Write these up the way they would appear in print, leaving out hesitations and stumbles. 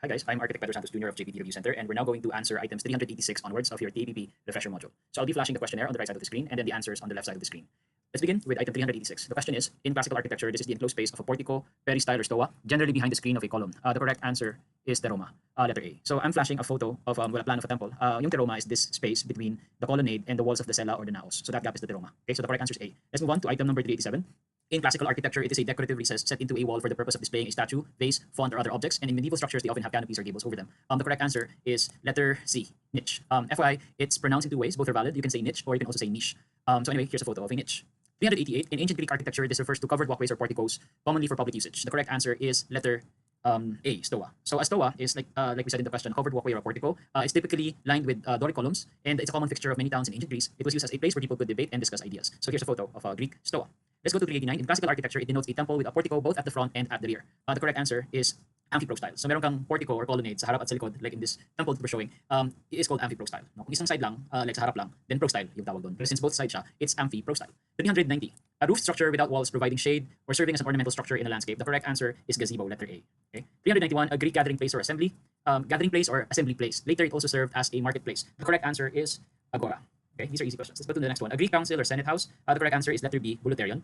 Hi guys, I'm Architect Pedro Santos Jr. of JPT Review Center, and we're now going to answer items 386 onwards of your TAPP refresher module. So I'll be flashing the questionnaire on the right side of the screen and then the answers on the left side of the screen. Let's begin with item 386. The question is, in classical architecture, this is the enclosed space of a portico, peristyle, or stoa, generally behind the screen of a column. The correct answer is teroma, letter A. So I'm flashing a photo of a plan of a temple. Yung teroma is this space between the colonnade and the walls of the cella or the naos. So that gap is the teroma. Okay, so the correct answer is A. Let's move on to item number 387. In classical architecture, it is a decorative recess set into a wall for the purpose of displaying a statue, vase, font, or other objects, and in medieval structures, they often have canopies or gables over them. The correct answer is letter C, niche. FYI, it's pronounced in two ways, both are valid. You can say niche, or you can also say niche. So anyway, here's a photo of a niche. 388, in ancient Greek architecture, this refers to covered walkways or porticos, commonly for public usage. The correct answer is letter A, stoa. So a stoa is like we said in the question, a covered walkway or a portico. It's typically lined with Doric columns, and it's a common fixture of many towns in ancient Greece. It was used as a place where people could debate and discuss ideas. So here's a photo of a Greek stoa. Let's go to 389. In classical architecture, it denotes a temple with a portico both at the front and at the rear. The correct answer is amphiprostyle. So meron kang portico or colonnade sa harap at sa likod, like in this temple that we're showing, it is called amphiprostyle. No? Kung isang side lang, like sa harap lang, then prostyle yung tawag doon. But since both sides siya, it's amphiprostyle. 390. A roof structure without walls providing shade or serving as an ornamental structure in a landscape. The correct answer is gazebo, letter A. Okay. 391. A Greek gathering place or assembly. Gathering place or assembly place. Later, it also served as a marketplace. The correct answer is agora. Okay, these are easy questions. Let's go to the next one. A Greek council or senate house. The correct answer is letter B, bouleuterion.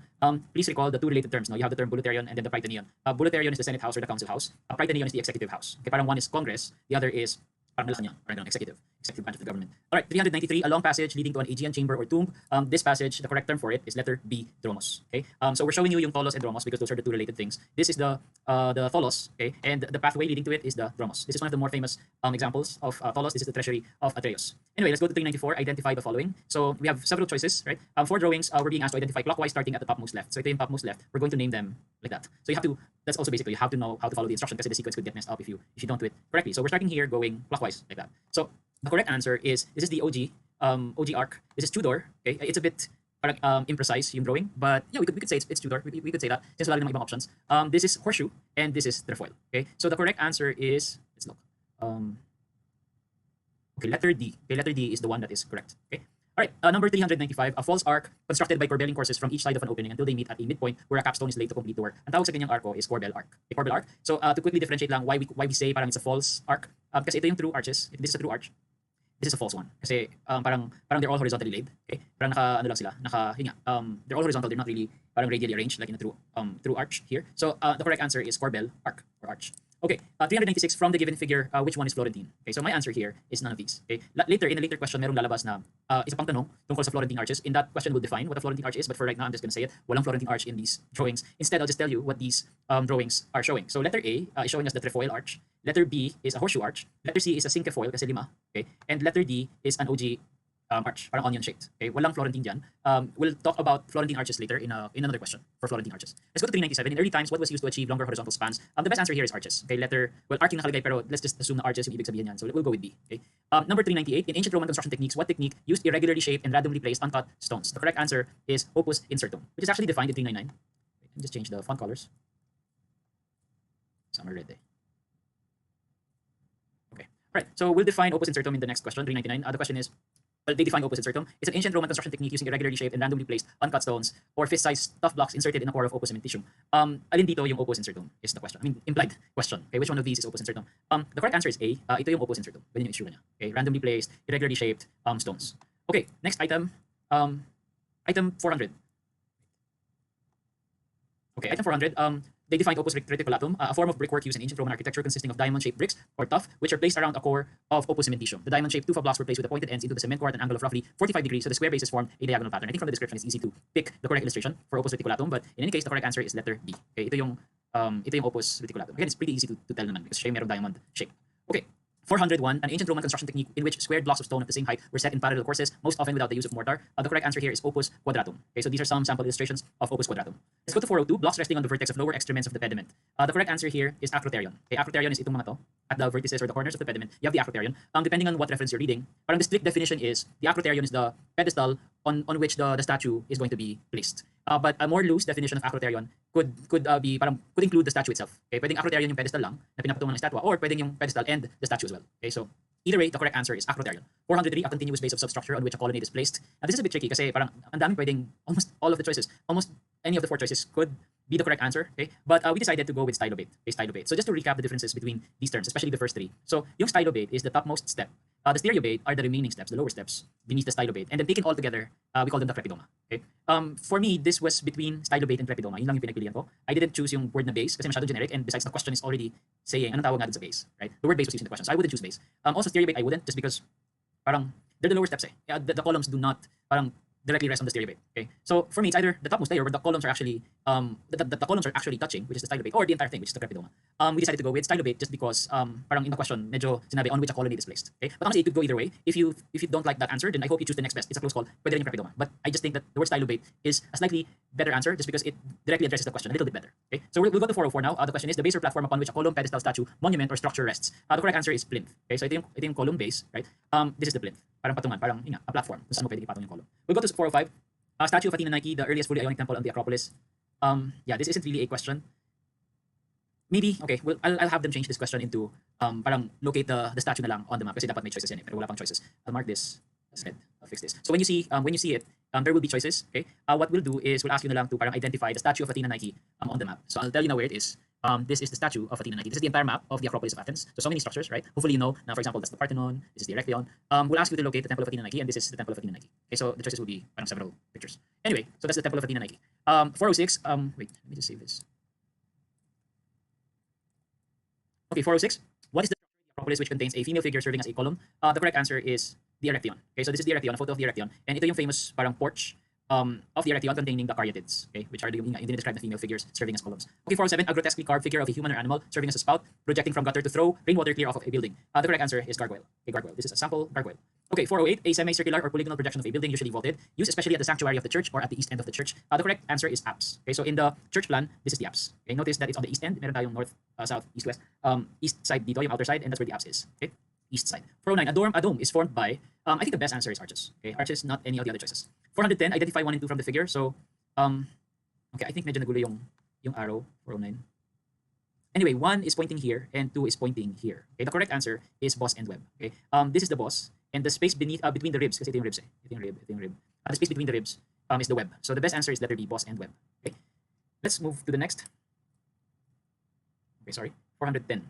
Please recall the two related terms. No, you have the term bouleuterion and then the prytaneon. Bouleuterion is the senate house or the council house. Prytaneon is the executive house. Okay, parang one is Congress, the other is parang Malacanang, or executive branch of the government. All right, 393, a long passage leading to an Aegean chamber or tomb. This passage, the correct term for it is letter B, dromos. Okay, so we're showing you yung tholos and dromos because those are the two related things. This is the tholos, okay, and the pathway leading to it is the dromos. This is one of the more famous examples of tholos. This is the treasury of Atreus. Anyway, let's go to 394. Identify the following. So we have several choices, right? For drawings, we're being asked to identify clockwise starting at the topmost left. So ito yung topmost left. We're going to name them like that. So you have to. That's also basically you have to know how to follow the instruction because the sequence could get messed up if you don't do it correctly. So we're starting here going clockwise like that. So the correct answer is this is the OG arc. This is Tudor. Okay, it's a bit imprecise yung drawing, but yeah, we could say it's Tudor. We could say that since wala namang ibang options. This is horseshoe and this is trefoil. Okay, so the correct answer is let's look. Okay, letter D. Okay, letter D is the one that is correct. Okay. All right, number 395, a false arc constructed by corbelling courses from each side of an opening until they meet at a midpoint where a capstone is laid to complete the work. Ang tawag sa ganyang arco is corbel arc. Okay, corbel arc. So to quickly differentiate lang why we say parang it's a false arc, kasi ito yung true arches. This is a true arch. This is a false one. Kasi parang they're all horizontally laid. Okay? Parang they're all horizontal. They're not really parang radially arranged like in a true arch here. So the correct answer is corbel arc or arch. Okay, 396 from the given figure, which one is Florentine? Okay, so my answer here is none of these. Okay, later in a later question, merong lalabas na isa pang tanong tungkol sa Florentine arches. In that question, we'll define what a Florentine arch is, but for right now, I'm just gonna say it. Walang Florentine arch in these drawings. Instead, I'll just tell you what these drawings are showing. So letter A is showing us the trefoil arch. Letter B is a horseshoe arch. Letter C is a cinquefoil kasi lima. Okay, and letter D is an OG arch, parang onion shaped. Okay, walang Florentine dyan. We'll talk about Florentine arches later in another question for Florentine arches. Let's go to 397. In early times, what was used to achieve longer horizontal spans? The best answer here is arches. Okay, arching nakalagay pero let's just assume na arches yung ibig sabihin yan. So we'll go with B. Okay. Number 398. In ancient Roman construction techniques, what technique used irregularly shaped and randomly placed uncut stones? The correct answer is opus incertum, which is actually defined in 399. Let me just change the font colors. Some are red there. Okay. All right. So we'll define opus incertum in the next question, 399. The question is, well, they define opus incertum. It's an ancient Roman construction technique using irregularly shaped and randomly placed uncut stones or fist-sized tough blocks inserted in a core of opus cementitium. Alin dito yung opus incertum is the question. I mean, implied question. Okay, which one of these is opus incertum? The correct answer is A. Ito yung opus incertum. Ganyan yung issue niya. Okay, randomly placed, irregularly shaped stones. Okay, next item. Item 400. Okay, item 400. They defined opus reticulatum, a form of brickwork used in ancient Roman architecture consisting of diamond-shaped bricks or tuff, which are placed around a core of opus cementitium. The diamond-shaped tufa blocks were placed with the pointed ends into the cement core at an angle of roughly 45 degrees, so the square bases formed a diagonal pattern. I think from the description it's easy to pick the correct illustration for opus reticulatum, but in any case, the correct answer is letter B. Okay, ito yung opus reticulatum. Again, it's pretty easy to tell naman because siya yung merong diamond shape. Okay. 401, an ancient Roman construction technique in which squared blocks of stone of the same height were set in parallel courses, most often without the use of mortar. The correct answer here is opus quadratum. Okay, so these are some sample illustrations of opus quadratum. Let's go to 402, blocks resting on the vertex of lower excrements of the pediment. The correct answer here is acroterion. Okay, acroterion is itong mga to, at the vertices or the corners of the pediment. You have the acroterion. Depending on what reference you're reading, parang the strict definition is the acroterion is the pedestal on which the statue is going to be placed. But a more loose definition of acroterion could include the statue itself. Okay, pwedeng acroterion yung pedestal lang na pinapatungan ng statwa, or pwedeng yung pedestal and the statue as well. Okay, so either way, the correct answer is acroterion. 403, a continuous base of substructure on which a colonnade is placed. This is a bit tricky kasi parang ang daming pwedeng, almost all of the choices, almost any of the four choices could be the correct answer, okay? But we decided to go with stylobate, okay, stylobate. So just to recap the differences between these terms, especially the first three. So yung stylobate is the topmost step. The stereobate are the remaining steps, the lower steps beneath the stylobate. And then taken all together, we call them the crepidoma, okay? For me, this was between stylobate and crepidoma. Yun lang yung pinagpilian ko. I didn't choose yung word na base kasi masyado generic, and besides the question is already saying anong tawag nga dun sa base, right? The word base was used in the question, so I wouldn't choose base. Also stereobate, I wouldn't, just because parang they're the lower steps eh. The columns do not parang directly rest on the stereobate. Okay, so for me it's either the topmost layer where the columns are actually the columns are actually touching, which is the stylobate, or the entire thing, which is the crepidoma. We decided to go with stylobate just because parang in the question medyo sinabi on which a colonnade is placed. Okay, but honestly it could go either way. If you don't like that answer, then I hope you choose the next best. It's a close call. Pwede rin yung crepidoma. But I just think that the word stylobate is a slightly better answer just because it directly addresses the question a little bit better. Okay, so we'll go to 404 now. The question is the base or platform upon which a column, pedestal, statue, monument, or structure rests. The correct answer is plinth. Okay, so ito yung column base, right? This is the plinth. Parang patungan, parang a platform kung saan mo pwede ipatong yung column. We'll go to 405. Statue of Athena Nike, the earliest fully Ionic temple on the Acropolis. Yeah, this isn't really a question. Maybe, okay, I'll have them change this question into parang locate the statue na lang on the map kasi dapat may choices yan eh, pero wala pang choices. I'll mark this as red. I'll fix this. So when you see it, there will be choices, okay? What we'll do is we'll ask you na lang to parang identify the statue of Athena Nike on the map. So I'll tell you now where it is. This is the statue of Athena Nike. This is the entire map of the Acropolis of Athens. So many structures, right? Hopefully you know. Now, for example, that's the Parthenon. This is the Erechtheion. We'll ask you to locate the Temple of Athena Nike, and this is the Temple of Athena Nike. Okay, so the choices will be several pictures. Anyway, so that's the Temple of Athena Nike. 406. Wait, let me just save this. Okay, 406. What is the Acropolis which contains a female figure serving as a column? The correct answer is the Erechtheion. Okay, so this is the Erechtheion, a photo of the Erechtheion, and ito yung famous parang porch of the Erechtheion containing the caryatids, okay, which are the hindi describe the female figures serving as columns. Okay, 407, a grotesquely carved figure of a human or animal serving as a spout, projecting from gutter to throw rainwater clear off of a building. The correct answer is gargoyle. Okay, gargoyle. This is a sample gargoyle. Okay, 408, a semicircular or polygonal projection of a building, usually vaulted, used especially at the sanctuary of the church or at the east end of the church. The correct answer is apse. Okay, so in the church plan, this is the apse. Okay, notice that it's on the east end. Meron tayong north, south, east, west. East side dito, yung outer side, and that's where the apse is. Okay, east side. 409, a dome is formed by, I think the best answer is arches. Okay, arches, not any of the other choices. 410, identify 1 and 2 from the figure. So, okay, I think medyo nagulo yung arrow, 409. Anyway, 1 is pointing here and 2 is pointing here. Okay, the correct answer is boss and web. Okay, this is the boss, and the space beneath, between the ribs, kasi ito yung ribs eh. Ito yung rib. The space between the ribs is the web. So the best answer is letter B, boss and web. Okay, let's move to the next. Okay, sorry, 410.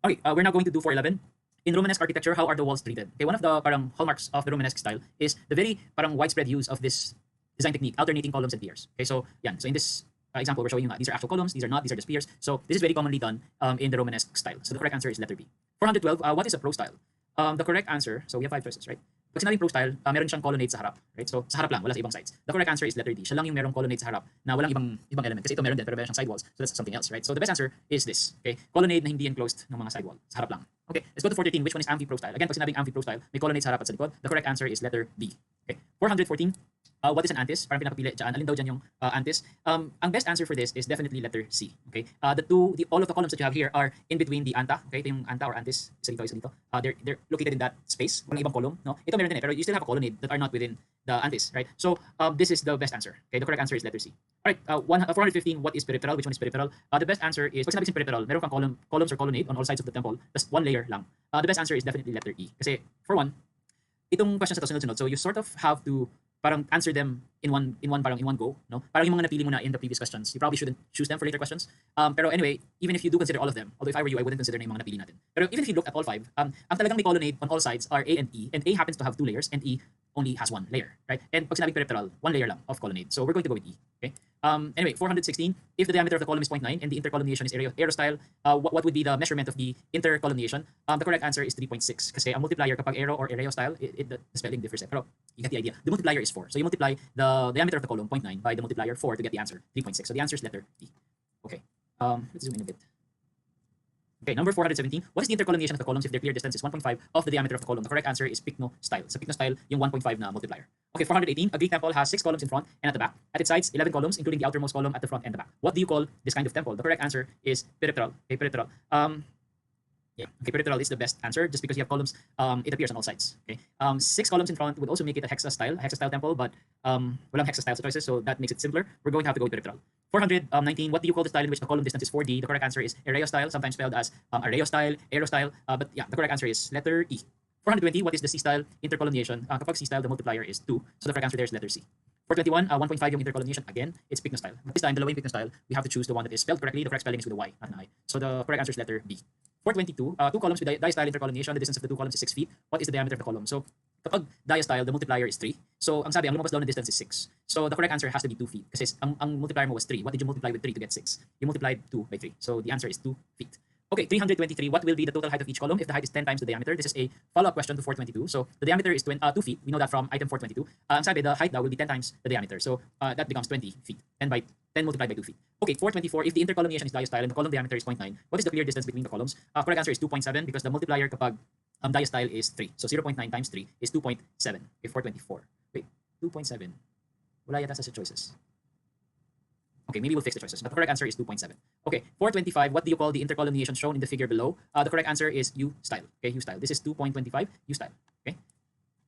Okay, we're now going to do 411. In Romanesque architecture, how are the walls treated? Okay, one of the parang hallmarks of the Romanesque style is the very parang widespread use of this design technique, alternating columns and piers. Okay, so yan. So in this example, we're showing you these are actual columns, these are not, these are just piers. So this is very commonly done in the Romanesque style. So the correct answer is letter B. 412, what is a pro style? The correct answer, so we have 5 choices, right? Pag sinabing pro style, meron siyang colonnade sa harap, right? So sa harap lang, wala sa ibang sides. The correct answer is letter D. Siya lang yung merong colonnade sa harap na walang ibang element. Kasi ito meron din, pero meron siyang sidewalls. So that's something else, right? So the best answer is this, okay? Colonnade na hindi enclosed ng mga sidewall. Sa harap lang. Okay, let's go to 413. Which one is amphi-pro style? Again, pag sinabing amphi-pro style, may colonnade sa harap at sa likod. The correct answer is letter B. Okay, 414. What is an antis? Parang pinapapili dyan. Alin daw dyan yung antis? Ang best answer for this is definitely letter C. Okay, all of the columns that you have here are in between the anta. Okay, ito yung anta or antis. Isa dito. They're located in that space. Walang ibang column. No, ito meron din eh, pero you still have a colonnade that are not within the antis, right? So this is the best answer. Okay, the correct answer is letter C. All right, 415. What is peripheral? Which one is peripheral? The best answer is pag sinabi peripheral, meron kang columns or colonnade on all sides of the temple. Just one layer lang. The best answer is definitely letter E. Kasi for one, itong questions na to sunod-sunod, so you sort of have to parang answer them in one go, no? Parang yung mga napili mo na in the previous questions, you probably shouldn't choose them for later questions. Pero anyway, even if you do consider all of them, although if I were you, I wouldn't consider na yung mga napili natin. Pero even if you look at all 5, ang talagang may colonnade on all sides are A and E, and A happens to have 2 layers, and E only has 1 layer, right? And pag sinabing peripheral, 1 layer lang of colonnade. So we're going to go with E, okay? Anyway, 416, if the diameter of the column is 0.9 and the intercolumniation is aerostyle, what would be the measurement of the intercolumniation? The correct answer is 3.6 kasi ang multiplier kapag aero or aerostyle, the spelling differs. Pero you get the idea. The multiplier is 4. So you multiply the diameter of the column, 0.9, by the multiplier 4 to get the answer, 3.6. So the answer is letter D. Okay, let's zoom in a bit. Okay, number 417. What is the intercolumniation of the columns if their clear distance is 1.5 of the diameter of the column? The correct answer is pycnostyle. So pycnostyle, yung 1.5 na multiplier. Okay, 418. A Greek temple has 6 columns in front and at the back. At its sides, 11 columns, including the outermost column at the front and the back. What do you call this kind of temple? The correct answer is peripteral. Okay, peripteral. Okay, peripteral is the best answer just because you have columns. It appears on all sides. Okay, 6 columns in front would also make it a hexastyle temple, but walang hexastyle choices, so that makes it simpler. We're going to have to go with peripteral. 419. What do you call the style in which the column distance is 4D? The correct answer is areostyle, sometimes spelled as areostyle, aerostyle. But yeah, the correct answer is letter E. 420. What is the C-style intercolumniation? Kapag C-style, the multiplier is 2, so the correct answer there is letter C. 421, 1.5 yung intercolumniation. Again, it's pycnostyle. But this time, the lowing pycnostyle, we have to choose the one that is spelled correctly. The correct spelling is with a Y, not an I. So the correct answer is letter B. 422, two columns with diastyle intercolumniation. The distance of the two columns is 6 feet. What is the diameter of the column? So kapag diastyle, the multiplier is 3. So ang sabi, ang lumabas daw na distance is 6. So the correct answer has to be 2 feet. Kasi ang multiplier mo was 3. What did you multiply with 3 to get 6? You multiplied 2 by 3. So the answer is 2 feet. Okay, 323. What will be the total height of each column if the height is 10 times the diameter? This is a follow-up question to 422. So the diameter is 2 feet. We know that from item 422. Ang sabi, the height now will be 10 times the diameter. So that becomes 20 feet. 10 multiplied by 2 feet. Okay, 424. If the intercolumniation is diastyle and the column diameter is 0.9, what is the clear distance between the columns? Correct answer is 2.7 because the multiplier kapag diastyle is 3. So 0.9 times 3 is 2.7. Okay, 424. Wait, 2.7. Wala yata sa choices. Okay, maybe we'll fix the choices. But the correct answer is 2.7. Okay, 425. What do you call the intercolumniation shown in the figure below? The correct answer is U style. Okay, U style. This is 2.25 U style. Okay,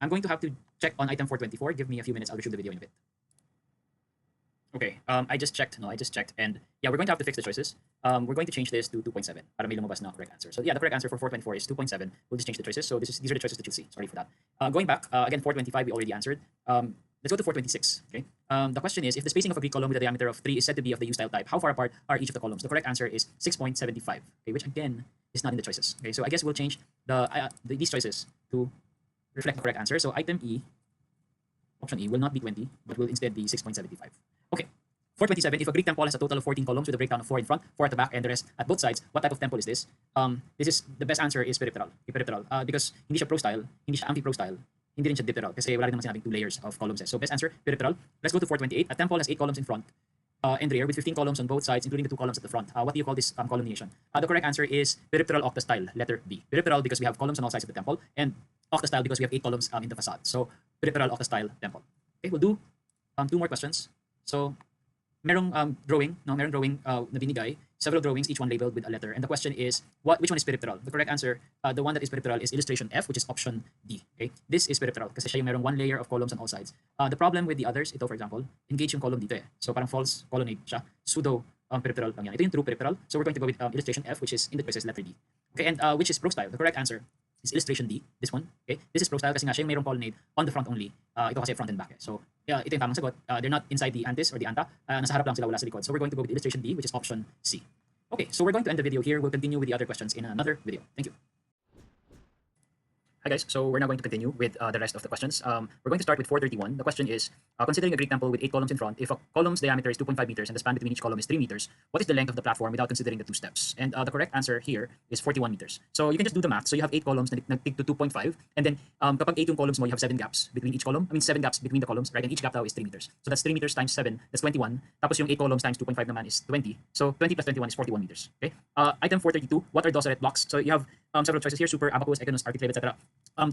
I'm going to have to check on item 424. Give me a few minutes. I'll resume the video in a bit. Okay, I just checked. No, I just checked. And yeah, we're going to have to fix the choices. We're going to change this to 2.7 para may lumabas na correct answer. So yeah, the correct answer for 424 is 2.7. We'll just change the choices. So these are the choices that you'll see. Sorry for that. Going back, again, 425, we already answered. Let's go to 426. Okay. The question is, if the spacing of a Greek column with a diameter of 3 is said to be of the U-style type, how far apart are each of the columns? The correct answer is 6.75. Okay, which again is not in the choices. Okay, so I guess we'll change these choices to reflect the correct answer. So item E, option E, will not be 20, but will instead be 6.75. Okay. 427. If a Greek temple has a total of 14 columns with a breakdown of 4 in front, 4 at the back, and the rest at both sides, what type of temple is this? This is the best answer is peripteral. Okay, peripteral. Because hindi siya pro-style, hindi siya anti-pro-style, hindi rin siya dipteral kasi wala rin naman sinabing 2 layers of columns. So best answer, peripteral. Let's go to 428. A temple has 8 columns in front and rear with 15 columns on both sides, including the 2 columns at the front. What do you call this columniation? The correct answer is peripteral octastyle, letter B. Peripteral because we have columns on all sides of the temple, and octastyle because we have 8 columns in the facade. So peripteral octastyle temple. Okay, we'll do 2 more questions. So merong drawing na binigay, several drawings, each one labeled with a letter. And the question is, which one is peripteral? The correct answer, the one that is peripteral is illustration F, which is option D. Okay? This is peripteral kasi siya yung merong 1 layer of columns on all sides. The problem with the others, ito for example, engage yung column dito eh. So parang false colonnade siya. Pseudo peripteral lang yan. Ito yung true peripteral. So we're going to go with illustration F, which is in the choices letter D. Okay, and which is pro-style? The correct answer is illustration D, this one. Okay, this is pro-style kasi nga siya yung mayroong colonnade on the front only. Ito kasi front and back eh. So ito yung tamang sagot. They're not inside the antis or the anta. Nasa harap lang sila, wala sa likod. So we're going to go with illustration D, which is option C. Okay, so we're going to end the video here. We'll continue with the other questions in another video. Thank you. Hi guys, so we're now going to continue with the rest of the questions. We're going to start with 431. The question is, considering a Greek temple with 8 columns in front, if a column's diameter is 2.5 meters and the span between each column is 3 meters, what is the length of the platform without considering the 2 steps? And the correct answer here is 41 meters. So you can just do the math. So you have 8 columns na tig to 2.5, and then kapag 8 yung columns mo, you have 7 gaps between each column. I mean 7 gaps between the columns, right? And each gap now is 3 meters. So that's 3 meters times 7, that's 21. Tapos yung 8 columns times 2.5 naman is 20. So 20 plus 21 is 41 meters. Okay. Item 432, what are Dosseret blocks? So you have several choices here: super abacus, echinus, architrave, etc.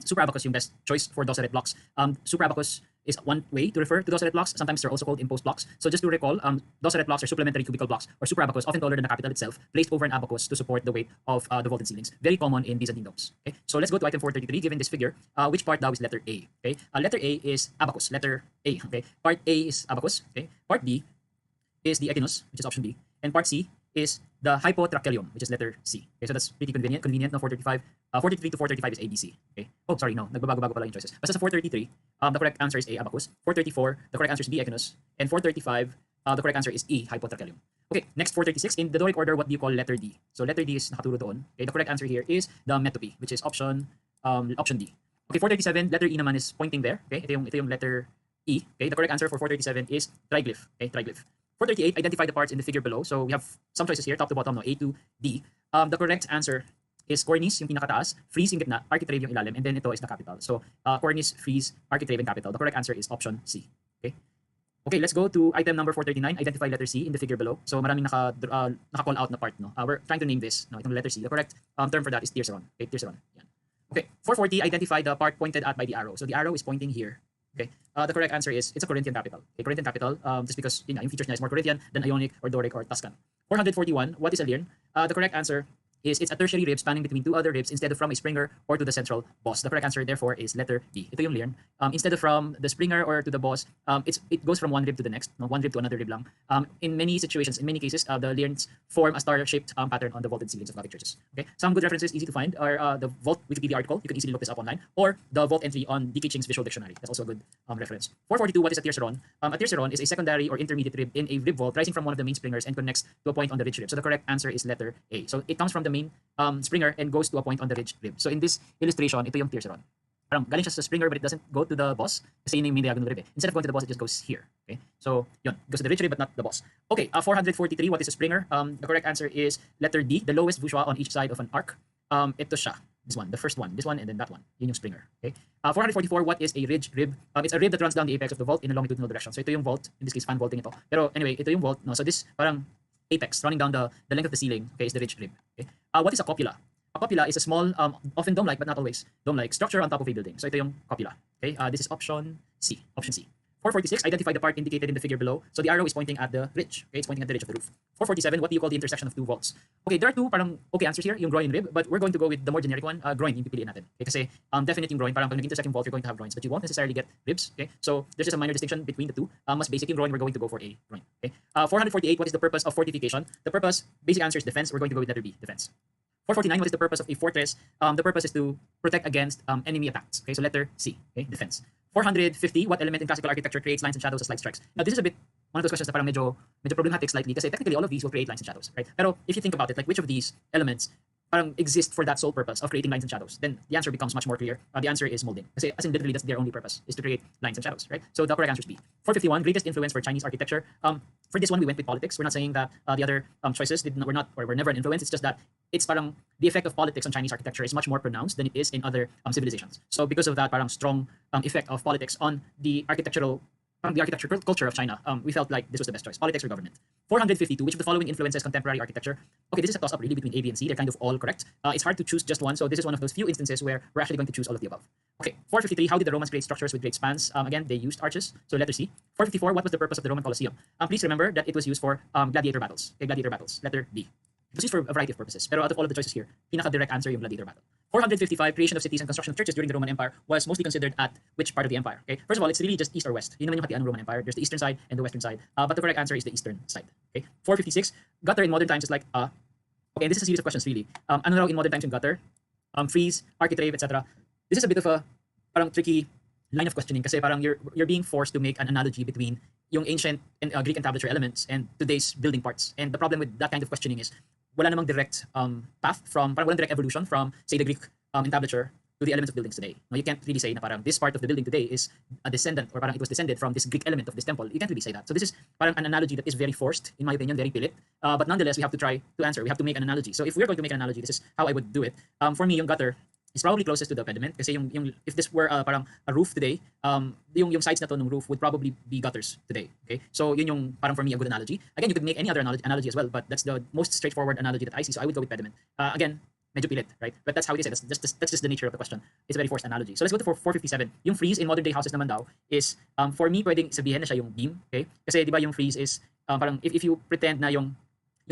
Super abacus yung best choice for Dosseret blocks. Super abacus is one way to refer to Dosseret blocks. Sometimes they're also called imposed blocks. So just to recall, Dosseret blocks are supplementary cubical blocks or super abacus, often taller than the capital itself, placed over an abacus to support the weight of the vaulted ceilings. Very common in Byzantine domes. Okay, so let's go to item 433. Given this figure, which part now is letter A? Okay, letter A is abacus. Letter A. Okay, part A is abacus. Okay, part B is the echinus, which is option B, and part C is the hypotrachelium, which is letter C. Okay, so that's pretty convenient. No, 435. 43 to 435 is ABC. Okay. Oh, sorry, no. Nagbabago-bago pala yung choices. Basta sa 433, the correct answer is A, abacus. 434, the correct answer is B, echinus. And 435, the correct answer is E, hypotrachelium. Okay, next 436. In the Doric order, what do you call letter D? So letter D is nakaturo doon. Okay, the correct answer here is the metope, which is option D. Okay, 437, letter E naman is pointing there. Okay, ito yung letter E. Okay, the correct answer for 437 is triglyph. Okay, triglyph. 438, identify the parts in the figure below. So we have some choices here, top to bottom, no, A to D. The correct answer is cornice, yung pinakataas, frieze yung gitna, architrave yung ilalim, and then ito is the capital. So cornice, frieze, architrave, and capital. The correct answer is option C. Okay. Okay, let's go to item number 439. Identify letter C in the figure below. So maraming naka-call out na part, no. We're trying to name this, no, itong letter C. The correct term for that is tierceron. Okay, tierceron. Yan. Okay, 440. Identify the part pointed at by the arrow. So the arrow is pointing here. Okay, the correct answer is it's a Corinthian capital. Okay, Corinthian capital, just because yung features niya is more Corinthian than Ionic or Doric or Tuscan. 441, what is a lirn? The correct answer is it's a tertiary rib spanning between two other ribs instead of from a Springer or to the central boss. The correct answer therefore is letter B. Ito yung Learn. Instead of from the Springer or to the boss, it goes from one rib to the next, no? One rib to another rib lang. In many situations, in many cases, the Learns form a star-shaped pattern on the vaulted ceilings of Gothic churches. Okay, some good references easy to find are the Vault Wikipedia article. You can easily look this up online, or the Vault entry on D.K. Ching's Visual Dictionary. That's also a good reference. 442. What is a tierceron? A tierceron is a secondary or intermediate rib in a rib vault rising from one of the main springers and connects to a point on the ridge rib. So the correct answer is letter A. So it comes from the main Springer and goes to a point on the ridge rib. So in this illustration, ito yung tierceron. Parang galing siya sa Springer but it doesn't go to the boss kasi yun yung main diagonal rib eh. Instead of going to the boss, it just goes here. Okay, so yun, goes to the ridge rib but not the boss. Okay, 443. What is a Springer? The correct answer is letter D, the lowest voussoir on each side of an arc. Ito siya. This one, the first one, this one, and then that one. Yun yung Springer. Okay. 444. What is a ridge rib? It's a rib that runs down the apex of the vault in a longitudinal direction. So ito yung vault. In this case, fan vaulting ito. Pero anyway, ito yung vault. No, so this parang apex running down the length of the ceiling. Okay, is the ridge rib. Okay. What is a copula? A copula is a small, often dome-like but not always dome-like structure on top of a building. So ito yung copula. Okay. This is option C. Option C. 446. Identify the part indicated in the figure below. So the arrow is pointing at the ridge. Okay, it's pointing at the ridge of the roof. 447. What do you call the intersection of two vaults? Okay, there are two parang okay answers here, yung groin and rib, but we're going to go with the more generic one, groin, yung pipiliin natin. Okay, kasi definite yung groin, parang pag nag-intersect yung vault, you're going to have groins, but you won't necessarily get ribs. Okay, so there's just a minor distinction between the two. Mas basic yung groin, we're going to go for a groin. Okay, 448. What is the purpose of fortification? The purpose, basic answer is defense. We're going to go with letter B, defense. 449. What is the purpose of a fortress? The purpose is to protect against enemy attacks. Okay, so letter C. Okay, defense. 450. What element in classical architecture creates lines and shadows as light strikes? Now this is a bit one of those questions na parang medyo problematic slightly kasi technically all of these will create lines and shadows, right? Pero if you think about it, like which of these elements parang exist for that sole purpose of creating lines and shadows, then the answer becomes much more clear. The answer is molding. Kasi as in literally that's their only purpose is to create lines and shadows, right? So the correct answer is B. 451. Greatest influence for Chinese architecture. For this one we went with politics. We're not saying that the other choices were never an influence. It's just that it's parang the effect of politics on Chinese architecture is much more pronounced than it is in other civilizations. So because of that parang strong effect of politics on the architectural culture of China, we felt like this was the best choice. Politics or government. 452. Which of the following influences contemporary architecture? Okay, this is a toss-up really between A, B, and C. They're kind of all correct. It's hard to choose just one, so this is one of those few instances where we're actually going to choose all of the above. Okay, 453. How did the Romans create structures with great spans? Again, they used arches, so letter C. 454. What was the purpose of the Roman Colosseum? Please remember that it was used for gladiator battles. Okay, gladiator battles. Letter B. It was used for a variety of purposes, pero out of all of the choices here, pinaka-direct answer yung gladiator battle. 455. Creation of cities and construction of churches during the Roman Empire was mostly considered at which part of the empire? Okay, first of all, it's really just east or west. Yun naman yung hatian ng Roman Empire. There's the eastern side and the western side, but the correct answer is the eastern side. Okay, 456. Gutter in modern times is like okay, this is a series of questions really. Ano raw in modern times yung gutter? Frieze, architrave, etc. This is a bit of a parang tricky line of questioning kasi parang you're being forced to make an analogy between yung ancient and Greek entablature elements and today's building parts. And the problem with that kind of questioning is wala namang direct path from, parang walang direct evolution from, say, the Greek entablature to the elements of buildings today. No, you can't really say na parang this part of the building today is a descendant or parang it was descended from this Greek element of this temple. You can't really say that. So this is parang an analogy that is very forced, in my opinion, very pilit. But nonetheless, we have to try to answer. We have to make an analogy. So if we're going to make an analogy, this is how I would do it. For me, yung gutter is probably closest to the pediment kasi yung if this were parang a roof today, yung sides na to ng roof would probably be gutters today. Okay, so yun yung parang for me a good analogy. Again, you could make any other analogy as well, but that's the most straightforward analogy that I see. So I would go with pediment. Again, medyo pilit, right? But that's how it is. That's just the nature of the question. It's a very forced analogy. So let's go to 457. Yung frieze in modern day houses naman daw is for me pwedeng sabihin na siya yung beam. Okay, kasi di ba yung frieze is parang if you pretend na yung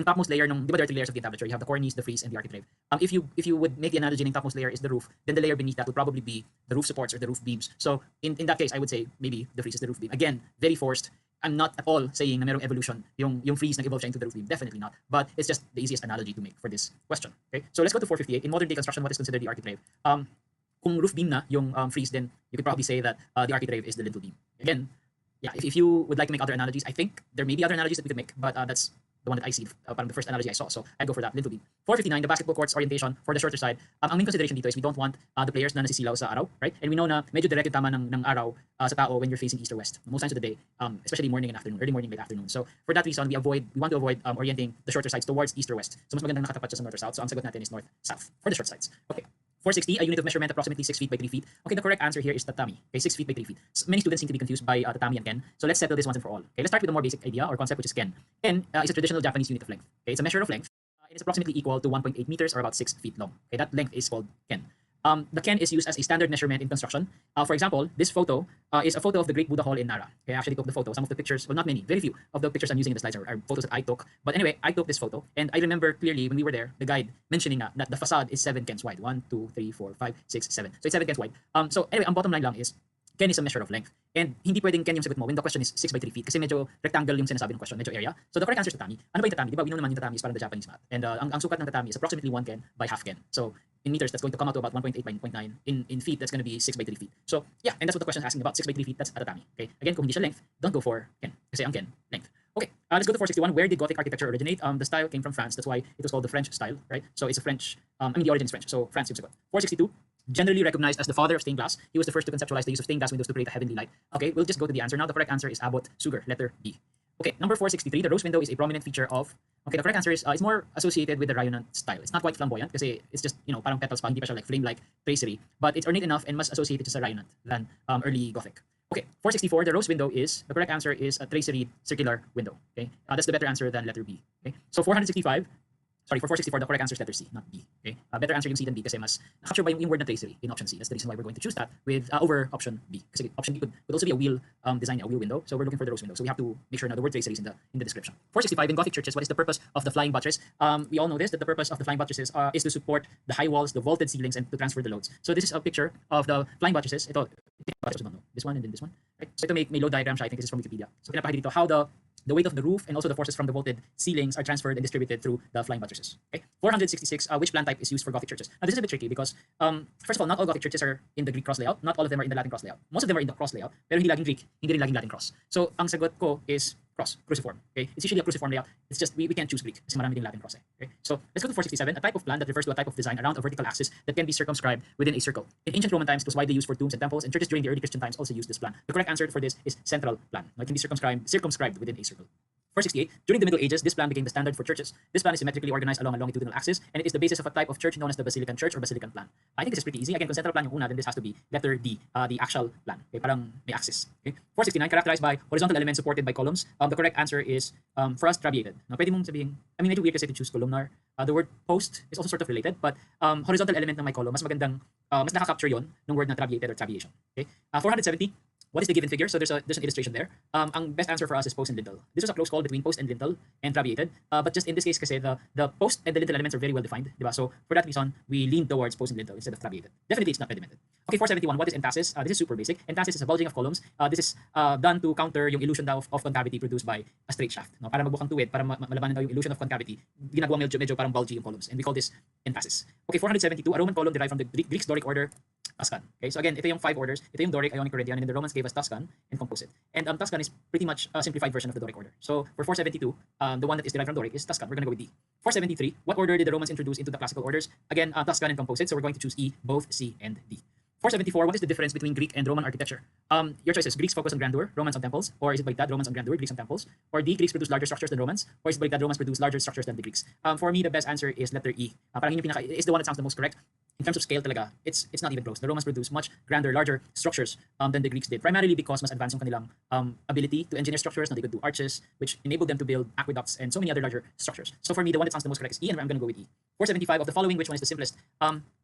topmost layer ng, di ba there are 3 layers of the entablature? You have the cornice, the frieze, and the architrave. If you would make the analogy ng topmost layer is the roof, then the layer beneath that would probably be the roof supports or the roof beams. So in that case, I would say maybe the frieze is the roof beam. Again, very forced. I'm not at all saying na merong evolution yung frieze nag-evolve siya into the roof beam. Definitely not. But it's just the easiest analogy to make for this question. Okay, so let's go to 458. In modern day construction, what is considered the architrave? Kung roof beam na yung frieze, then you could probably say that the architrave is the lintel beam. Again, yeah, if you would like to make other analogies, I think there may be other analogies that we could make, but that's the one that I see, parang the first analogy I saw. So I'd go for that, lintel beam. 459, the basketball court's orientation for the shorter side. Ang main consideration dito is we don't want the players na nasisilaw sa araw, right? And we know na medyo direct yung tama ng araw sa tao when you're facing east or west. Most times of the day, especially morning and afternoon, early morning, late afternoon. So for that reason, we want to avoid orienting the shorter sides towards east or west. So mas magandang nakatapat siya sa north or south. So ang sagot natin is north-south for the short sides. Okay. 460, a unit of measurement approximately 6 feet by 3 feet. Okay, the correct answer here is tatami. Okay, 6 feet by 3 feet. Many students seem to be confused by tatami and ken. So let's settle this once and for all. Okay, let's start with the more basic idea or concept, which is ken. Ken is a traditional Japanese unit of length. Okay, it's a measure of length. It is approximately equal to 1.8 meters or about 6 feet long. Okay, that length is called ken. The ken is used as a standard measurement in construction. For example, this photo is a photo of the Great Buddha Hall in Nara. Okay, I actually took the photo. Some of the pictures, well, not many, very few of the pictures I'm using in the slides are photos that I took. But anyway, I took this photo, and I remember clearly when we were there, the guide mentioning that the facade is 7 kens wide. 1, 2, 3, 4, 5, 6, 7. So it's 7 kens wide. So anyway, ang bottom line lang is, ken is a measure of length. And hindi pwedeng ken yung sagot mo when the question is 6 by 3 feet kasi medyo rectangle yung sinasabi ng question, medyo area. So the correct answer is tatami. Ano ba yung tatami? Di ba we know naman yung tatami is parang the Japanese math. And ang sukat ng tatami is approximately 1 ken by half ken. So in meters, that's going to come out to about 1.8 by 0.9. In feet, that's going to be 6 by 3 feet. So yeah, and that's what the question is asking about. 6 by 3 feet, that's a tatami. Okay. Again, kung hindi siya length, don't go for ken. Kasi ang ken, length. Okay, let's go to 461. Where did Gothic architecture originate? The style came from France. That's why it was called the French style, right? So it's a French, the origin is French. So France seems to go. 462. Generally recognized as the father of stained glass. He was the first to conceptualize the use of stained glass windows to create a heavenly light. Okay, we'll just go to the answer now. The correct answer is Abbot Suger, letter B. Okay, number 463. The rose window is a prominent feature of. Okay, the correct answer is it's more associated with the Rayonnant style. It's not quite flamboyant kasi it's just parang petals pa, hindi pa siya like flame-like tracery. But it's ornate enough and mas associated sa Rayonnant than early Gothic. Okay, 464. The rose window is the correct answer is a tracery circular window. Okay, that's the better answer than letter B. Okay, so 465. Sorry, for 464, the correct answer is letter C, not B. Okay, better answer yung C than B kasi mas nakapture ba yung word na tracery in option C. That's the reason why we're going to choose that with over option B. Kasi option B could also be a wheel design, a wheel window. So we're looking for the rose window. So we have to make sure now the word tracery is in the description. 465 in Gothic churches, what is the purpose of the flying buttress? We all know this, that the purpose of the flying buttresses is to support the high walls, the vaulted ceilings, and to transfer the loads. So this is a picture of the flying buttresses. Ito, this one and then this one. Right? So ito may load diagram siya. I think this is from Wikipedia. So pinapahid dito how the weight of the roof and also the forces from the vaulted ceilings are transferred and distributed through the flying buttresses. Okay. 466. Which plan type is used for Gothic churches? Now this is a bit tricky because first of all, not all Gothic churches are in the Greek cross layout. Not all of them are in the Latin cross layout. Most of them are in the cross layout, pero hindi laging Greek, hindi rin laging Latin cross. So ang sagot ko is cross, cruciform. Okay, it's usually a cruciform layout. It's just we can't choose Greek kasi marami din Latin cross. Okay, so let's go to 467. A type of plan that refers to a type of design around a vertical axis that can be circumscribed within a circle. In ancient Roman times, it was widely used for tombs and temples, and churches during the early Christian times also used this plan. The correct answer for this is central plan. It can be circumscribed within a circle. 468. During the Middle Ages, this plan became the standard for churches. This plan is symmetrically organized along a longitudinal axis, and it is the basis of a type of church known as the Basilican church or Basilican plan. I think this is pretty easy. Again, kung central plan yung una, then this has to be letter D, the actual plan. Okay, parang may axis. Okay. 469. Characterized by horizontal elements supported by columns. The correct answer is for us trabeated. Now, pwede mong sabihin, I mean, medyo weird kasi to choose columnar. The word post is also sort of related, but horizontal element ng may column, mas magandang, mas nakaka-capture yon ng word na trabeated or trabeation. Okay. 470. What is the given figure? So there's an illustration there. Ang best answer for us is post and lintel. This is a close call between post and lintel and trabeated. But just in this case, kasi the post and the lintel elements are very well defined, diba? So for that reason, we lean towards post and lintel instead of trabeated. Definitely, it's not pedimented. Okay, 471. What is entasis? This is super basic. Entasis is a bulging of columns. This is done to counter yung illusion of concavity produced by a straight shaft. No? Para magbukang tuwid, para malabanan daw yung illusion of concavity, ginagawang medyo parang bulgy yung columns, and we call this entasis. Okay, 472. A Roman column derived from the Greek Doric order. Tuscan. Okay, so again, ito yung 5 orders. Ito yung Doric, Ionic, Corinthian, and then the Romans gave us Tuscan and Composite. And Tuscan is pretty much a simplified version of the Doric order. So for 472, the one that is derived from Doric is Tuscan. We're going to go with D. 473, what order did the Romans introduce into the classical orders? Again, Tuscan and Composite, so we're going to choose E, both C and D. 474, what is the difference between Greek and Roman architecture? Your choice is Greeks focus on grandeur, Romans on temples, or is it baliktad, Romans on grandeur, Greeks on temples? Or D, Greeks produce larger structures than Romans, or is it baliktad, Romans produce larger structures than the Greeks? For me, the best answer is letter E. Parang yun yung is the one that sounds the most correct. In terms of scale talaga, it's not even close. The Romans produced much grander, larger structures than the Greeks did, primarily because mas advanced yung kanilang ability to engineer structures. Now they could do arches, which enabled them to build aqueducts and so many other larger structures. So for me, the one that sounds the most correct is E, and I'm going to go with E. 475, of the following, which one is the simplest?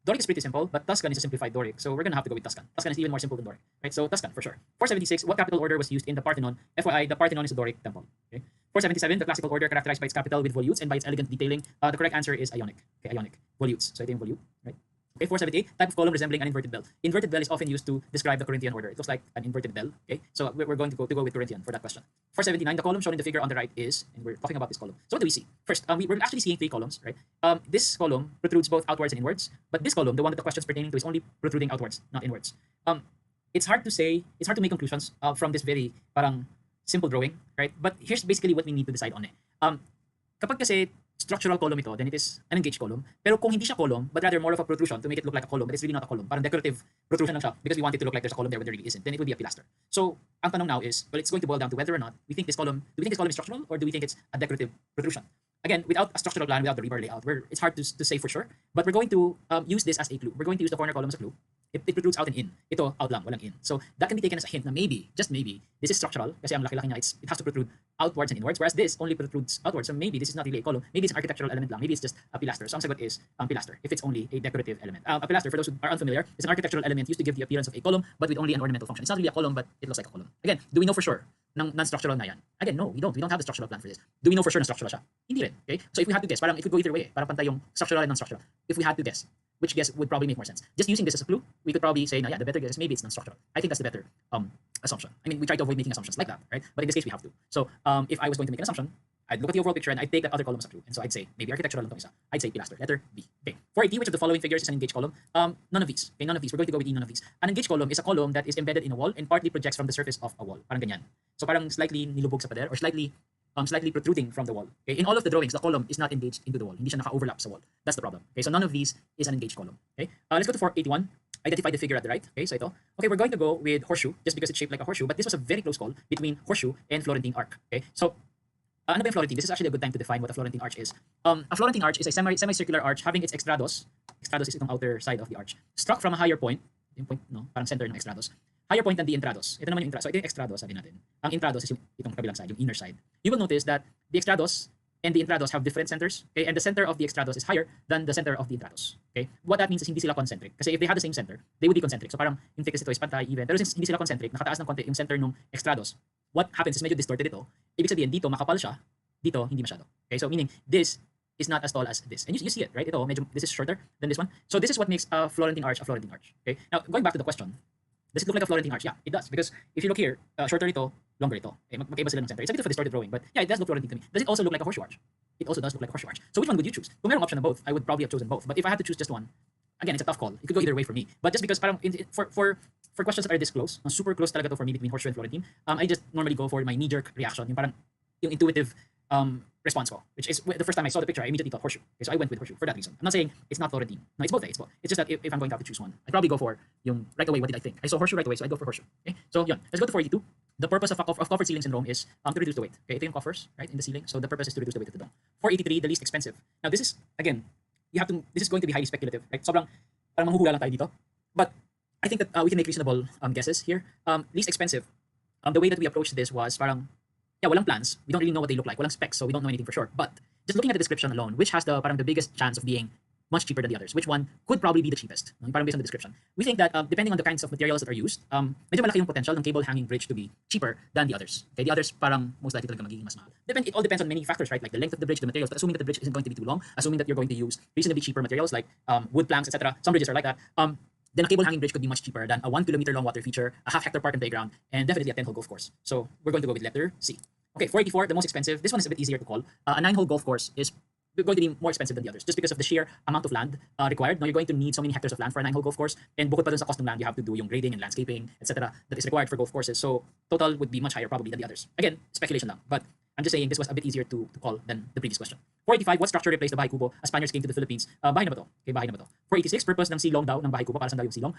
Doric is pretty simple, but Tuscan is a simplified Doric, so we're going to have to go with Tuscan. Tuscan is even more simple than Doric, right? So Tuscan for sure. 476, what capital order was used in the Parthenon? FYI, the Parthenon is a Doric temple. Okay. 477, the classical order characterized by its capital with volutes and by its elegant detailing. The correct answer is Ionic. Okay, Ionic. Volutes. So ito yung volute, right? Okay, 478, type of column resembling an inverted bell. Inverted bell is often used to describe the Corinthian order. It looks like an inverted bell. Okay, so we're going to go with Corinthian for that question. 479, the column shown in the figure on the right is, and we're talking about this column. So what do we see? First, we're actually seeing 3 columns, right? This column protrudes both outwards and inwards, but this column, the one that the question's pertaining to, is only protruding outwards, not inwards. It's hard to make conclusions from this very parang simple drawing, right? But here's basically what we need to decide on. Kapag kasi structural column ito, then it is an engaged column. Pero kung hindi siya column, but rather more of a protrusion to make it look like a column, but it's really not a column. Parang decorative protrusion lang siya because we want it to look like there's a column there when there really isn't. Then it will be a pilaster. So, ang tanong now is, well, it's going to boil down to whether or not do we think this column is structural or do we think it's a decorative protrusion? Again, without a structural plan, without the rebar layout, it's hard to say for sure. But we're going to use this as a clue. We're going to use the corner column as a clue. It protrudes out and in. Ito, out lang, walang in. So that can be taken as a hint na maybe, just maybe, this is structural kasi ang laki-laki niya, it has to protrude outwards and inwards, whereas this only protrudes outwards. So maybe this is not really a column. Maybe it's an architectural element lang. Maybe it's just a pilaster. So ang sagot is pilaster, if it's only a decorative element. A pilaster, for those who are unfamiliar, is an architectural element used to give the appearance of a column, but with only an ornamental function. It's not really a column, but it looks like a column. Again, do we know for sure non-structural na yan? Again, no, we don't. We don't have the structural plan for this. Do we know for sure na structural siya? Hindi rin. Okay? So if we had to guess, parang it could go either way. Parang pantay yung structural and non-structural. If we had to guess, which guess would probably make more sense? Just using this as a clue, we could probably say, yeah, the better guess is maybe it's non-structural. I think that's the better assumption. I mean, we try to avoid making assumptions like that, right? But in this case, we have to. So if I was going to make an assumption, I'd look at the overall picture and I'd take that other column as a clue. And so I'd say maybe architectural lang tong isa. I'd say pilaster, letter B. Okay. 480, which of the following figures is an engaged column? None of these. Okay, none of these. We're going to go with none of these. An engaged column is a column that is embedded in a wall and partly projects from the surface of a wall. Parang ganyan. So parang slightly nilubog sa pader or slightly protruding from the wall. Okay? In all of the drawings, the column is not engaged into the wall. Hindi siya naka-overlap sa wall. That's the problem. Okay, so none of these is an engaged column. Okay, let's go to 481. Identify the figure at the right. Okay, so ito. Okay, we're going to go with horseshoe just because it's shaped like a horseshoe, but this was a very close call between horseshoe and Florentine arch. Okay, so ano ba yung Florentine? This is actually a good time to define what a Florentine arch is. A Florentine arch is a semicircular arch having its extrados. Extrados is itong outer side of the arch. Struck from a higher point. Yung point, no? Parang center ng extrados. Higher point than the intrados. Ito naman yung intrados. So ito yung extrados, sabi natin. Ang intrados is yung itong kabilang side, yung inner side. You will notice that the extrados and the intrados have different centers. Okay? And the center of the extrados is higher than the center of the intrados. Okay? What that means is hindi sila concentric. Kasi if they had the same center, they would be concentric. So parang yung thickness ito is pantay, even. Pero since hindi sila concentric, nakataas ng konti yung center ng extrados. What happens is medyo distorted ito. Ibig sabihin, dito makapal siya, dito hindi masyado. Okay? So meaning, this is not as tall as this. And you see it, right? Ito, medyo, this is shorter than this one. So this is what makes a Florentine arch a Florentine arch. Okay? Now, going back to the question, does it look like a Florentine arch? Yeah, it does. Because if you look here, shorter ito, longer ito. Okay, magkaiba sila ng center. It's a bit of a distorted drawing, but yeah, it does look Florentine to me. Does it also look like a horseshoe arch? It also does look like a horseshoe arch. So which one would you choose? Kung merong option na both, I would probably have chosen both. But if I had to choose just one, again, it's a tough call. It could go either way for me. But just because parang for questions that are this close, super close talaga to for me between horseshoe and Florentine, I just normally go for my knee-jerk reaction, yung parang yung intuitive response ko, which is the first time I saw the picture, I immediately thought horseshoe. Okay, so I went with horseshoe for that reason. I'm not saying it's not Florentine. No, it's both. It's both. It's just that if I'm going to have to choose one, I'd probably go for yung right away. What did I think? I saw horseshoe right away, so I'd go for horseshoe. Okay, so yun. Let's go to 482. The purpose of coffered ceilings in Rome is to reduce the weight. Okay, ito yung coffers, right, in the ceiling. So the purpose is to reduce the weight of the dome. 483, the least expensive. Now this is, again, this is going to be highly speculative, right? Sobrang parang manghuhula lang tayo dito. But I think that we can make reasonable guesses here. Least expensive. The way that we approached this was parang, yeah, walang plans. We don't really know what they look like. Walang specs, so we don't know anything for sure. But just looking at the description alone, which has the biggest chance of being much cheaper than the others? Which one could probably be the cheapest? Parang based on the description. We think that depending on the kinds of materials that are used, medyo malaki yung potential ng cable hanging bridge to be cheaper than the others. Okay, the others parang most likely talaga magiging mas mahal. It all depends on many factors, right? Like the length of the bridge, the materials. But assuming that the bridge isn't going to be too long, assuming that you're going to use reasonably cheaper materials like wood planks, etc. Some bridges are like that. Then a cable hanging bridge could be much cheaper than a 1 kilometer long water feature, a half hectare park and playground, and definitely a 10-hole golf course. So we're going to go with letter C. Okay, 484, the most expensive. This one is a bit easier to call. A 9-hole golf course is going to be more expensive than the others just because of the sheer amount of land required. Now you're going to need so many hectares of land for a 9-hole golf course, and bukod pa dun sa cost ng land, you have to do yung grading and landscaping, etc. that is required for golf courses. So total would be much higher probably than the others. Again, speculation lang, but I'm just saying this was a bit easier to call than the previous question. 485, what structure replaced the Bahay Kubo as Spaniards came to the Philippines? Bahay na ba to? Okay, bahay na ba to? 486, purpose ng silong daw ng Bahay Kubo, para saan daw yung silong?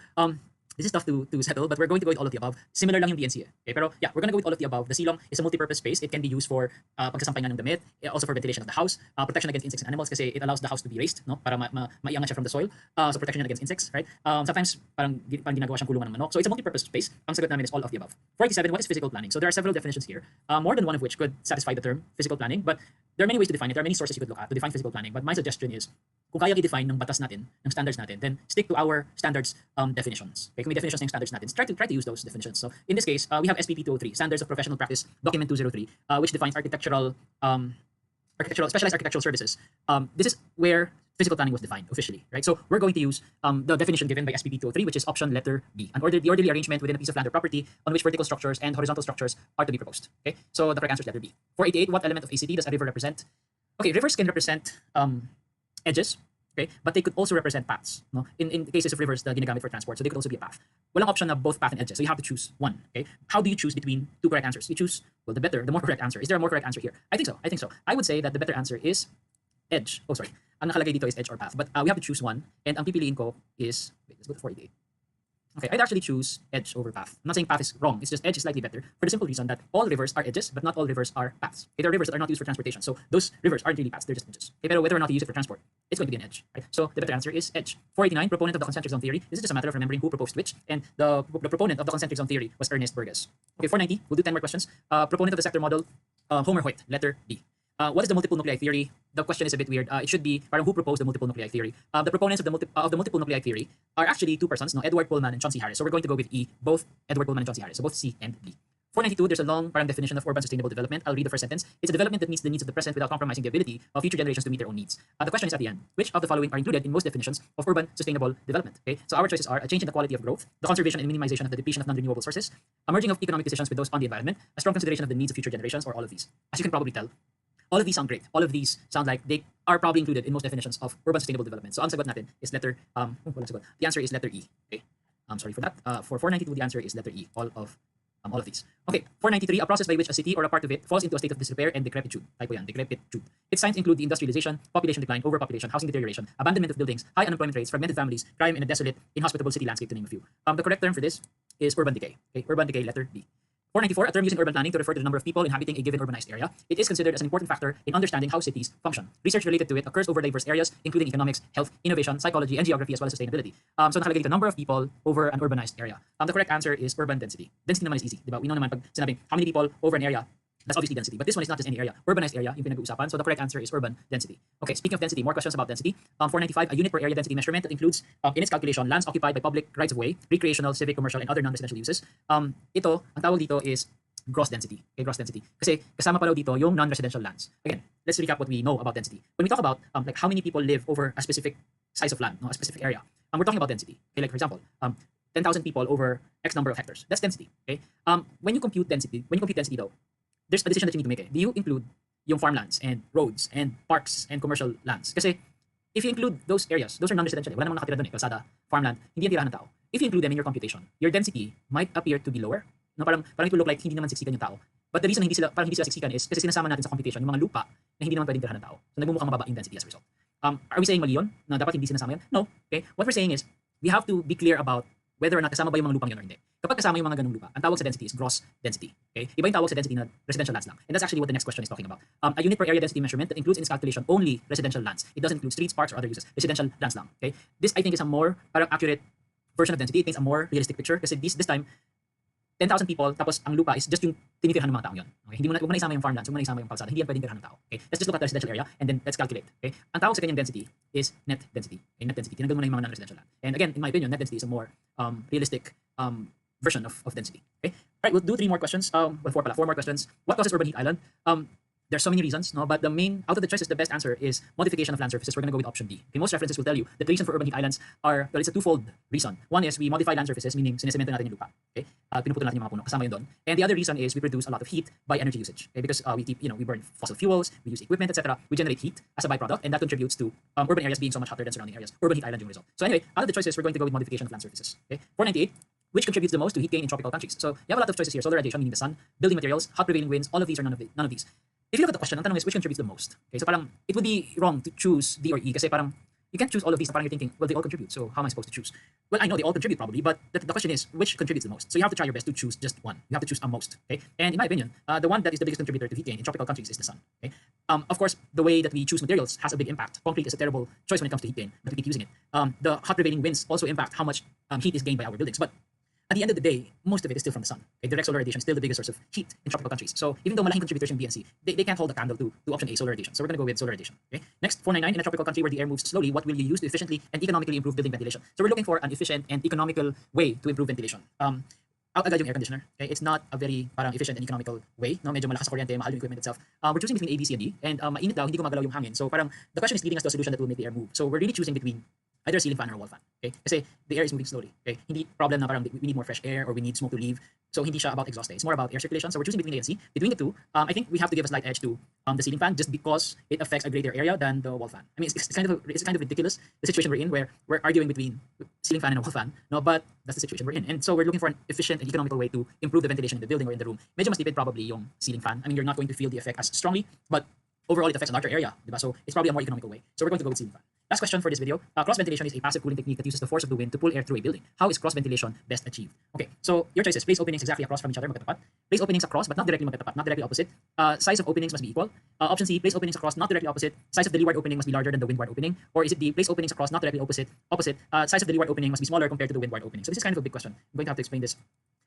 This is tough to settle, but we're going to go with all of the above. Similar lang yung DNCA. Okay, pero yeah, we're going to go with all of the above. The silong is a multi-purpose space. It can be used for pagsasampay ng damit, also for ventilation of the house, protection against insects and animals kasi it allows the house to be raised, no? Para maiangat siya from the soil. So protection against insects, right? Sometimes parang ginagawa siyang kulungan ng manok. So it's a multi-purpose space. Ang sagot namin is all of the above. 487, what is physical planning? So there are several definitions here, more than one of which could satisfy the term physical planning, but there are many ways to define it. There are many sources you could look at to define physical planning, but my suggestion is kung kaya i-define ng batas natin, ng standards natin, then stick to our standards definitions. Okay, kung may definitions ng standards natin, try to use those definitions. So in this case, we have SPP 203, Standards of Professional Practice, document 203, which defines specialized architectural services. This is where physical planning was defined officially, right? So we're going to use the definition given by SPP 203, which is option letter B, the orderly arrangement within a piece of land or property on which vertical structures and horizontal structures are to be proposed. Okay, so the correct answer is letter B. 488, what element of ACT does a river represent? Okay, rivers can represent edges, okay, but they could also represent paths. No? In cases of rivers, the ginagamit for transport, so they could also be a path. Walang option na both path and edges, so you have to choose one. Okay, how do you choose between two correct answers? You choose, well, the more correct answer. Is there a more correct answer here? I think so. I would say that the better answer is edge. Oh, sorry. Ang nakalagay dito is edge or path, but we have to choose one, and ang pipiliin ko is, wait, let's go to 488. Okay, I'd actually choose edge over path. I'm not saying path is wrong. It's just edge is slightly better for the simple reason that all rivers are edges, but not all rivers are paths. Okay, there are rivers that are not used for transportation, so those rivers aren't really paths. They're just edges. Okay, but whether or not you use it for transport, it's going to be an edge, right? So the better answer is edge. 489, proponent of the concentric zone theory. This is just a matter of remembering who proposed which, and the proponent of the concentric zone theory was Ernest Burgess. Okay, 490. We'll do 10 more questions. Proponent of the sector model, Homer Hoyt, letter B. What is the multiple nuclei theory? The question is a bit weird. It should be parang who proposed the multiple nuclei theory. The proponents of the multiple nuclei theory are actually two persons, no, Edward Pullman and Chauncey Harris. So we're going to go with E, both Edward Pullman and Chauncey Harris. So both C and D. 492, there's a long parang definition of urban sustainable development. I'll read the first sentence. It's a development that meets the needs of the present without compromising the ability of future generations to meet their own needs. The question is at the end, which of the following are included in most definitions of urban sustainable development? Okay, so our choices are a change in the quality of growth, the conservation and minimization of the depletion of non-renewable sources, a merging of economic decisions with those on the environment, a strong consideration of the needs of future generations, or all of these. As you can probably tell, all of these sound great. All of these sound like they are probably included in most definitions of urban sustainable development. So ang sagot natin is letter the answer is letter E. Okay. I'm sorry for that. For 492, the answer is letter E. All of these. Okay, 493, a process by which a city or a part of it falls into a state of disrepair and decrepitude. Typo yan, decrepitude. Its signs include the industrialization, population decline, overpopulation, housing deterioration, abandonment of buildings, high unemployment rates, fragmented families, crime, and a desolate, inhospitable city landscape, to name a few. The correct term for this is urban decay. Okay, urban decay, letter B. 494, a term used in urban planning to refer to the number of people inhabiting a given urbanized area. It is considered as an important factor in understanding how cities function. Research related to it occurs over diverse areas, including economics, health, innovation, psychology, and geography, as well as sustainability. So nakalagay dito, number of people over an urbanized area. The correct answer is urban density. Density naman is easy, diba? We know naman pag sinabing how many people over an area, that's obviously density. But this one is not just any area. Urbanized area, yung pinag-uusapan. So the correct answer is urban density. Okay, speaking of density, more questions about density. 495, a unit per area density measurement that includes, in its calculation, lands occupied by public rights of way, recreational, civic, commercial, and other non-residential uses. Ito, ang tawag dito is gross density. Okay, gross density. Kasi kasama pa daw dito yung non-residential lands. Again, let's recap what we know about density. When we talk about like how many people live over a specific size of land, no, a specific area, we're talking about density. Okay, like for example, 10,000 people over X number of hectares. That's density. Okay. When you compute density though, there's a decision that you need to make. Do you include yung farmlands and roads and parks and commercial lands? Kasi if you include those areas, those are non-residential. Wala namang nakatira doon eh. Kalsada, farmland, hindi yan tirahan ng tao. If you include them in your computation, your density might appear to be lower. No, parang it will look like hindi naman siksikan yung tao. But the reason hindi sila siksikan is kasi sinasama natin sa computation yung mga lupa na hindi naman pwedeng tirahan ng tao. So nagmumukhang mababa yung density as a result. Are we saying mali yun? Na dapat hindi sinasama yan? No. Okay. What we're saying is we have to be clear about whether or not kasama ba yung mga lupang yun or hindi. Kapag kasama yung mga ganung lupa, ang tawag sa density is gross density. Okay? Iba yung tawag sa density na residential lands lang. And that's actually what the next question is talking about. A unit per area density measurement that includes in its calculation only residential lands. It doesn't include streets, parks, or other uses. Residential lands lang. Okay? This I think is a more parang accurate version of density. It paints a more realistic picture kasi this time 10,000 people tapos ang lupa is just yung tinitirhan ng mga tao yun. Okay? Huwag mo na isama yung farmlands, huwag mo na isama yung kalsada. Hindi yan pwedeng tirhan ng tao. Okay? Let's just look at the residential area and then let's calculate. Okay? Ang tawag sa kanyang density is net density. Okay? Net density. Tinanggal mo na yung mga non-residential land. And again, in my opinion, net density is a more realistic version of density. Okay? Alright, we'll do 3 more questions. Well, 4 more questions. What causes urban heat island? There's so many reasons, no? But the main, out of the choices, the best answer is modification of land surfaces. We're going to go with option D. Okay, most references will tell you that the reason for urban heat islands are, well, it's a twofold reason. One is we modify land surfaces, meaning sinesemento natin yung lupa. Okay? Pinuputol natin yung mga puno, kasama yun doon. And the other reason is we produce a lot of heat by energy usage. Okay? Because we burn fossil fuels, we use equipment, etc. We generate heat as a byproduct, and that contributes to urban areas being so much hotter than surrounding areas. Urban heat island yung result. So anyway, out of the choices, we're going to go with modification of land surfaces. Okay? 498. Which contributes the most to heat gain in tropical countries? So you have a lot of choices here. Solar radiation, meaning the sun, building materials, hot prevailing winds, all of these are none of these. If you look at the question, ang tanong is which contributes the most? Okay, so parang it would be wrong to choose D or E kasi parang you can't choose all of these. Parang you're thinking, well, they all contribute. So how am I supposed to choose? Well, I know they all contribute probably, but the question is which contributes the most? So you have to try your best to choose just one. You have to choose a most. Okay, and in my opinion, the one that is the biggest contributor to heat gain in tropical countries is the sun. Okay, of course, the way that we choose materials has a big impact. Concrete is a terrible choice when it comes to heat gain, but we keep using it. The hot prevailing winds also impact how much heat is gained by our buildings, but at the end of the day, most of it is still from the sun. Okay? Direct solar radiation is still the biggest source of heat in tropical countries. So even though malaking contributors in BNC, they can't hold a candle to option A, solar radiation. So we're going to go with solar radiation. Okay? Next, 499, in a tropical country where the air moves slowly, what will you use to efficiently and economically improve building ventilation? So we're looking for an efficient and economical way to improve ventilation. Out agad yung air conditioner. Okay? It's not a very parang efficient and economical way. No? Medyo malakas sa kuryente, mahal yung equipment itself. We're choosing between A, B, C, and D. And mainit daw, hindi gumagalaw yung hangin. So parang the question is leading us to a solution that will make the air move. So we're really choosing between either a ceiling fan or a wall fan. Okay? Kasi the air is moving slowly. Okay? Hindi problem na parang we need more fresh air or we need smoke to leave. So hindi siya about exhaust. It's more about air circulation. So we're choosing between A and C. Between the two, I think we have to give a slight edge to the ceiling fan just because it affects a greater area than the wall fan. I mean, it's kind of ridiculous the situation we're in where we're arguing between ceiling fan and a wall fan. No, but that's the situation we're in. And so we're looking for an efficient and economical way to improve the ventilation in the building or in the room. Medyo mas tipid probably yung ceiling fan. I mean, you're not going to feel the effect as strongly, but overall it affects a larger area, diba? So it's probably a more economical way. So we're going to go with ceiling fan. Last question for this video. Cross ventilation is a passive cooling technique that uses the force of the wind to pull air through a building. How is cross ventilation best achieved? Okay, so your choices: place openings exactly across from each other, magkatapat. Place openings across but not directly magkatapat, not directly opposite. Size of openings must be equal. Option C: place openings across not directly opposite. Size of the leeward opening must be larger than the windward opening. Or is it D: place openings across not directly opposite? Size of the leeward opening must be smaller compared to the windward opening. So this is kind of a big question. I'm going to have to explain this.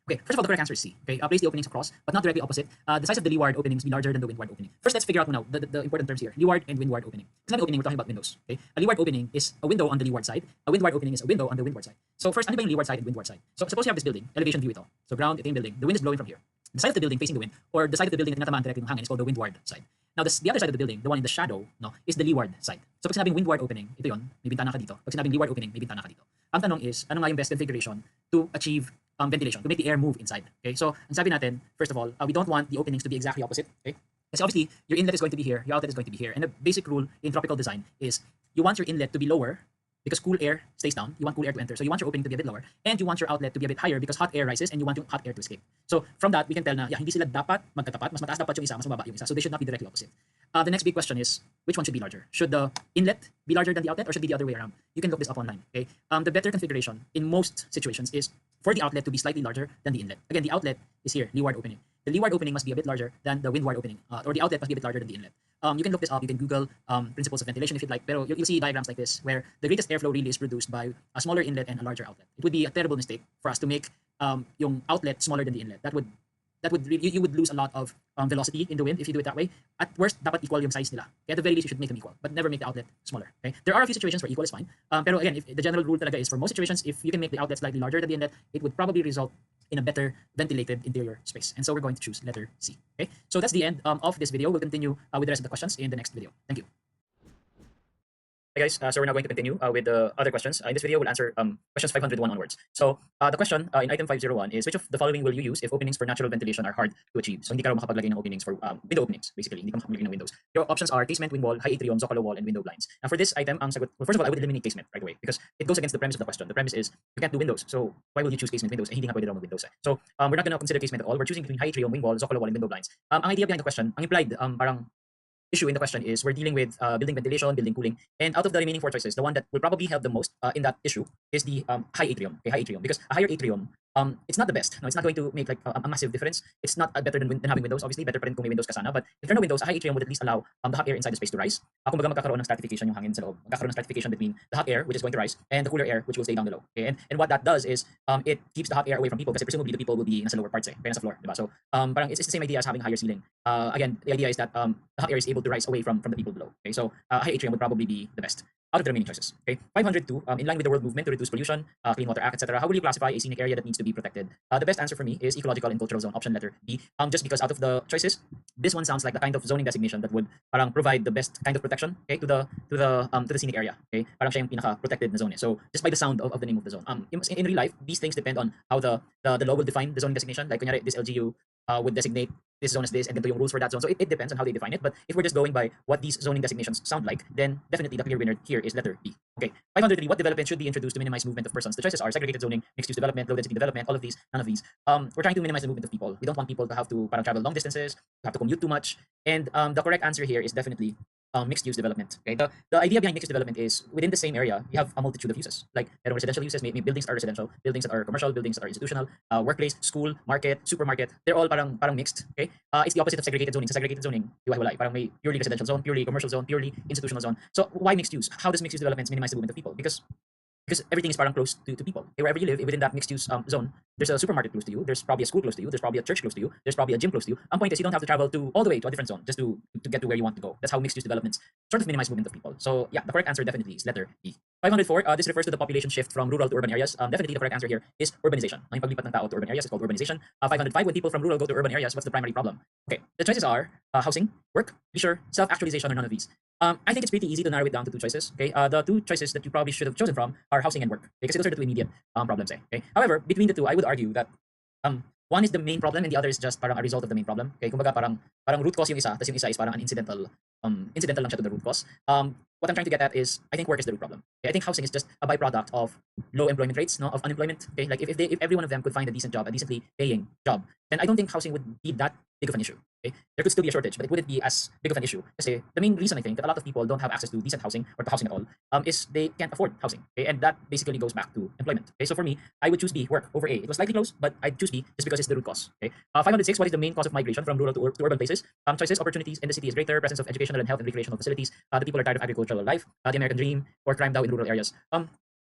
Okay, first of all, the correct answer is C. Okay, place the openings across, but not directly opposite. The size of the leeward opening must be larger than the windward opening. First, let's figure out now the important terms here: leeward and windward opening. Because opening, we're talking about windows. Okay, a leeward opening is a window on the leeward side. A windward opening is a window on the windward side. So first, ano ba yung leeward side and windward side? So suppose you have this building, elevation view ito. So ground, ito yung building. The wind is blowing from here. The side of the building facing the wind, or the side of the building na tinatamaan directly ng hangin, is called the windward side. Now, the other side of the building, the one in the shadow, no, is the leeward side. So pag sinabing windward opening, ito yon, may bintana ka dito. Pag sinabing leeward opening, may bintana ka dito. Ang tanong is, ano nga yung best configuration to achieve ventilation, to make the air move inside? Okay, so ang sabi natin, first of all, we don't want the openings to be exactly opposite. Okay, kasi obviously your inlet is going to be here, your outlet is going to be here, and the basic rule in tropical design is you want your inlet to be lower because cool air stays down. You want cool air to enter, so you want your opening to be a bit lower, and you want your outlet to be a bit higher because hot air rises and you want yung hot air to escape. So from that, we can tell na hindi sila dapat magkatapat, mas mataas dapat yung isa, mas mababa yung isa. So they should not be directly opposite. The next big question is, which one should be larger? Should the inlet be larger than the outlet, or should it be the other way around? You can look this up online. Okay. The better configuration in most situations is for the outlet to be slightly larger than the inlet. Again, the outlet is here, leeward opening. The leeward opening must be a bit larger than the windward opening, or the outlet must be a bit larger than the inlet. You can look this up. You can Google principles of ventilation if you'd like. Pero you'll see diagrams like this where the greatest airflow really is produced by a smaller inlet and a larger outlet. It would be a terrible mistake for us to make yung outlet smaller than the inlet. You would lose a lot of velocity in the wind if you do it that way. At worst, dapat equal yung size nila. Okay, at the very least, you should make them equal, but never make the outlet smaller. Okay, there are a few situations where equal is fine. Pero again, if the general rule talaga is for most situations, if you can make the outlet slightly larger than the inlet, it would probably result in a better ventilated interior space. And so we're going to choose letter C. Okay, so that's the end of this video. We'll continue with the rest of the questions in the next video. Thank you. Hey guys, so we're now going to continue with the other questions. In this video, we'll answer questions 501 onwards. So the question in item 501 is, which of the following will you use if openings for natural ventilation are hard to achieve? So hindi ka raw makapaglagay ng openings for window openings, basically. Hindi ka makapaglagay ng windows. Your options are casement, wind wall, high atrium, zocalo wall, and window blinds. Now for this item, sagot, well, first of all, I would eliminate casement right away because it goes against the premise of the question. The premise is you can't do windows. So why would you choose casement windows? Eh, hindi nga pwede raw mag-windows. So we're not going to consider casement at all. We're choosing between high atrium, wind wall, zocalo wall, and window blinds. Ang idea behind the question, ang implied parang issue in the question is we're dealing with building ventilation, building cooling, and out of the remaining four choices, the one that will probably help the most in that issue is the high atrium. Okay, high atrium, because a higher atrium, it's not the best. No, it's not going to make like a massive difference. It's not better than having windows. Obviously, better pa rin kung may windows ka sana. But if there are no windows, a high atrium would at least allow the hot air inside the space to rise. Kumbaga magkakaroon ng stratification yung hangin sa loob. Magkakaroon ng stratification between the hot air, which is going to rise, and the cooler air, which will stay down below. Okay, and what that does is it keeps the hot air away from people because presumably the people will be nasa lower parts, kaya nasa floor, diba? So parang it's the same idea as having a higher ceiling. Again, the idea is that the hot air is able to rise away from the people below. Okay, so high atrium would probably be the best out of the remaining choices. Okay, 502, in line with the world movement to reduce pollution, Clean Water Act, etc. How will you classify a scenic area that needs to be protected? The best answer for me is ecological and cultural zone, option letter B. Just because out of the choices, this one sounds like the kind of zoning designation that would parang provide the best kind of protection, okay, to the scenic area. Okay, parang siya yung pinaka protected na zone. So just by the sound of the name of the zone. In real life, these things depend on how the law will define the zoning designation. Like kunyari, this LGU would designate this zone as this, and then yung rules for that zone. So it depends on how they define it. But if we're just going by what these zoning designations sound like, then definitely the clear winner here is letter B. Okay, 503. What development should be introduced to minimize movement of persons? The choices are segregated zoning, mixed-use development, low-density development, all of these, none of these. We're trying to minimize the movement of people. We don't want people to have to travel long distances, to have to commute too much. And the correct answer here is definitely mixed-use development. Okay, the idea behind mixed-use development is within the same area you have a multitude of uses. Like residential uses, maybe buildings are residential, buildings that are commercial, buildings that are institutional, workplace, school, market, supermarket. They're all parang mixed. Okay, it's the opposite of segregated zoning. Sa segregated zoning, parang may purely residential zone, purely commercial zone, purely institutional zone. So why mixed use? How does mixed use developments minimize the movement of people? Because everything is parang close to people. Okay, wherever you live, within that mixed use zone, there's a supermarket close to you, there's probably a school close to you, there's probably a church close to you, there's probably a gym close to you. Point is you don't have to travel all the way to a different zone just to get to where you want to go. That's how mixed use developments sort of minimize movement of people. So yeah, the correct answer definitely is letter B. 504, this refers to the population shift from rural to urban areas. Definitely the correct answer here is urbanization. Ang paglipat ng tao to urban areas is called urbanization. 505, when people from rural go to urban areas, what's the primary problem? Okay, the choices are housing, work, leisure, self-actualization, or none of these. I think it's pretty easy to narrow it down to two choices. Okay, the two choices that you probably should have chosen from are housing and work, because those are the two immediate problems. Okay, however, between the two, I would argue that one is the main problem and the other is just parang a result of the main problem. Okay, kumbaga parang root cause yung isa, tapos yung isa is parang an incidental lang siya to the root cause. what I'm trying to get at is I think work is the root problem. Okay? I think housing is just a byproduct of low employment rates, no, of unemployment. Okay, like if every one of them could find a decent job, a decently paying job, then I don't think housing would be that big of an issue. Okay, there could still be a shortage, but it wouldn't be as big of an issue. Kasi the main reason I think that a lot of people don't have access to decent housing or to housing at all is they can't afford housing. Okay, and that basically goes back to employment. Okay, so for me, I would choose B, work, over A. It was slightly close, but I'd choose B just because it's the root cause. Okay, 506. What is the main cause of migration from rural to urban places? Choices, opportunities in the city is greater. Presence of educational and health and recreational facilities. The people are tired of agricultural life. The American dream or crime down in rural areas.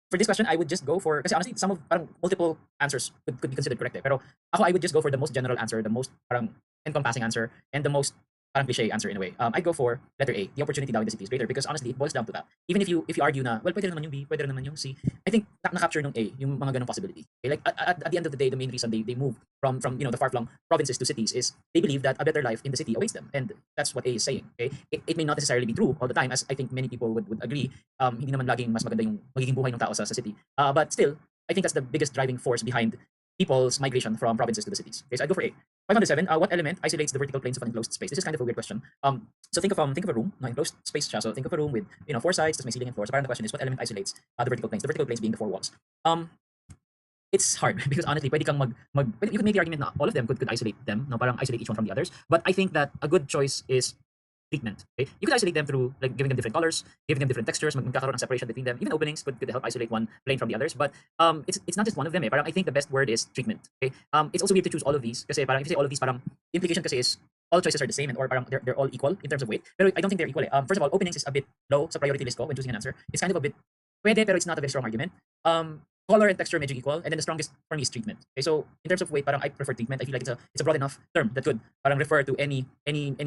For this question, I would just go for, kasi honestly, some of parang multiple answers could be considered correct. Pero ako, I would just go for the most general answer, the most parang encompassing answer, and the most parang cliche answer in a way. I'd go for letter A. The opportunity down in the city is greater because honestly, it boils down to that. Even if you argue na, well, pwede rin naman yung B, pwede rin naman yung C. I think na-capture nung A, yung mga ganung possibility. Okay? Like at the end of the day, the main reason they move from the far-flung provinces to cities is they believe that a better life in the city awaits them, and that's what A is saying. Okay, it may not necessarily be true all the time, as I think many people would agree. Hindi naman laging mas maganda yung magiging buhay ng tao sa city. But still, I think that's the biggest driving force behind people's migration from provinces to the cities. Okay, so I'd go for A. 507. What element isolates the vertical planes of an enclosed space? This is kind of a weird question. So think of a room, no, enclosed space siya. So think of a room with 4 sides, that's my ceiling and floor. So parang the question is, what element isolates the vertical planes? The vertical planes being the 4 walls. It's hard because honestly, pwede kang you could make the argument na all of them could isolate them, no, parang isolate each one from the others. But I think that a good choice is treatment. Okay? You could isolate them through like giving them different colors, giving them different textures, magkakaroon ng separation between them. Even openings could help isolate one plane from the others. But it's not just one of them. Parang I think the best word is treatment. Okay? It's also weird to choose all of these kasi parang if you say all of these, parang the implication kasi is all choices are the same and or parang they're all equal in terms of weight. Pero I don't think they're equal. First of all, openings is a bit low sa priority list ko when choosing an answer. It's kind of a bit pwede pero it's not a very strong argument. Color and texture medyo equal, and then the strongest for me is treatment. Okay, so in terms of weight, parang I prefer treatment. I feel like it's a broad enough term that could parang refer to any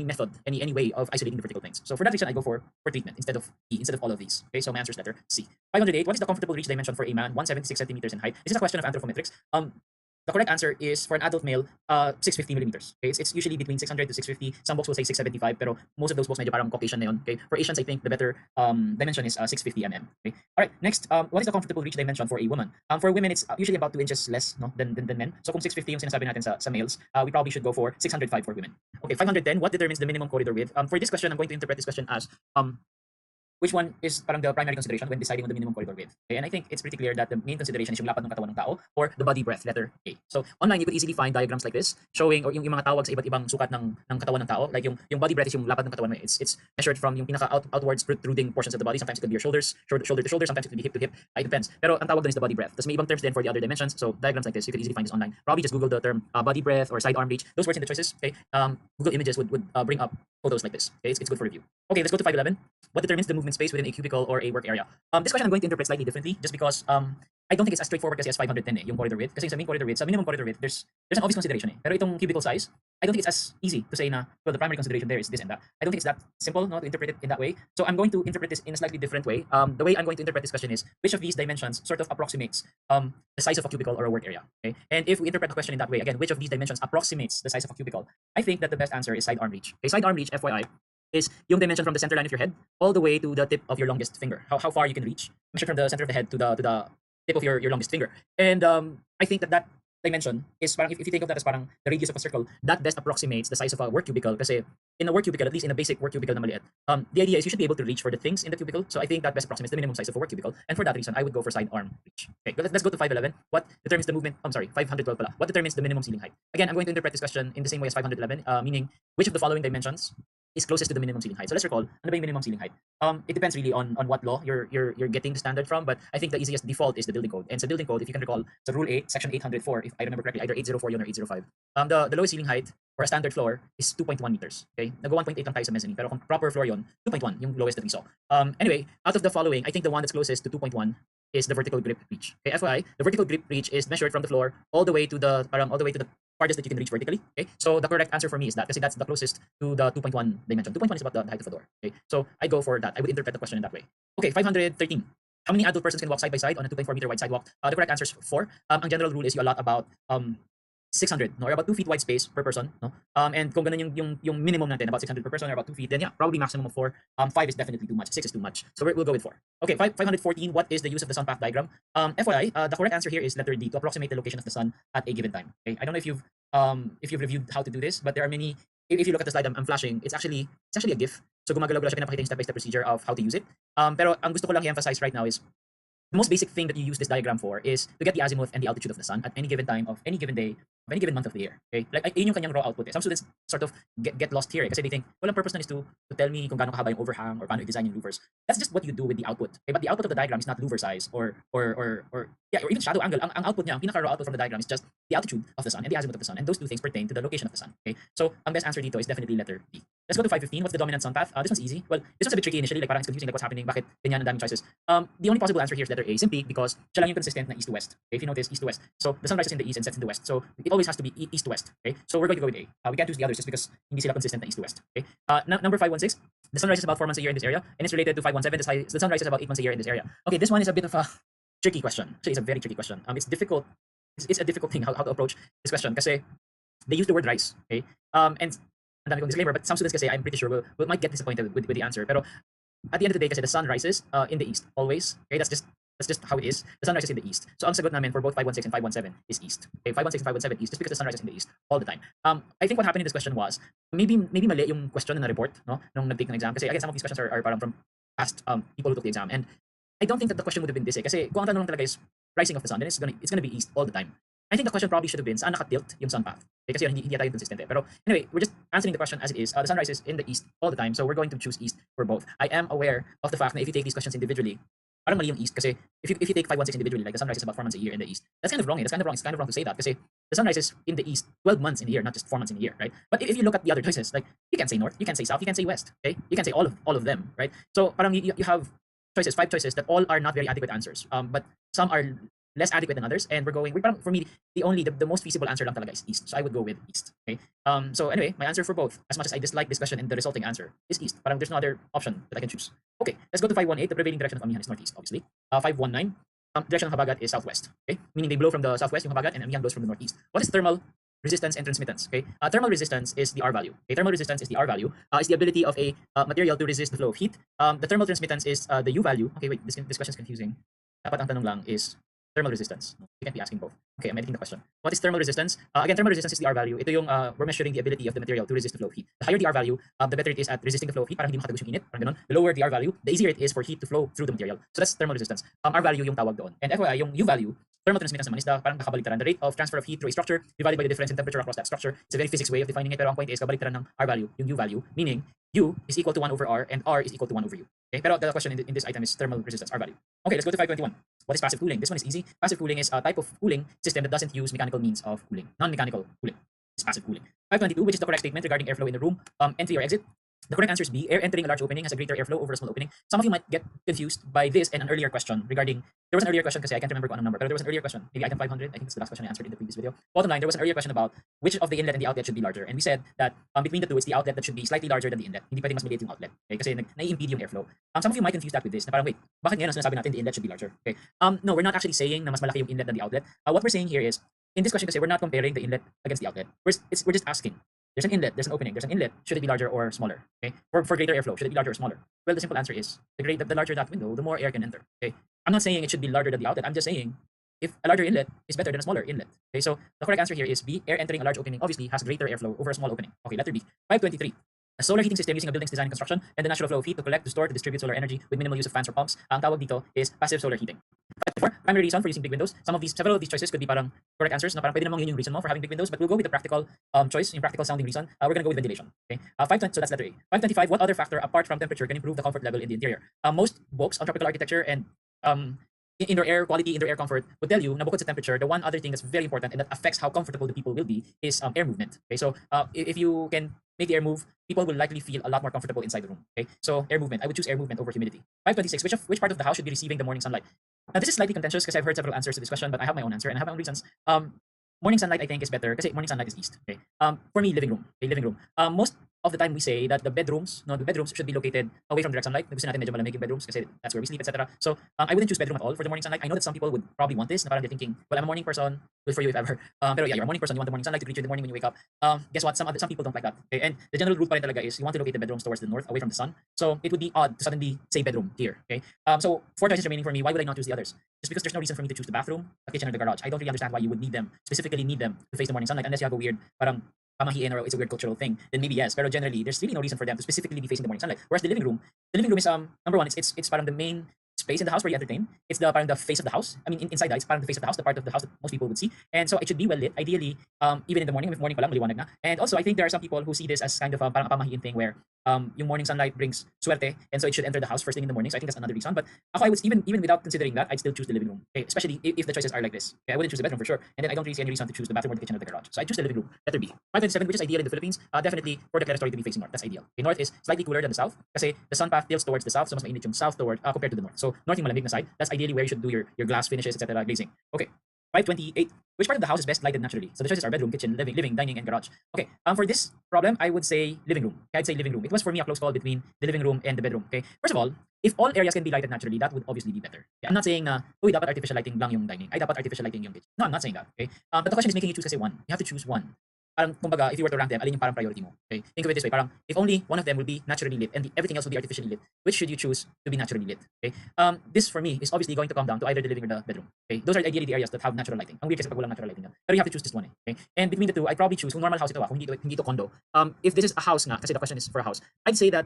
method, any way of isolating the vertical planes. So for that reason, I go for treatment instead of E, instead of all of these. Okay, so my answer is letter C. 508. What is the comfortable reach dimension for a man? 176 centimeters in height. This is a question of anthropometrics. The correct answer is for an adult male, 650 millimeters. Okay, it's usually between 600 to 650. Some books will say 675, pero most of those books medyo parang Caucasian na yun. Okay, for Asians, I think the better dimension is 650 mm. Okay, all right. Next, what is the comfortable reach dimension for a woman? For women, it's usually about 2 inches less, no, than men. So kung 650 yung sinasabi natin sa males, we probably should go for 605 for women. Okay, 510. What determines the minimum corridor width? For this question, I'm going to interpret this question as which one is parang the primary consideration when deciding on the minimum corridor width. Okay, and I think it's pretty clear that the main consideration is yung lapad ng katawan ng tao or the body breadth, letter A. So online you could easily find diagrams like this showing or yung mga tawag sa iba't ibang sukat ng katawan ng tao. Like yung body breadth is yung lapad ng katawan mo. It's measured from yung pinaka outwards protruding portions of the body. Sometimes it could be your shoulders, shoulder to shoulder, sometimes it could be hip to hip. It depends. Pero ang tawag dun is the body breadth. Tapos may ibang terms din for the other dimensions. So diagrams like this, you could easily find this online. Probably just Google the term body breadth or side arm reach. Those words in the choices, okay? Google Images would bring up photos like this. Okay, it's good for review. Okay, let's go to 511. What determines the movement space within a cubicle or a work area? This question I'm going to interpret slightly differently, just because I don't think it's as straightforward kasi as 510 yung corridor width. Kasi sa main corridor width, sa minimum corridor width, there's an obvious consideration Pero itong cubicle size, I don't think it's as easy to say na, well, the primary consideration there is this and that. I don't think it's that simple, no, to interpret it in that way. So I'm going to interpret this in a slightly different way. The way I'm going to interpret this question is, which of these dimensions sort of approximates the size of a cubicle or a work area? Okay, and if we interpret the question in that way, again, which of these dimensions approximates the size of a cubicle? I think that the best answer is side arm reach. Okay, side arm reach, FYI, is yung dimension from the center line of your head all the way to the tip of your longest finger. How far you can reach, measured from the center of the head to the tip of your longest finger. And I think that dimension is parang, if you think of that as parang the radius of a circle, that best approximates the size of a work cubicle. Kasi in a work cubicle, at least in a basic work cubicle na maliit, the idea is you should be able to reach for the things in the cubicle. So I think that best approximates the minimum size of a work cubicle. And for that reason, I would go for side arm reach. Okay, let's go to 511. What determines the movement? I'm sorry, 512 pala. What determines the minimum ceiling height? Again, I'm going to interpret this question in the same way as 511, meaning which of the following dimensions is closest to the minimum ceiling height. So let's recall, ano ba yung minimum ceiling height? It depends really on what law you're getting the standard from, but I think the easiest default is the building code. And sa building code, if you can recall, the rule 8, section 804, if I remember correctly, either 804 yun or 805. The lowest ceiling height for a standard floor is 2.1 meters. Okay? Nag 1.8 lang tayo sa mezzanine, pero kung proper floor yun, 2.1, yung lowest that we saw. Anyway, out of the following, I think the one that's closest to 2.1 is the vertical grip reach. Okay, FYI, the vertical grip reach is measured from the floor all the way to the farthest that you can reach vertically. Okay, so the correct answer for me is that, kasi that's the closest to the 2.1 dimension. 2.1 is about the height of the door. Okay, so I go for that. I would interpret the question in that way. Okay, 513. How many adult persons can walk side by side on a 2.4 meter wide sidewalk? The correct answer is 4. Ang general rule is you allot about 600, no, or about 2 feet wide space per person, no. And kung ganun yung minimum natin, about 600 per person or about 2 feet, then yeah, probably maximum of 4. 5 is definitely too much. 6 is too much. So we'll go with 4. Okay, 514. What is the use of the sun path diagram? FYI, the correct answer here is letter D, to approximate the location of the sun at a given time. Okay, I don't know if you've reviewed how to do this, but there are many. If you look at the slide I'm flashing, it's actually a GIF. So gumagalaw-galaw siya, pinapakita yung step-by-step procedure of how to use it. Pero ang gusto ko lang i-emphasize right now is the most basic thing that you use this diagram for is to get the azimuth and the altitude of the sun at any given time of any given day of any given month of the year. Okay? Like, yun yung kanyang raw output. Some students sort of get lost here kasi they think, well, ang purpose nun is to tell me kung gaano kahaba yung overhang or paano i-design yung louvers. That's just what you do with the output. Okay? But the output of the diagram is not louver size or even shadow angle. Ang output niya, ang pinaka-raw output from the diagram is just the altitude of the sun and the azimuth of the sun. And those two things pertain to the location of the sun. Okay? So, ang best answer dito is definitely letter B. Let's go to 515. What's the dominant sun path? This one's easy. Well, this one's a bit tricky initially. Like, parang it's confusing. Like, what's happening? Bakit ganyan ang daming choices? The only possible answer here is letter A, simply because siya lang yung consistent na east to west. Okay? If you notice, east to west. So, the sun rises in the east and sets in the west. So, it always has to be east to west. Okay? So, we're going to go with A. We can't use the others just because hindi sila consistent na east to west. Okay? Number 516. The sun rises about 4 months a year in this area, and it's related to 517. The sun rises about 8 months a year in this area. Okay, this one is a bit of a tricky question. Actually, it's a very tricky question. It's difficult. It's a difficult thing how to approach this question kasi they use the word rise. Okay? And ang dami kong disclaimer, but some students kasi, I'm pretty sure, might get disappointed with the answer. Pero at the end of the day kasi the sun rises in the east always. Okay, that's just how it is. The sun rises in the east. So ang sagot namin for both 516 and 517 is east. Okay, 516 and 517 east just because the sun rises in the east all the time. I think what happened in this question was maybe mali yung question na report, no, nung nag-take ng exam kasi again some of these questions are parang from past people who took the exam, and I don't think that the question would have been this kasi kung ang tanong talaga is rising of the sun, then it's gonna be east all the time. I think the question probably should have been saan nakatilt yung sun path. Okay, kasi hindi tayo consistent eh. Pero anyway, we're just answering the question as it is. The sun rises in the east all the time, so we're going to choose east for both. I am aware of the fact that if you take these questions individually, parang mali yung east kasi if you take 516 individually, like the sun rises about 4 months a year in the east, that's kind of wrong eh. That's kind of wrong. It's kind of wrong to say that kasi the sun rises in the east 12 months in a year, not just 4 months in a year, right? But if you look at the other choices, like you can say north, you can say south, you can say west, okay? You can say all of them, right? So parang you have choices, 5 choices that all are not very adequate answers. But some are less adequate than others, and for me, the most feasible answer lang talaga is east. So I would go with east. Okay. So anyway, my answer for both, as much as I dislike this question and the resulting answer, is east. Parang there's no other option that I can choose. Okay, let's go to 518. The prevailing direction of Amihan is northeast, obviously. 519. Direction of Habagat is southwest. Okay, meaning they blow from the southwest yung Habagat, and Amihan blows from the northeast. What is thermal resistance and transmittance? Okay, thermal resistance is the R value. Okay, thermal resistance is the R value. Is the ability of a material to resist the flow of heat. The thermal transmittance is the U value. Okay, wait, this question is confusing. Dapat ang tanong lang is thermal resistance. You can't be asking both. Okay, I'm editing the question. What is thermal resistance? Again, thermal resistance is the R value. Ito yung we're measuring the ability of the material to resist the flow of heat. The higher the R value, the better it is at resisting the flow of heat. Parang hindi makatagos yung init. Parang ganun. The lower the R value, the easier it is for heat to flow through the material. So that's thermal resistance. R value yung tawag doon. And FYI, yung U value, thermal transmittance naman is parang kakabaliktaran. The rate of transfer of heat through a structure divided by the difference in temperature across that structure. It's a very physics way of defining it. Pero ang point is, kabaliktaran ng R value, yung U value, meaning U is equal to 1 over R and R is equal to 1 over U. Okay, pero the question in this item is thermal resistance, R value. Okay, let's go to 521. What is passive cooling? This one is easy. Passive cooling is a type of cooling system that doesn't use mechanical means of cooling. Non-mechanical cooling. It's passive cooling. 522, which is the correct statement regarding airflow in the room, entry or exit. The correct answer is B. Air entering a large opening has a greater airflow over a small opening. Some of you might get confused by this and an earlier question regarding. There was an earlier question kasi I can't remember kung anong number, but there was an earlier question, maybe item 500. I think it's the last question I answered in the previous video. Bottom line, there was an earlier question about which of the inlet and the outlet should be larger, and we said that between the two, it's the outlet that should be slightly larger than the inlet. Hindi pwedeng mas maliit yung outlet. Okay, kasi nai-impede yung airflow. Some of you might confuse that with this. Na parang wait, bakit ngayon ang sinasabi natin the inlet should be larger? Okay. No, we're not actually saying na mas malaki yung inlet than the outlet. What we're saying here is in this question kasi we're not comparing the inlet against the outlet. We're just asking. There's an inlet, there's an opening, there's an inlet. Should it be larger or smaller? Okay, for greater airflow, should it be larger or smaller? Well, the simple answer is the larger that window, the more air can enter. Okay, I'm not saying it should be larger than the outlet. I'm just saying if a larger inlet is better than a smaller inlet. Okay, so the correct answer here is B. Air entering a large opening obviously has greater airflow over a small opening. Okay, letter B. 523. A solar heating system using a building's design and construction and the natural flow of heat to collect, to store, to distribute solar energy with minimal use of fans or pumps. Ang tawag dito is passive solar heating. Primary reason for using big windows. Several of these choices could be parang correct answers. Na parang pwede namang yun yung reason mo for having big windows, but we'll go with the practical choice, yung practical sounding reason. We're gonna go with ventilation. Okay. 520. So that's letter A. 525. What other factor apart from temperature can improve the comfort level in the interior? Most books on tropical architecture and indoor air quality, indoor air comfort would tell you na bukod sa temperature, the one other thing that's very important and that affects how comfortable the people will be is air movement. Okay, so if you can make the air move, people will likely feel a lot more comfortable inside the room. Okay, so air movement. I would choose air movement over humidity. 526. Which part of the house should be receiving the morning sunlight? Now this is slightly contentious because I've heard several answers to this question, but I have my own answer and I have my own reasons. Morning sunlight I think is better because morning sunlight is east. Okay. For me, living room. Okay, living room. Most of the time we say that the bedrooms should be located away from direct sunlight. Gusto natin medyo malamig yung bedrooms kasi that's where we sleep, etc. So I wouldn't choose bedroom at all for the morning sunlight. I know that some people would probably want this. Na parang they're thinking, well, I'm a morning person. Good for you if ever. Pero yeah, you're a morning person. You want the morning sunlight to reach you in the morning when you wake up. Guess what? Some people don't like that. Okay, and the general rule pa rin talaga is you want to locate the bedrooms towards the north, away from the sun. So it would be odd to suddenly say bedroom here. Okay. So 4 choices remaining for me. Why would I not choose the others? Just because there's no reason for me to choose the bathroom, the kitchen, or the garage. I don't really understand why you would specifically need them to face the morning sunlight unless you have a weird parang pamahiin or it's a weird cultural thing, then maybe yes. Pero generally, there's really no reason for them to specifically be facing the morning sunlight. Whereas the living room is number one, it's parang the main space in the house where you entertain. It's the parang the face of the house. I mean, inside that, it's parang the face of the house, the part of the house that most people would see. And so it should be well lit, ideally, even in the morning, if morning pa lang, maliwanag na. And also, I think there are some people who see this as kind of a parang pamahiin thing where yung morning sunlight brings suerte, and so it should enter the house first thing in the morning. So I think that's another reason. But ako, I would even without considering that, I'd still choose the living room. Okay? Especially if the choices are like this. Okay? I wouldn't choose the bedroom for sure. And then I don't really see any reason to choose the bathroom or the kitchen or the garage. So I choose the living room. Letter B. 527, which is ideal in the Philippines. Definitely for the clerestory to be facing north. That's ideal. Okay, north is slightly cooler than the south kasi the sun path tilts towards the south, so mas mainit yung south compared to the north. So north yung malamig na side. That's ideally where you should do your glass finishes, etc. glazing. Okay. 528. Which part of the house is best lighted naturally? So the choices are bedroom, kitchen, living, dining, and garage. Okay. For this problem, I would say living room. Okay, I'd say living room. It was for me a close call between the living room and the bedroom. Okay. First of all, if all areas can be lighted naturally, that would obviously be better. Okay? I'm not saying uy, dapat artificial lighting lang yung dining. Ay, dapat artificial lighting yung kitchen. No, I'm not saying that. Okay. But the question is making you choose kasi one. You have to choose one. Parang, kumbaga, if you were to rank them, alin yung parang priority mo? Okay? Think of it this way, parang, if only one of them will be naturally lit and everything else will be artificially lit, which should you choose to be naturally lit? Okay? This, for me, is obviously going to come down to either the living or the bedroom. Okay? Those are ideally the areas that have natural lighting. Ang weird kasi pag walang natural lighting yan. Pero you have to choose this one. Okay? And between the two, I'd probably choose, kung normal house ito, kung hindi ito condo. If this is a house nga, kasi the question is for a house, I'd say that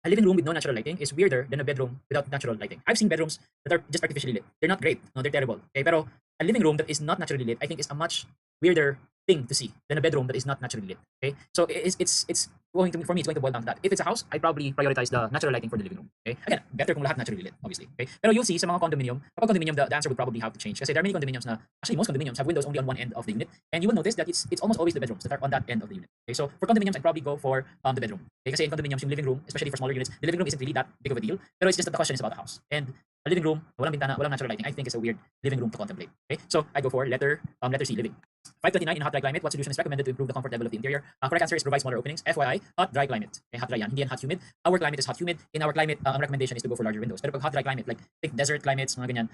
a living room with no natural lighting is weirder than a bedroom without natural lighting. I've seen bedrooms that are just artificially lit. They're not great. No, they're terrible. Okay? Pero a living room that is not naturally lit, I think is a much weirder thing to see than a bedroom that is not naturally lit. Okay, so it's going to, for me, it's going to boil down to that. If it's a house, I probably prioritize the natural lighting for the living room. Okay, again, better kung lahat naturally lit, obviously. Okay, pero you'll see sa mga condominium, kapag condominium, the answer would probably have to change kasi there are many condominiums na, actually most condominiums have windows only on one end of the unit, and you will notice that it's almost always the bedrooms that are on that end of the unit. Okay, so for condominiums, I'd probably go for the bedroom. Okay, kasi in condominiums, yung living room, especially for smaller units, the living room isn't really that big of a deal, pero it's just that the question is about the house. And a living room, walang bintana, walang natural lighting, I think is a weird living room to contemplate. Okay, so I go for letter C, living. 529, in hot dry climate, what solution is recommended to improve the comfort level of the interior? Correct answer is provide smaller openings. FYI, hot dry climate. Okay, hot dry yan, hindi yan hot humid. Our climate is hot humid. In our climate, ang recommendation is to go for larger windows. Pero pag hot dry climate, like think desert climates, mga ganyan,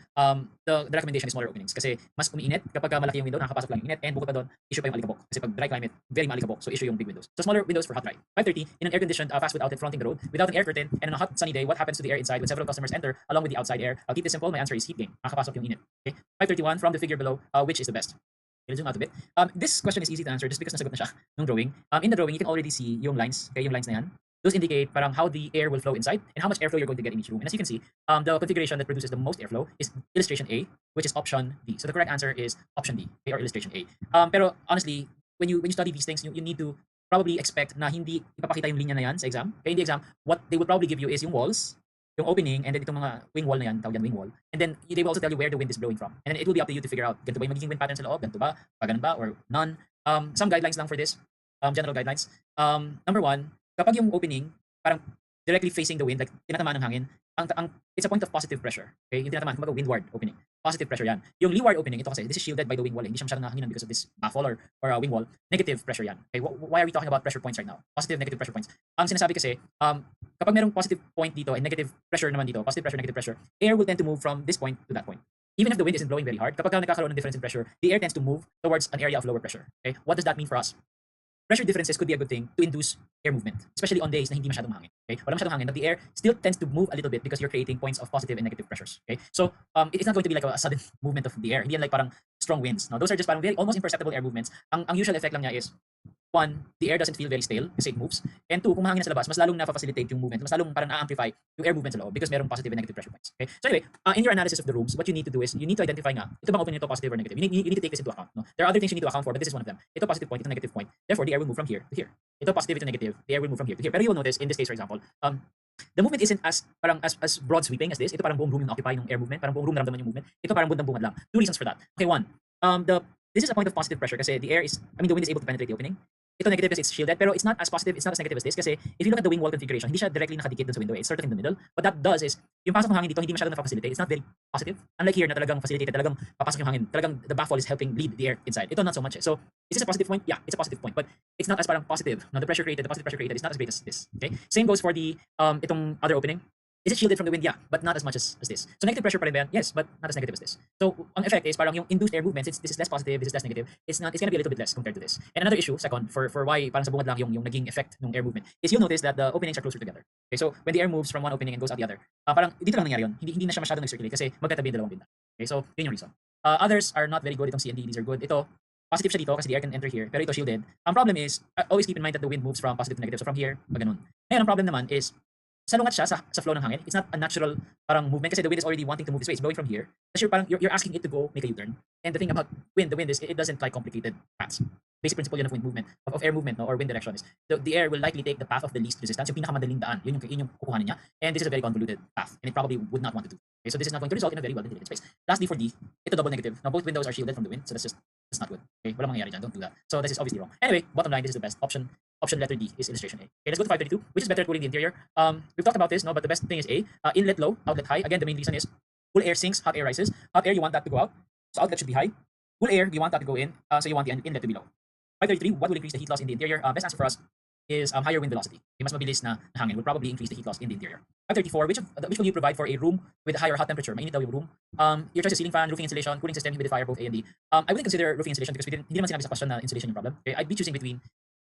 the recommendation is smaller openings kasi mas umiinit kapag malaki yung window, nakakapasok lang yung init, and bukod pa doon, issue pa yung alikabok. Kasi pag dry climate, very maalikabok, so issue yung big windows. So smaller windows for hot dry. 530, in an air-conditioned fast food outlet fronting the road, without an air curtain, and on a hot sunny day, what happens to the air inside when several customers enter along with the outside air? I'll keep this simple. My answer is heat gain. Nakakapasok yung init. Okay. 531, from the figure below, which is the best? I'll zoom out a bit. This question is easy to answer just because nasagot na siya nung drawing. In the drawing, you can already see yung lines. Okay, yung lines na yan. Those indicate parang how the air will flow inside and how much airflow you're going to get in each room. And as you can see, the configuration that produces the most airflow is illustration A, which is option D. So the correct answer is option D, okay, or illustration A. Pero honestly, when you study these things, you need to probably expect na hindi ipapakita yung linya na yan sa exam. Okay, in the exam, what they would probably give you is yung walls, yung opening, and then itong mga wing wall na yan, tawag yan wing wall. And then they will also tell you where the wind is blowing from. And then it will be up to you to figure out, ganito ba yung magiging wind pattern sa loob? Ganito ba? Ganun ba? Or none? Some guidelines lang for this. General guidelines. Number one, kapag yung opening, parang directly facing the wind, like tinatamaan ng hangin, it's a point of positive pressure. Okay? Yung tinatamaan, kumbaga windward opening. Positive pressure yan. Yung leeward opening, ito kasi, this is shielded by the wing wall. Hindi siya masyadong nahanginan because of this baffle or wing wall. Negative pressure yan. Okay? Why are we talking about pressure points right now? Positive, negative pressure points. Ang sinasabi kasi, kapag merong positive point dito and negative pressure naman dito, positive pressure, negative pressure, air will tend to move from this point to that point. Even if the wind isn't blowing very hard, kapag nagkakaroon ng difference in pressure, the air tends to move towards an area of lower pressure. Okay? What does that mean for us? Pressure differences could be a good thing to induce air movement, especially on days na hindi masyadong hangin. Okay? Wala masyadong hangin, but the air still tends to move a little bit because you're creating points of positive and negative pressures. Okay? So, it's not going to be like a sudden movement of the air. Hindi yan like parang strong winds. No? Those are just parang very almost imperceptible air movements. Ang usual effect lang niya is, one, the air doesn't feel very stale kasi it moves. And two, kung mahangin na sa labas, mas lalong na-facilitate yung movement. Mas lalong parang na-amplify yung air movement sa loob because merong positive and negative pressure points. Okay? So anyway, in your analysis of the rooms, what you need to do is, you need to identify nga, ito bang opening ito positive or negative? You need to take this into account. No? There are other things you need to account for, but this is one of them. Ito positive point, ito negative point. Therefore, the air will move from here to here. Ito positive, ito negative, the air will move from here to here. Pero you will notice, in this case, for example, the movement isn't as broad sweeping as this. Ito parang buong room yung occupy ng air movement. Parang buong room naramdaman yung movement. Ito parang bundang-bungad lang. Two reasons for that. Okay, one, this is a point of positive pressure kasi the wind is able to penetrate the opening. Ito negative kasi it's shielded, pero it's not as positive, it's not as negative as this kasi if you look at the wing wall configuration, hindi siya directly nakadikit dun sa window, it's sort of in the middle. What that does is, yung pasok ng hangin dito, hindi masyadong na-facilitate, it's not very positive. Unlike here na talagang facilitated, talagang papasok yung hangin, talagang the baffle is helping bleed the air inside. Ito not so much. So, is this a positive point? Yeah, it's a positive point, but it's not as parang positive. No, the positive pressure created is not as great as this. Okay? Same goes for the itong other opening. Is it shielded from the wind? Yeah, but not as much as this. So negative pressure pa rin ba yan? Yes, but not as negative as this. So ang effect is parang yung induced air movements, this is less positive, this is less negative. It's gonna be a little bit less compared to this. And another issue, second, for why parang sa bungad lang yung naging effect ng air movement, is you'll notice that the openings are closer together. Okay, so when the air moves from one opening and goes out the other, parang dito lang nangyari yun. Hindi na siya masyadong nag-circulate kasi magkatabi yung dalawang binda. Okay, so yun yung reason. Others are not very good. Itong C and D, these are good. Ito, positive siya dito kasi the air can enter here, pero ito shielded. Ang problem is, always keep in mind that the wind moves from positive to negative. So from here, ganun. Ngayon, ang problem naman is, salungat siya sa flow ng hangin. It's not a natural parang movement kasi the wind is already wanting to move this way. It's blowing from here. Kasi you're asking it to go make a U-turn. And the thing about the wind is it doesn't like complicated paths. Basic principle yun of wind movement, of air movement, no, or wind direction is the air will likely take the path of the least resistance, yung pinakamadaling daan. Yun yung kukuhanin niya. And this is a very convoluted path, and it probably would not want to do. Okay, so this is not going to result in a very well ventilated space. Lastly, for D, ito double negative. Now both windows are shielded from the wind, so that's not good. Okay, walang mangyayari dyan. Don't do that. So this is obviously wrong. Anyway, bottom line, this is the best option. Option letter D is illustration A. Okay, let's go to 532, which is better at cooling the interior. We've talked about this, no, but the best thing is A. Inlet low, outlet high. Again, the main reason is cool air sinks, hot air rises. Hot air, you want that to go out, so outlet should be high. Cool air, you want that to go in, so you want the inlet to be low. 533, what will increase the heat loss in the interior? Best answer for us is higher wind velocity. Yung mas mabilis na hangin will probably increase the heat loss in the interior. 534, which will you provide for a room with a higher hot temperature? Mainit daw yung room. Your choice is ceiling fan, roofing insulation, cooling system, humidifier, both A and D. I wouldn't consider roofing insulation because hindi naman sinabi sa question na insulation yung problem. Okay? I'd be choosing between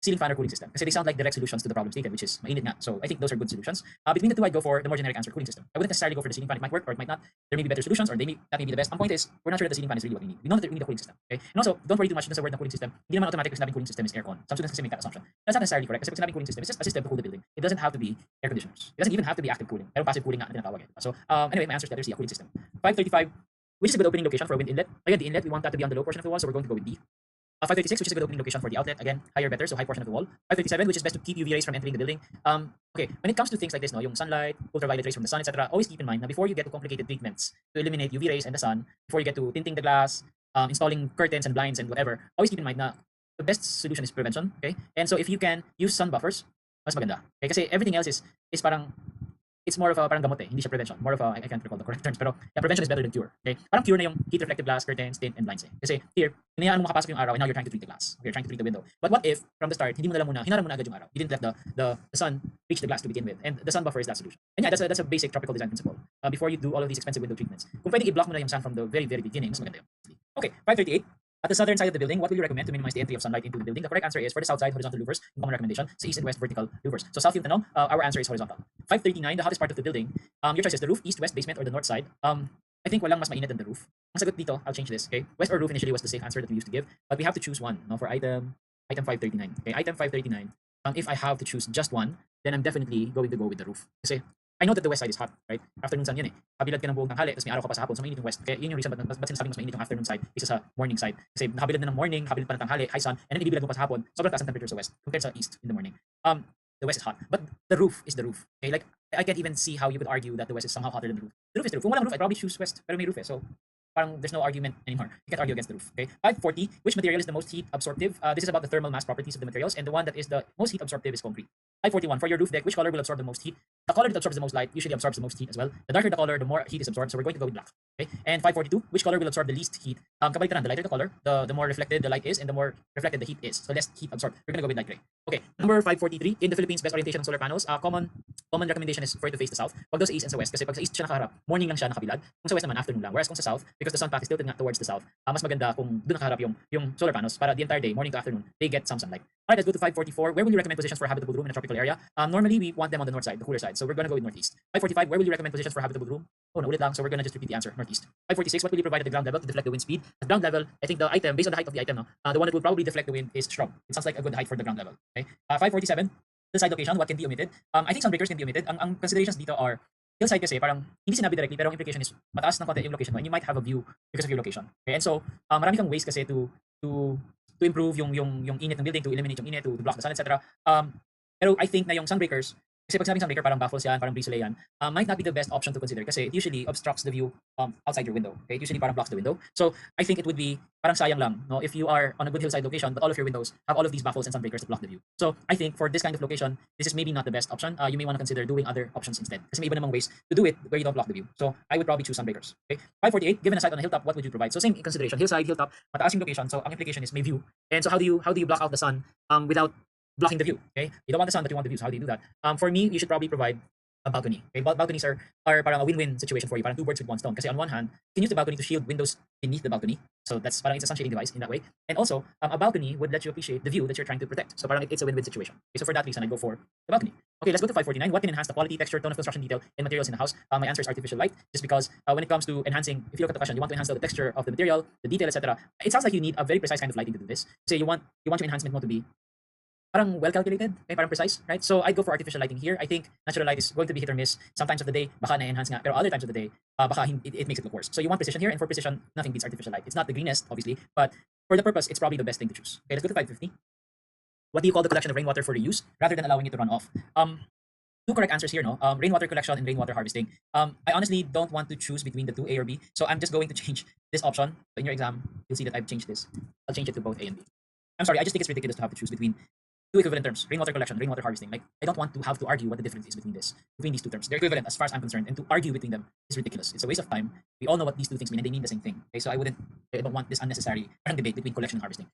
ceiling fan or cooling system kasi they sound like direct solutions to the problem stated, which is mainit nga. So I think those are good solutions. Between the two, I'd go for the more generic answer, cooling system. I wouldn't necessarily go for the ceiling fan. It might work or it might not. There may be better solutions or that may be the best. Ang point is, we're not sure that the ceiling fan is really what we need. We know that we need a cooling system. Okay? And also, don't worry too much dun sa word na cooling system. Hindi naman automatic kasi sinabing cooling system is aircon. Some students kasi make that assumption. That's not necessarily correct kasi pag sinabing cooling system, it's just a system to cool the building. It doesn't have to be air conditioners. It doesn't even have to be active cooling. Pero passive cooling nga na tinatawag. So anyway, my answer is letter C, a cooling system. 535, which is a good opening location for a wind inlet. Again, the inlet, we want that to be on the low portion of the wall, so we're going to go with D. 536, which is a good opening location for the outlet. Again, higher better, so high portion of the wall. 537, which is best to keep UV rays from entering the building. Okay, when it comes to things like this, no, yung sunlight, ultraviolet rays from the sun, etc., always keep in mind that before you get to complicated treatments to eliminate UV rays and the sun, before you get to tinting the glass, installing curtains and blinds and whatever, always keep in mind na the best solution is prevention. Okay, and so if you can use sun buffers, mas maganda. Okay, kasi everything else is parang it's more of a parang gamot hindi siya prevention. More of a, I can't recall the correct terms, pero yeah, prevention is better than cure. Okay? Parang cure na yung heat reflective glass, curtains, tint, and blinds. Kasi here, hinayaan mo makapasok yung araw and now you're trying to treat the glass. You're trying to treat the window. But what if, from the start, hinarang mo na agad yung araw. You didn't let the sun reach the glass to begin with. And the sun buffer is that solution. And yeah, that's a basic tropical design principle. Before you do all of these expensive window treatments. Kung pwedeng i-block mo na yung sun from the very, very beginning, mas maganda yun. Okay, 538. At the southern side of the building, what will you recommend to minimize the entry of sunlight into the building? The correct answer is for the south side, horizontal louvers. Yung common recommendation. Sa east and west, vertical louvers. So south yung tanong, our answer is horizontal. 539, the hottest part of the building. Your choice is the roof, east, west, basement, or the north side. I think walang mas mainit than the roof. Ang sagot dito, I'll change this. Okay, west or roof initially was the safe answer that we used to give, but we have to choose one. No, for item 539. Okay, item 539. If I have to choose just one, then I'm definitely going to go with the roof. Kasi I know that the west side is hot, right? Afternoon sun yan eh. Kabilad ka ng buong tanghali, tapos may araw ka pa sa hapon, so mainit yung west. Kaya yun yung reason ba't sinasabing mas mainit yung afternoon side isa sa morning side. Kasi nakabilad na ng morning, nakabilad pa ng tanghali, high sun, and then ibibilad mo pa sa hapon, sobrang taas ang temperature sa west compared sa east in the morning. The west is hot, but the roof is the roof. Okay, like I can't even see how you could argue that the west is somehow hotter than the roof. The roof is the roof. Kung walang roof, I'd probably choose west, pero may roof eh. So parang there's no argument anymore. You can't argue against the roof. Okay. 540, which material is the most heat absorptive? This is about the thermal mass properties of the materials, and the one that is the most heat absorptive is concrete. 541, for your roof deck, which color will absorb the most heat? The color that absorbs the most light usually absorbs the most heat as well. The darker the color, the more heat is absorbed, so we're going to go with black. Okay. And 542, which color will absorb the least heat? Kabalitaran, the lighter the color, the more reflected the light is, and the more reflected the heat is. So less heat absorbed. We're gonna go with light gray. Okay. Number 543, in the Philippines, best orientation of solar panels. Common recommendation is for it to face the south. Pag daw sa east and sa west, kasi pag sa east siya nakaharap, morning lang siya nakabilad. Kung sa west naman, afternoon lang. Whereas kung sa south, because the sun path is tilted nga towards the south, mas maganda kung doon nakaharap yung solar panels para the entire day, morning to afternoon, they get some sunlight. Alright, let's go to 544. Where will you recommend positions for a habitable room in a tropical area? Normally, we want them on the north side, the cooler side. So we're gonna go with northeast. 545. Where will you recommend positions for a habitable room? Oh, naulit lang. So we're gonna just repeat the answer, northeast. 546. What will you provide at the ground level to deflect the wind speed? At ground level, I think the item, based on the height of the item, the one that will probably deflect the wind is shrub. It sounds like a good height for the ground level. Okay. 547. The side location, what can be omitted? I think some breakers can be omitted. Ang considerations dito are hillside kasi parang hindi sinabi directly pero ang implication is mataas ng konti yung location mo and you might have a view because of your location. Okay? And so, marami kang ways kasi to improve yung init ng building, to eliminate yung init, to block the sun, etc. Pero I think na yung sunbreakers, kasi pag sabing sunbreaker, parang baffles yan, parang breezeway yan, might not be the best option to consider kasi it usually obstructs the view outside your window. Okay? It usually parang blocks the window. So I think it would be parang sayang lang, no, if you are on a good hillside location but all of your windows have all of these baffles and sunbreakers to block the view. So I think for this kind of location, this is maybe not the best option. You may want to consider doing other options instead. Kasi may iba namang ways to do it where you don't block the view. So I would probably choose sunbreakers. Okay? 548, given a site on a hilltop, what would you provide? So same consideration, hillside, hilltop, mataas yung location. So ang implication is may view. And so how do you block out the sun without blocking the view? Okay, you don't want the sun but you want the view. So how do you do that? For me, you should probably provide a balcony. Okay, balconies are parang a win-win situation for you. Parang two birds with one stone. Kasi on one hand, you can use the balcony to shield windows beneath the balcony. So that's parang it's a sun shading device in that way. And also, a balcony would let you appreciate the view that you're trying to protect. So parang it's a win-win situation. Okay, so for that reason, I go for the balcony. Okay, let's go to 549. What can enhance the quality, texture, tone of construction detail, and materials in the house? My answer is artificial light, just because when it comes to enhancing, if you look at the question, you want to enhance the texture of the material, the detail, etc. It sounds like you need a very precise kind of lighting to do this. Say you want your enhancement mo to be parang well calculated, okay, parang precise, right? So I'd go for artificial lighting here. I think natural light is going to be hit or miss. Sometimes of the day, baka na-enhance nga, pero other times of the day, baka it makes it look worse. So you want precision here, and for precision, nothing beats artificial light. It's not the greenest, obviously, but for the purpose, it's probably the best thing to choose. Okay, let's go to 550. What do you call the collection of rainwater for reuse rather than allowing it to run off? Two correct answers here, no? Rainwater collection and rainwater harvesting. I honestly don't want to choose between the two, A or B, so I'm just going to change this option. So in your exam, you'll see that I've changed this. I'll change it to both A and B. I'm sorry, I just think it's ridiculous to have to choose between two equivalent terms: rainwater collection, rainwater harvesting. Like, I don't want to have to argue what the difference is between these two terms. They're equivalent as far as I'm concerned, and to argue between them is ridiculous. It's a waste of time. We all know what these two things mean, and they mean the same thing. Okay, so I don't want this unnecessary debate between collection and harvesting.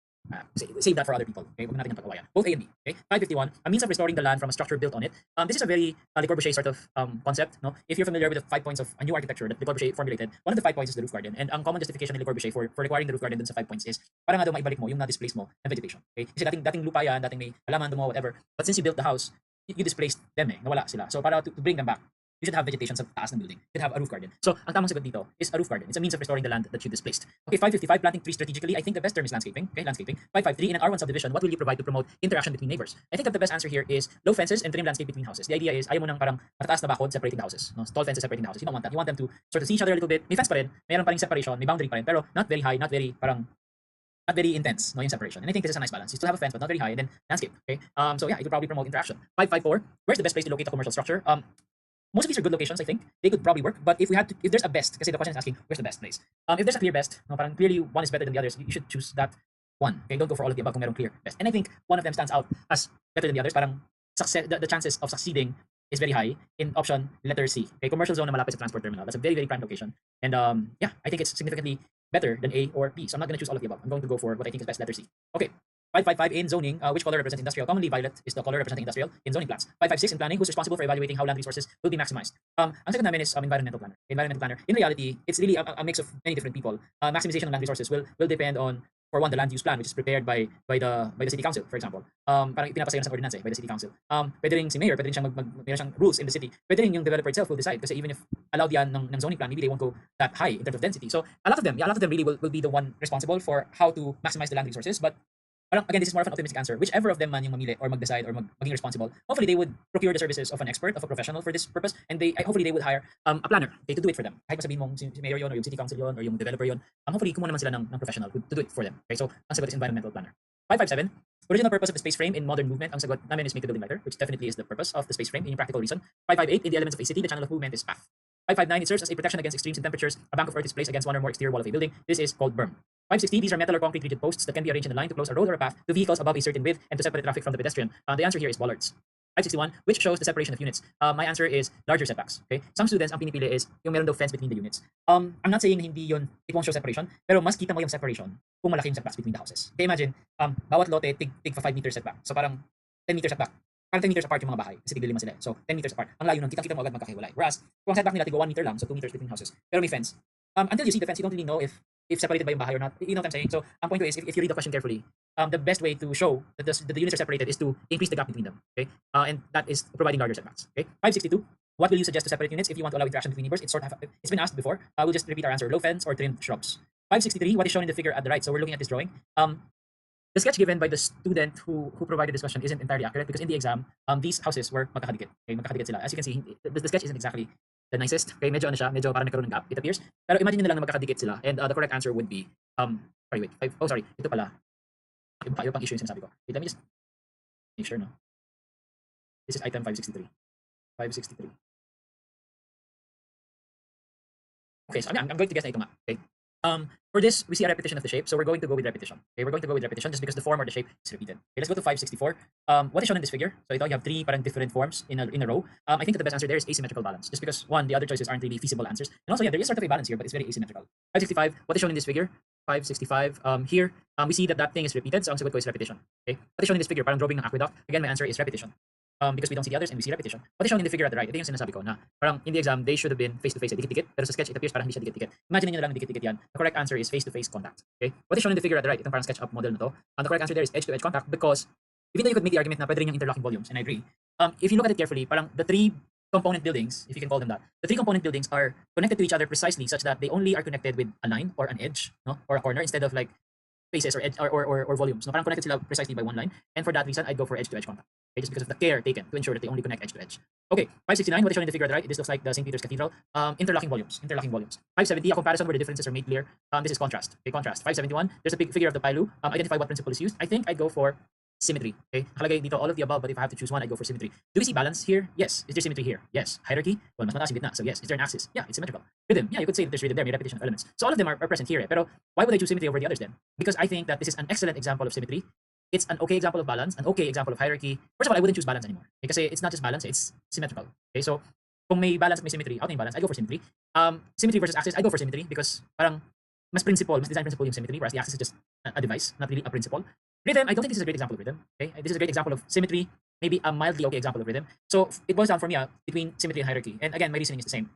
Save that for other people. Okay, huwag natin pag-awayan. Both A and B. Okay, 551. A means of restoring the land from a structure built on it. This is a very Le Corbusier sort of concept. No, if you're familiar with the 5 points of a new architecture that Le Corbusier formulated, one of the 5 points is the roof garden, and ang common justification ni Le Corbusier for requiring the roof garden dun sa 5 points is para nga daw maibalik mo yung na-displace mo na vegetation. Okay, kasi dating lupa yan, dating may halaman mo, whatever. But since you built the house, you displaced them nawala sila. So para to bring them back, you should have vegetation sa taas ng building. You should have a roof garden. So ang tamang sagot dito is a roof garden. It's a means of restoring the land that you displaced. Okay, 555, planting trees strategically. I think the best term is landscaping. Okay, landscaping. 553, in an R1 subdivision, what will you provide to promote interaction between neighbors? I think that the best answer here is low fences and trim landscape between houses. The idea is ayaw mo nang parang mataas na bakod separating the houses. No? Tall fences separating the houses. You don't want that. You want them to sort of see each other a little bit. May fence pa rin, mayroon pa rin separation, may boundary pa rin, pero not very high, not very intense, no, yung separation. And I think this is a nice balance. You still have a fence, but not very high, and then landscape. Okay. So yeah, it would probably promote interaction. 554. Where's the best place to locate a commercial structure? Most of these are good locations, I think. They could probably work, but if there's a best, because the question is asking, where's the best place? If there's a clear best, no, parang clearly one is better than the others, you should choose that one. Okay, don't go for all of the above kung merong clear best. And I think one of them stands out as better than the others. Parang success, the chances of succeeding is very high in option letter C. Okay, commercial zone na malapit sa transport terminal. That's a very, very prime location. And yeah, I think it's significantly better than A or B. So I'm not going to choose all of the above. I'm going to go for what I think is best, letter C. Okay. 555 in zoning, which color represents industrial? Commonly violet is the color representing industrial in zoning plans. 556 in planning, who's responsible for evaluating how land resources will be maximized? Ang second namin is environmental planner. Environmental planner. In reality, it's really a mix of many different people. Maximization of land resources will depend on, for one, the land use plan, which is prepared by the city council, for example. Parang pinapasaya na sa ordinance by the city council. Pwede rin si mayor, pwede rin siyang meron siyang rules in the city. Pwede rin yung developer itself will decide, kasi even if allowed yan ng zoning plan, maybe they won't go that high in terms of density. So a lot of them really will be the one responsible for how to maximize the land resources. But again, this is more of an optimistic answer. Whichever of them man yung mamili or mag-decide or maging responsible, hopefully they would procure the services of an expert, of a professional for this purpose, and hopefully they would hire a planner, okay, to do it for them. Kahit masabihin mong si mayor yon or yung city council yon or yung developer yon, hopefully kumuha naman sila ng professional to do it for them. Okay, so ang sagot is environmental planner. 557. Original purpose of the space frame in modern movement. Ang sagot namin is make the building lighter, which definitely is the purpose of the space frame in practical reason. 558. In the elements of a city, the channel of movement is path. 559. It serves as a protection against extremes in temperatures. A bank of earth is placed against one or more exterior wall of a building. This is called berm. 560. These are metal or concrete rigid posts that can be arranged in a line to close a road or a path to vehicles above a certain width and to separate traffic from the pedestrian. The answer here is bollards. 561, which shows the separation of units. My answer is larger setbacks. Okay, some students ang pinipili is yung meron daw fence between the units. I'm not saying na hindi yun, it won't show separation, pero mas kita mo yung separation kung malaki yung setbacks between the houses. Okay, imagine bawat lote tig 5 meter setback. So parang 10 meter setback. Parang 10 meters apart yung mga bahay kasi tigli sila. So 10 meters apart. Ang layo nun, kita mo agad magkakahiwalay. Whereas kung setback nila tigo 1 meter lang, so 2 meters between houses. Pero may fence. Until you see the fence, you don't really know if separated by yung bahay or not. You know what I'm saying? So ang point ko is, if you read the question carefully, the best way to show that the units are separated is to increase the gap between them. Okay, and that is providing larger setbacks. Okay, 562. What will you suggest to separate units if you want to allow interaction between neighbors? It's been asked before. We'll just repeat our answer: low fence or trimmed shrubs. 563. What is shown in the figure at the right? So we're looking at this drawing. The sketch given by the student who provided this question isn't entirely accurate because in the exam, these houses were magkakadikit. Okay, magkakadikit sila. As you can see, the sketch isn't exactly the nicest. Okay, medyo parang nagkaroon ng gap, it appears. Pero imagine nyo na lang na magkakadikit sila. And the correct answer would be, sorry, ito pala. Iba pang issue yung sinasabi ko. Wait, let me just make sure, no? This is item 563. 563. Okay, so I'm going to guess na ito nga. Okay. For this, we see a repetition of the shape, so we're going to go with repetition. Okay, we're going to go with repetition just because the form or the shape is repeated. Okay, let's go to 564. What is shown in this figure? So ito, you have 3 parang different forms in a row. I think that the best answer there is asymmetrical balance, just because one, the other choices aren't really feasible answers, and also yeah, there is sort of a balance here, but it's very asymmetrical. 565. What is shown in this figure? 565. Here, we see that thing is repeated, so ang sagot ko is repetition. Okay, what is shown in this figure? Parang drawing ng aqueduct. Again, my answer is repetition. because we don't see the others and we see repetition. What is shown in the figure at the right, ito yung sinasabi ko na parang in the exam, they should have been face-to-face, dikit-dikit, pero sa sketch, it appears parang hindi siya dikit-dikit. Imagine niyo na lang dikit-dikit yan. The correct answer is face-to-face contact. Okay? What is shown in the figure at the right, itong parang SketchUp model na to, the correct answer there is edge-to-edge contact because even though you could make the argument na pwede rin yung interlocking volumes, and I agree, if you look at it carefully, parang the three component buildings, if you can call them that, the three component buildings are connected to each other precisely such that they only are connected with a line or an edge, no, or a corner instead of like faces or edge or volumes. No, parang connected sila precisely by one line, and for that reason, I'd go for edge-to-edge contact. Okay, just because of the care taken to ensure that they only connect edge to edge. Okay, 569, what is shown in the figure at the right, this looks like the St. Peter's Cathedral. Interlocking volumes, interlocking volumes. 570, a comparison where the differences are made clear. This is contrast. Okay, contrast. 571, there's a big figure of the Pailu. Identify what principle is used. I think I'd go for symmetry. Okay, nakalagay dito all of the above, but if I have to choose one, I go for symmetry. Do we see balance here? Yes. Is there symmetry here? Yes. Hierarchy? Well, mas mataas yung gitna. So yes. Is there an axis? Yeah, it's symmetrical. Rhythm? Yeah, you could say that there's rhythm there, may repetition of elements. So all of them are present here. Pero why would I choose symmetry over the others then? Because I think that this is an excellent example of symmetry. It's an okay example of balance, an okay example of hierarchy. First of all, I wouldn't choose balance anymore. Okay, kasi it's not just balance, it's symmetrical. Okay, so kung may balance at may symmetry, out na yung balance, I go for symmetry. Symmetry versus axis, I go for symmetry because parang mas principle, mas design principle yung symmetry, whereas the axis is just a device, not really a principle. Rhythm, I don't think this is a great example of rhythm. Okay, this is a great example of symmetry, maybe a mildly okay example of rhythm. So it boils down for me between symmetry and hierarchy. And again, my reasoning is the same.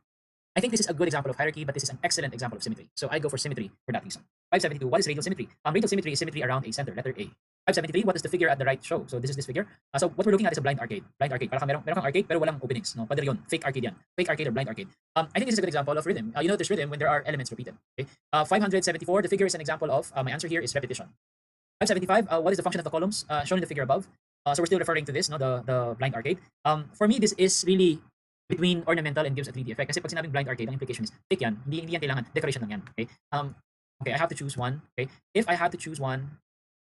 I think this is a good example of hierarchy, but this is an excellent example of symmetry. So I go for symmetry for that reason. 572, what is radial symmetry? Radial symmetry is symmetry around a center, letter A. 573, what does the figure at the right show? So this is this figure. So what we're looking at is a blind arcade. Blind arcade. Parang meron kang arcade pero walang openings. No? Padre yun. Fake arcade yan. Fake arcade or blind arcade. I think this is a good example of rhythm. You know there's rhythm when there are elements repeated. Okay. 574, the figure is an example of, my answer here is repetition. 575, what is the function of the columns shown in the figure above? So we're still referring to this, no, the blind arcade. For me, this is really between ornamental and gives a 3D effect. Kasi pag sinabing blind arcade, ang implication is fake yan. Hindi yan kailangan. Decoration lang yan. Okay. Okay, I have to choose one. Okay. If I had to choose one,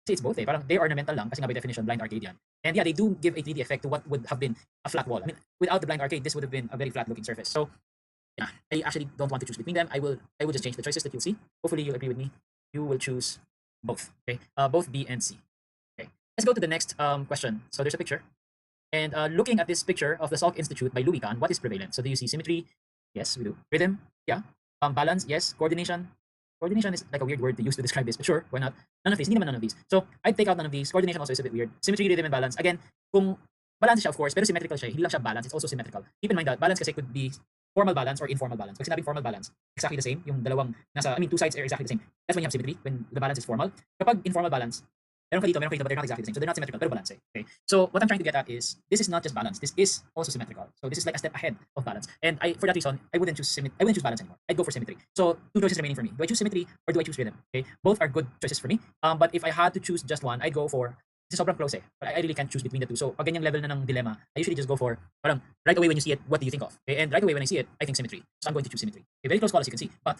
see it's both eh. Parang they're ornamental lang kasi nga by definition blind arcade yan. And yeah, they do give a 3D effect to what would have been a flat wall. I mean, without the blind arcade, this would have been a very flat looking surface. So yeah, I actually don't want to choose between them. I will just change the choices that you'll see. Hopefully you'll agree with me. You will choose both. Okay. Both B and C. Okay. Let's go to the next question. So there's a picture. And looking at this picture of the Salk Institute by Louis Kahn, what is prevalent? So do you see symmetry? Yes, we do. Rhythm? Yeah. Balance? Yes. Coordination? Coordination is like a weird word to use to describe this, but sure, why not? None of these. Hindi naman none of these. So I'd take out none of these. Coordination also is a bit weird. Symmetry, rhythm, and balance. Again, kung balance siya of course, pero symmetrical siya. Hindi lang siya balance, it's also symmetrical. Keep in mind that balance kasi could be formal balance or informal balance. Pag sinabing formal balance, exactly the same. Yung dalawang two sides are exactly the same. That's when you have symmetry, when the balance is formal. Kapag informal balance, meron ka dito, but they're not exactly the same. So they're not symmetrical, pero balance. Okay. So what I'm trying to get at is this is not just balance. This is also symmetrical. So this is like a step ahead of balance. And for that reason, I wouldn't choose balance anymore. I'd go for symmetry. So two choices remaining for me. Do I choose symmetry or do I choose rhythm? Okay. Both are good choices for me. But if I had to choose just one, I'd go for this is sobrang close eh. But I really can't choose between the two. So pag ganyang level na ng dilemma, I usually just go for parang right away when you see it, what do you think of? Okay. And right away when I see it, I think symmetry. So I'm going to choose symmetry. Okay, very close call as you can see. But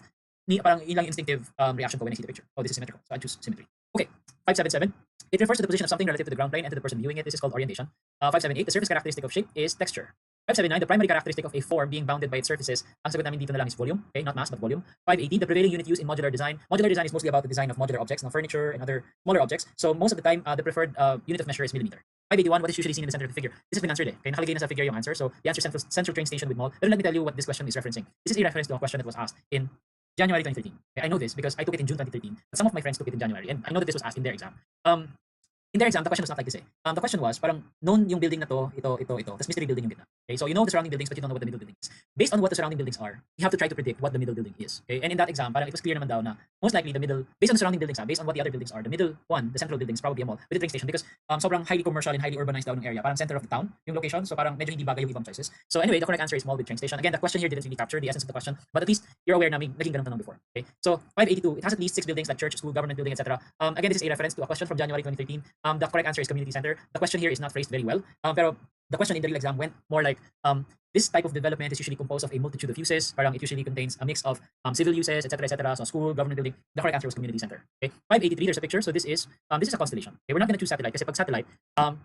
parang yun lang yung instinctive reaction ko when I see the picture. Oh, this is symmetrical. So I choose symmetry. Okay. 577. It refers to the position of something relative to the ground plane and to the person viewing it. This is called orientation. 578. The surface characteristic of shape is texture. 579. The primary characteristic of a form being bounded by its surfaces. Ang sagot namin dito na lang is volume. Okay, not mass but volume. 580. The prevailing unit used in modular design. Modular design is mostly about the design of modular objects, furniture and other smaller objects. So most of the time, the preferred unit of measure is millimeter. 581. What is usually seen in the center of the figure? This has been answered eh. Okay, nakalagay na sa figure yung answer. So the answer is central train station with mall. But let me tell you what this question is referencing. This is a reference to a question that was asked in January 2013. Okay, I know this because I took it in June 2013. But some of my friends took it in January, and I know that this was asked in their exam. In their exam, the question was not like this eh. The question was, parang known yung building na to, ito, tapos mystery building yung gitna. Okay, so you know the surrounding buildings, but you don't know what the middle building is. Based on what the surrounding buildings are, you have to try to predict what the middle building is. Okay, and in that exam, parang it was clear naman daw na most likely the middle, based on the surrounding buildings, based on what the other buildings are, the middle one, the central building is probably a mall with a train station because sobrang highly commercial and highly urbanized daw ng area, parang center of the town yung location, so parang medyo hindi bagay yung ibang choices. So anyway, the correct answer is mall with train station. Again, the question here didn't really capture the essence of the question, but at least you're aware na may naging ganun tanong before. Okay, so 582, it has at least 6 buildings like church, school, government building, etc. Again, this is a reference to a question from January 2013. The correct answer is community center. The question here is not phrased very well, pero the question in the real exam went more like this type of development is usually composed of a multitude of uses. Parang it usually contains a mix of civil uses, etc., etc. So school, government building. The correct answer was community center. Okay, 583. There's a picture. So this is a constellation. Okay, we're not going to choose satellite kasi pag satellite,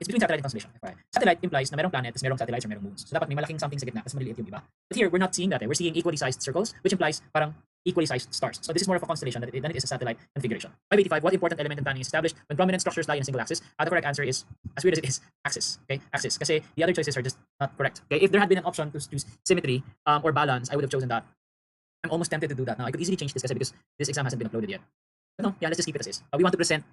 it's between satellite and constellation. Okay. Satellite implies na merong planet, tas merong satellites or merong moons. So dapat may malaking something sa gitna, tas maliliit yung iba. But here we're not seeing that. We're seeing equally sized circles, which implies parang equally sized stars. So this is more of a constellation than it is a satellite configuration. 585. What important element in planning is established when prominent structures lie in a single axis? The correct answer is, as weird as it is, axis. Okay, axis. Kasi the other choices are just not correct. Okay, if there had been an option to choose symmetry or balance, I would have chosen that. I'm almost tempted to do that now. I could easily change this because this exam hasn't been uploaded yet. But no, yeah, let's just keep it as is. We want to present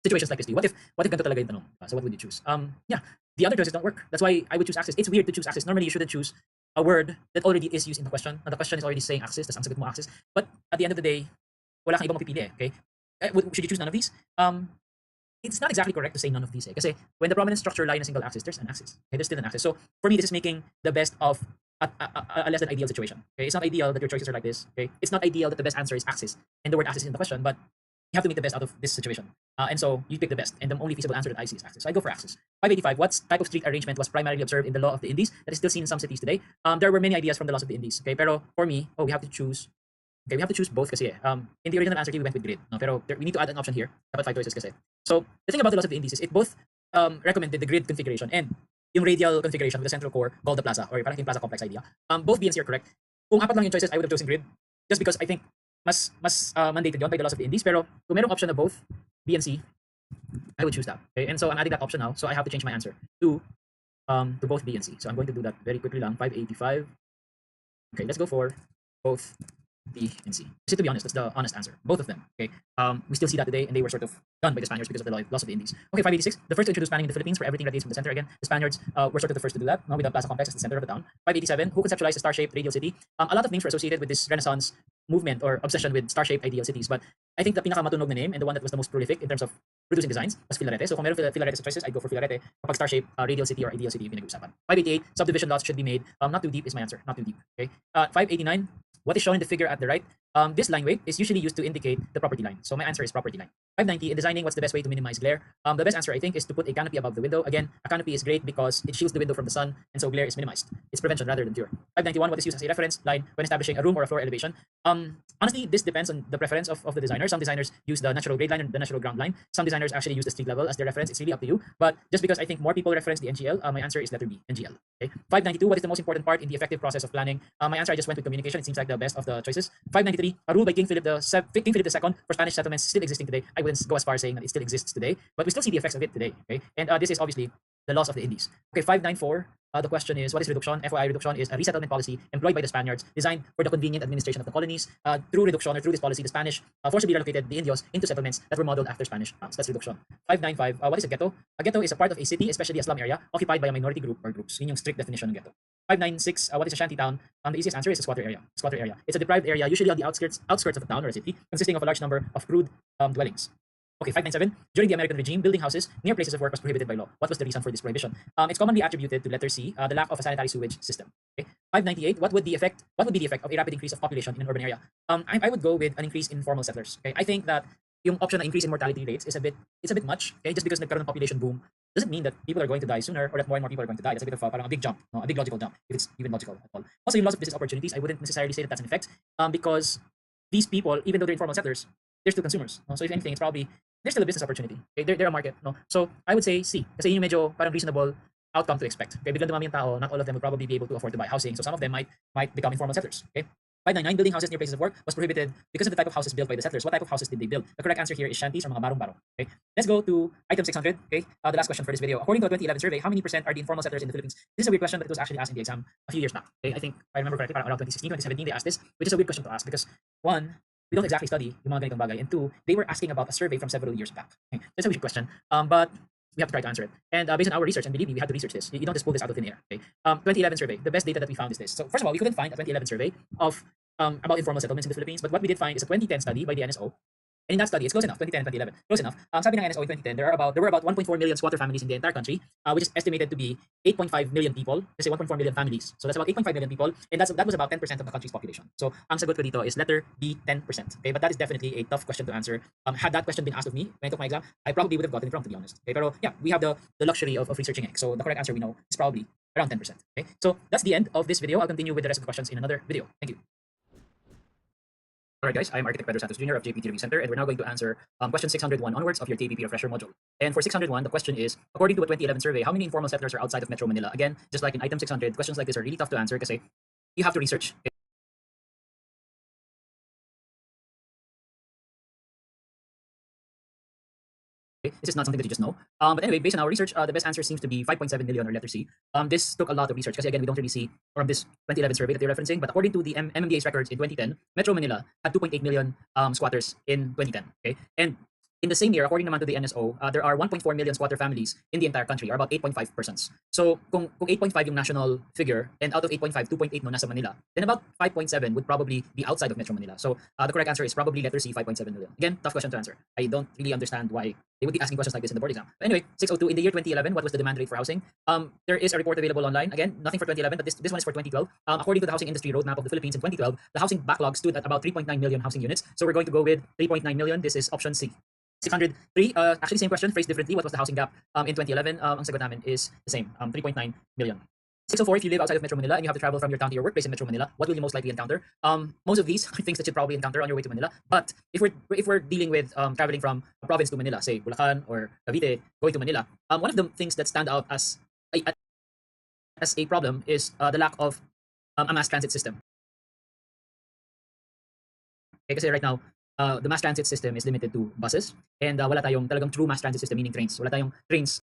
situations like this to you. What if ganito talaga yung tanong? So what would you choose? Yeah, the other choices don't work. That's why I would choose axis. It's weird to choose axis. Normally you shouldn't choose a word that already is used in the question. Now the question is already saying axis, tas ang sagot mo axis. But at the end of the day, wala kang ibang mapipili okay? Should you choose none of these? It's not exactly correct to say none of these kasi when the prominent structure lie in a single axis, there's an axis. Okay, there's still an axis. So for me, this is making the best of a less than ideal situation. Okay, it's not ideal that your choices are like this. Okay, it's not ideal that the best answer is axis and the word axis is in the question, but you have to make the best out of this situation. And so you pick the best, and the only feasible answer that I see is axis. So I go for axis. 585. What type of street arrangement was primarily observed in the law of the Indies that is still seen in some cities today? There were many ideas from the laws of the Indies. Okay, pero for me, we have to choose. Okay, we have to choose both kasi in the original answer we went with grid. No, pero we need to add an option here. Dapat 5 choices kasi. So the thing about the laws of the Indies is it both recommended the grid configuration and yung radial configuration with the central core called the plaza or parang yung plaza complex idea. Both B and C are correct. Kung apat lang yung choices, I would have chosen grid just because I think mas mandated yon by the laws of the Indies. Pero kung merong option na both B and C, I would choose that. Okay, and so I'm adding that option now. So I have to change my answer to both B and C. So I'm going to do that very quickly lang. 585. Okay, let's go for both B and C. See, to be honest, that's the honest answer. Both of them. Okay. We still see that today, and they were sort of done by the Spaniards because of the loss of the Indies. Okay, 586. The first to introduce planning in the Philippines for everything radiates from the center. Again, the Spaniards were sort of the first to do that. Now with the Plaza Complex as the center of the town. 587. Who conceptualized the star-shaped radial city? A lot of names were associated with this Renaissance movement or obsession with star-shaped ideal cities, but I think the pinakamatunog na name and the one that was the most prolific in terms of producing designs was Filarete. So kung meron Filarete sa choices, I'd go for Filarete. Kapag star-shaped radial city or ideal city yung pinag-usapan. 588. Subdivision lots should be made. Not too deep is my answer. Not too deep. Okay. 589. What is shown in the figure at the right? This line weight is usually used to indicate the property line. So my answer is property line. 590. In designing, what's the best way to minimize glare? The best answer I think is to put a canopy above the window. Again, a canopy is great because it shields the window from the sun, and so glare is minimized. It's prevention rather than cure. 591. What is used as a reference line when establishing a room or a floor elevation? Honestly, this depends on the preference of the designer. Some designers use the natural grade line and the natural ground line. Some designers actually use the street level as their reference. It's really up to you. But just because I think more people reference the NGL, my answer is letter B, NGL. Okay. 592. What is the most important part in the effective process of planning? My answer I just went with communication. It seems like the best of the choices. 593. A rule by King Philip II for Spanish settlements still existing today. I wouldn't go as far as saying that it still exists today, but we still see the effects of it today. Okay, and this is obviously the loss of the Indies. Okay, 594. The question is, what is reduction? FYI, reduction is a resettlement policy employed by the Spaniards designed for the convenient administration of the colonies. Through reduction or through this policy, the Spanish forcibly relocated the Indios into settlements that were modeled after Spanish towns. That's reduction. 595. What is a ghetto? A ghetto is a part of a city, especially a slum area, occupied by a minority group or groups. Yun yung strict definition ng ghetto. 596. What is a shanty town? The easiest answer is a squatter area. Squatter area. It's a deprived area, usually on the outskirts of the town or a city, consisting of a large number of crude dwellings. Okay, 597. During the American regime, building houses near places of work was prohibited by law. What was the reason for this prohibition? It's commonly attributed to letter C, the lack of a sanitary sewage system. Okay, 598. What would be the effect of a rapid increase of population in an urban area? I would go with an increase in formal settlers. Okay, I think that yung option na increase in mortality rates is a bit much. Okay, just because nagkaroon ng population boom doesn't mean that people are going to die sooner or that more and more people are going to die. That's a bit of parang a big jump, no? A big logical jump, if it's even logical at all. Also, yung loss of business opportunities, I wouldn't necessarily say that that's an effect, because these people, even though they're informal settlers, they're still consumers. No? So if anything, it's probably there's still a business opportunity. Okay? They're a market. No? So I would say C, kasi yun yung medyo parang reasonable outcome to expect. Okay, biglang dumami yung tao, not all of them would probably be able to afford to buy housing. So some of them might become informal settlers. Okay. 599. Building houses near places of work was prohibited because of the type of houses built by the settlers. What type of houses did they build? The correct answer here is shanties or mga barong-barong. Okay. Let's go to item 600. Okay. The last question for this video. According to a 2011 survey, how many percent are the informal settlers in the Philippines? This is a weird question, but it was actually asked in the exam a few years back. Okay. I think if I remember correctly, around 2016, 2017, they asked this, which is a weird question to ask because one, we don't exactly study yung mga ganitong bagay, and two, they were asking about a survey from several years back. Okay. That's a weird question. But we have to try to answer it. And based on our research, and believe me, we had to research this. You don't just pull this out of thin air. Okay. 2011 survey. The best data that we found is this. So first of all, we couldn't find a 2011 survey of about informal settlements in the Philippines, but what we did find is a 2010 study by the NSO. And in that study, it's close enough, 2010 and 2011, close enough. Sabi ng NSO in 2010, there were about 1.4 million squatter families in the entire country, which is estimated to be 8.5 million people. Let's say 1.4 million families. So that's about 8.5 million people, and that was about 10% of the country's population. So ang sagot ko dito is letter B, 10%. Okay, but that is definitely a tough question to answer. Had that question been asked of me when I took my exam, I probably would have gotten it wrong, to be honest. Okay, pero yeah, we have the luxury of researching it. So the correct answer we know is probably around 10%. Okay, so that's the end of this video. I'll continue with the rest of the questions in another video. Thank you. Alright guys, I'm Architect Pedro Santos Jr. of JPT Review Center, and we're now going to answer question 601 onwards of your TPP Refresher module. And for 601, the question is, according to a 2011 survey, how many informal settlers are outside of Metro Manila? Again, just like in item 600, questions like this are really tough to answer because you have to research. This is not something that you just know. But anyway, based on our research, the best answer seems to be 5.7 million or letter C. This took a lot of research because again, we don't really see from this 2011 survey that they're referencing. But according to the MMDA's records in 2010, Metro Manila had 2.8 million squatters in 2010. Okay, and in the same year, according naman to the NSO, there are 1.4 million squatter families in the entire country, or about 8.5%. So kung 8.5 yung national figure, and out of 8.5, 2.8 no nasa Manila, then about 5.7 would probably be outside of Metro Manila. So the correct answer is probably letter C, 5.7 million. Again, tough question to answer. I don't really understand why they would be asking questions like this in the board exam. But anyway, 602, in the year 2011, what was the demand rate for housing? There is a report available online. Again, nothing for 2011, but this one is for 2012. According to the Housing Industry Roadmap of the Philippines in 2012, the housing backlog stood at about 3.9 million housing units. So we're going to go with 3.9 million. This is option C. 603, actually same question, phrased differently. What was the housing gap in 2011? Ang sagot namin is the same, 3.9 million. 604, if you live outside of Metro Manila and you have to travel from your town to your workplace in Metro Manila, what will you most likely encounter? Most of these are things that you'd probably encounter on your way to Manila. But if we're dealing with traveling from a province to Manila, say Bulacan or Cavite, going to Manila, one of the things that stand out as a problem is the lack of a mass transit system. Okay, kasi right now, the mass transit system is limited to buses, and wala tayong talagang true mass transit system, meaning trains. Wala tayong trains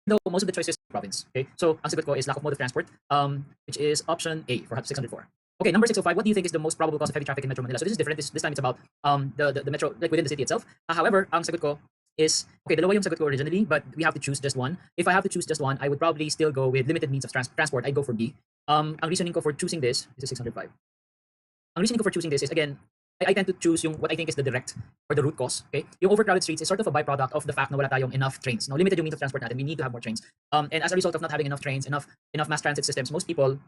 though most of the choices are province. Okay, so ang sagot ko is lack of mode of transport, which is option A for 604. Okay, number 605. What do you think is the most probable cause of heavy traffic in Metro Manila? So this is different. This time it's about the metro, like within the city itself. However, ang sagot ko is okay. Dalawa yung sagot ko originally, but we have to choose just one. If I have to choose just one, I would probably still go with limited means of transport. I go for B. Ang reasoning ko for choosing this is 605. Ang reasoning ko for choosing this is, again, I tend to choose yung what I think is the direct or the root cause. Okay, yung overcrowded streets is sort of a byproduct of the fact na wala tayong enough trains. No, limited yung means of transport natin. We need to have more trains. And as a result of not having enough trains, enough mass transit systems, most people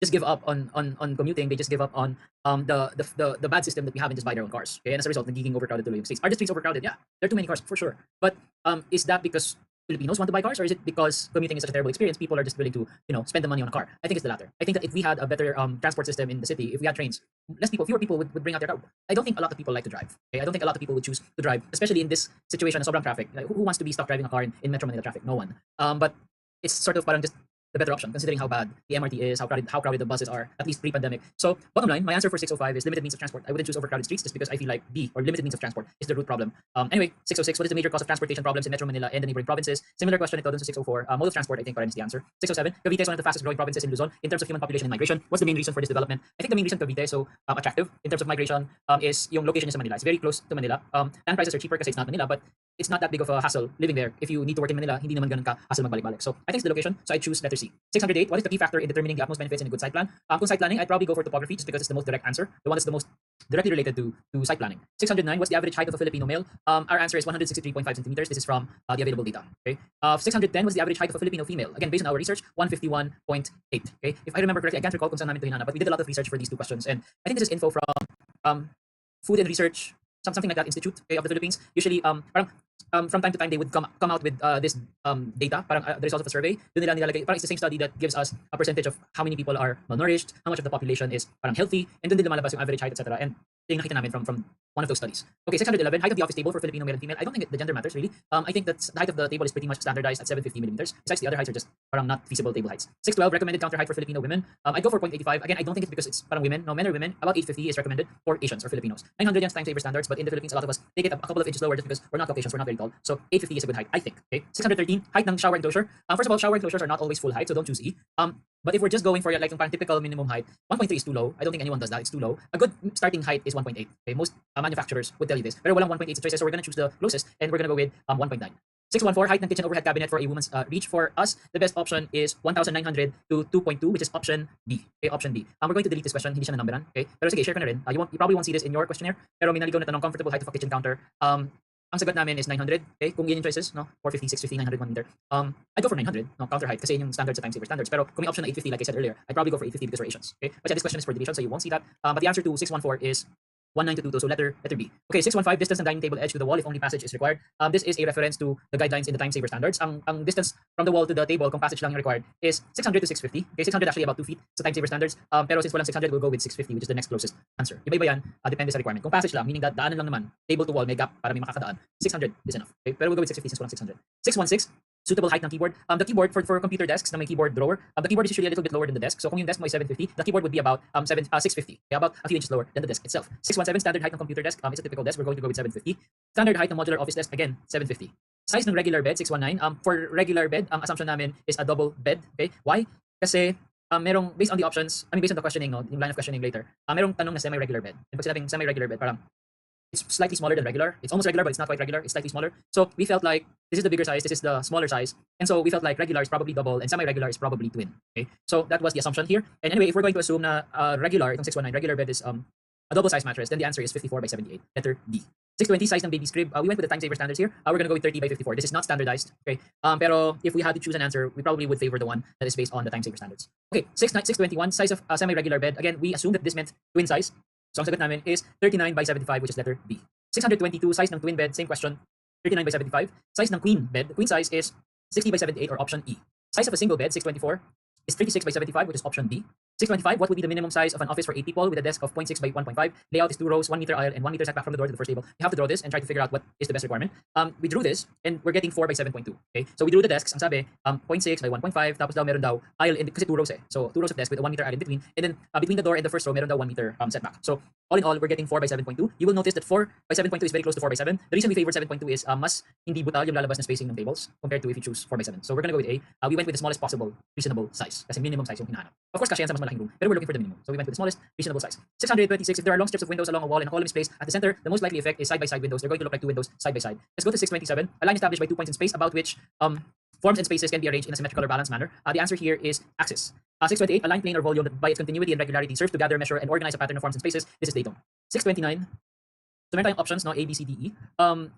just give up on commuting. They just give up on the bad system that we have and just buy their own cars. Okay, and as a result, nagiging overcrowded tuloy yung streets. Are the streets overcrowded? Yeah, there are too many cars for sure. But is that because Filipinos want to buy cars, or is it because commuting is such a terrible experience? People are just willing to, spend the money on a car. I think it's the latter. I think that if we had a better transport system in the city, if we had trains, fewer people would bring out their car. I don't think a lot of people like to drive. Okay? I don't think a lot of people would choose to drive, especially in this situation of sobrang traffic. Like, who wants to be stuck driving a car in Metro Manila traffic? No one. But it's sort of parang just the better option, considering how bad the MRT is, how crowded the buses are, at least pre-pandemic. So, bottom line, my answer for 605 is limited means of transport. I wouldn't choose overcrowded streets just because I feel like B, or limited means of transport, is the root problem. Anyway, 606, what is the major cause of transportation problems in Metro Manila and the neighboring provinces? Similar question ito dun sa 604. Mode of transport, I think, is the answer. 607, Cavite is one of the fastest growing provinces in Luzon in terms of human population and migration. What's the main reason for this development? I think the main reason Cavite is so attractive in terms of migration is yung location is sa Manila. It's very close to Manila. Land prices are cheaper kasi it's not Manila, but it's not that big of a hassle living there. If you need to work in Manila, hindi naman ganun ka hassle magbalik-balik. So I think it's the location, so I choose letter C. 608, what is the key factor in determining the utmost benefits in a good site plan? Kung site planning, I'd probably go for topography just because it's the most direct answer, the one that's the most directly related to site planning. 609, what's the average height of a Filipino male? Our answer is 163.5 centimeters. This is from the available data. Okay. 610, what's the average height of a Filipino female? Again, based on our research, 151.8. Okay. If I remember correctly, I can't recall kung saan namin ito hinanap, but we did a lot of research for these two questions, and I think this is info from Food and Research, something like that institute, okay, of the Philippines. Usually, from time to time they would come out with this data, parang the results of a survey. Doon nila nilalagay, parang it's the same study that gives us a percentage of how many people are malnourished, how much of the population is parang healthy, and doon din lumalabas yung average height, etc. And yung nakita namin from one of those studies. Okay, 611, height of the office table for Filipino male and female. I don't think the gender matters really. I think that the height of the table is pretty much standardized at 750 millimeters. Besides, the other heights are just parang not feasible table heights. 612, recommended counter height for Filipino women. I'd go for 0.85. Again, I don't think it's because it's parang women. No, men or women. About 850 is recommended for Asians or Filipinos. 900 yan time saver standards, but in the Philippines, a lot of us take it a couple of inches lower just because we're not Caucasians, we're not very tall. So 850 is a good height, I think. Okay, 613, height ng shower enclosure. First of all, shower enclosures are not always full height, so don't choose E. But if we're just going for like yung parang typical minimum height, 1.3 is too low. I don't think anyone does that. It's too low. A good starting height is 1.8. Okay, most manufacturers would tell you this. Pero walang 1.8 sa choices, so we're gonna choose the closest, and we're gonna go with 1.9. 614, height ng kitchen overhead cabinet for a woman's reach. For us, the best option is 1,900 to 2.2, which is option B. Okay, option B. We're going to delete this question. Hindi siya na-numberan. Okay, pero sige, share ko na rin. You probably won't see this in your questionnaire, pero may naligaw na tanong, comfortable height of a kitchen counter. Ang sagot namin is 900. Okay, kung yun yung choices, no? 450, 650, 900, 1 meter. I'd go for 900, no? Counter height, kasi yun yung standard sa time saver standards. Pero kung may option na 850, like I said earlier, I'd probably go for 850 because we're Asians. Okay, but yeah, this question is for division, so you won't see that. But the answer to 614 is 1922, so letter B. Okay, 615, distance and dining table edge to the wall if only passage is required. This is a reference to the guidelines in the time saver standards. Ang distance from the wall to the table, kung passage lang yung required, is 600 to 650. Okay, 600 actually about 2 feet sa time saver standards. Pero since walang 600, we'll go with 650, which is the next closest answer. Iba-iba yan, depende sa requirement. Kung passage lang, meaning that daanan lang naman, table to wall, may gap para may makakadaan, 600 is enough. Okay, pero we'll go with 650 since walang 600. 616, suitable height ng keyboard. The keyboard for computer desks na may keyboard drawer, the keyboard is usually a little bit lower than the desk. So kung yung desk mo is 750, the keyboard would be about 650. Okay, about a few inches lower than the desk itself. 617, standard height ng computer desk. It's a typical desk. We're going to go with 750. Standard height ng modular office desk, again, 750. Size ng regular bed, 619. For regular bed, ang assumption namin is a double bed. Okay, why? Kasi merong, based on the options, based on the questioning, no, yung line of questioning later, merong tanong na semi-regular bed. And pag sinabing semi-regular bed, parang it's slightly smaller than regular. It's almost regular, but it's not quite regular. It's slightly smaller. So we felt like this is the bigger size, this is the smaller size. And so we felt like regular is probably double and semi-regular is probably twin. Okay, so that was the assumption here. And anyway, if we're going to assume na regular, itong 619, regular bed is a double size mattress, then the answer is 54 by 78, letter D. 620, size ng baby's crib. We went with the time saver standards here. We're going to go with 30 by 54. This is not standardized. Okay, pero if we had to choose an answer, we probably would favor the one that is based on the time saver standards. Okay, 621, size of semi-regular bed. Again, we assumed that this meant twin size. So ang sagot namin is 39 by 75, which is letter B. 622, size ng twin bed, same question, 39 by 75. Size ng queen bed, queen size is 60 by 78 or option E. Size of a single bed, 624, is 36 by 75, which is option B. 625, what would be the minimum size of an office for 8 people with a desk of 0.6 by 1.5? Layout is 2 rows, 1 meter aisle, and 1 meter setback from the door to the first table. You have to draw this and try to figure out what is the best requirement. We drew this, and we're getting 4 by 7.2. Okay, so we drew the desks. Ang sabi, 0.6 by 1.5. Tapos daw meron daw aisle, kasi 2 rows eh. So 2 rows of desk with a 1 meter aisle in between. And then between the door and the first row, meron daw 1 meter setback. So all in all, we're getting 4 by 7.2. You will notice that 4 by 7.2 is very close to 4 by 7. The reason we favor 7.2 is mas hindi butal yung lalabas na spacing ng tables compared to if you choose 4 by 7. So we're gonna go with A. We went with the smallest possible reasonable size kasi minimum size yung hinahanap. Of course, kasi yan sa mas malaking room, pero we're looking for the minimum. So we went with the smallest reasonable size. 626, if there are long strips of windows along a wall and a column space at the center, the most likely effect is side-by-side windows. They're going to look like 2 windows side by side. Let's go to 627. A line established by 2 points in space about which forms and spaces can be arranged in a symmetrical or balanced manner. The answer here is axis. 628, a line, plane, or volume that by its continuity and regularity serves to gather, measure, and organize a pattern of forms and spaces. This is datum. 629. So meron tayong options, no? A, B, C, D, E.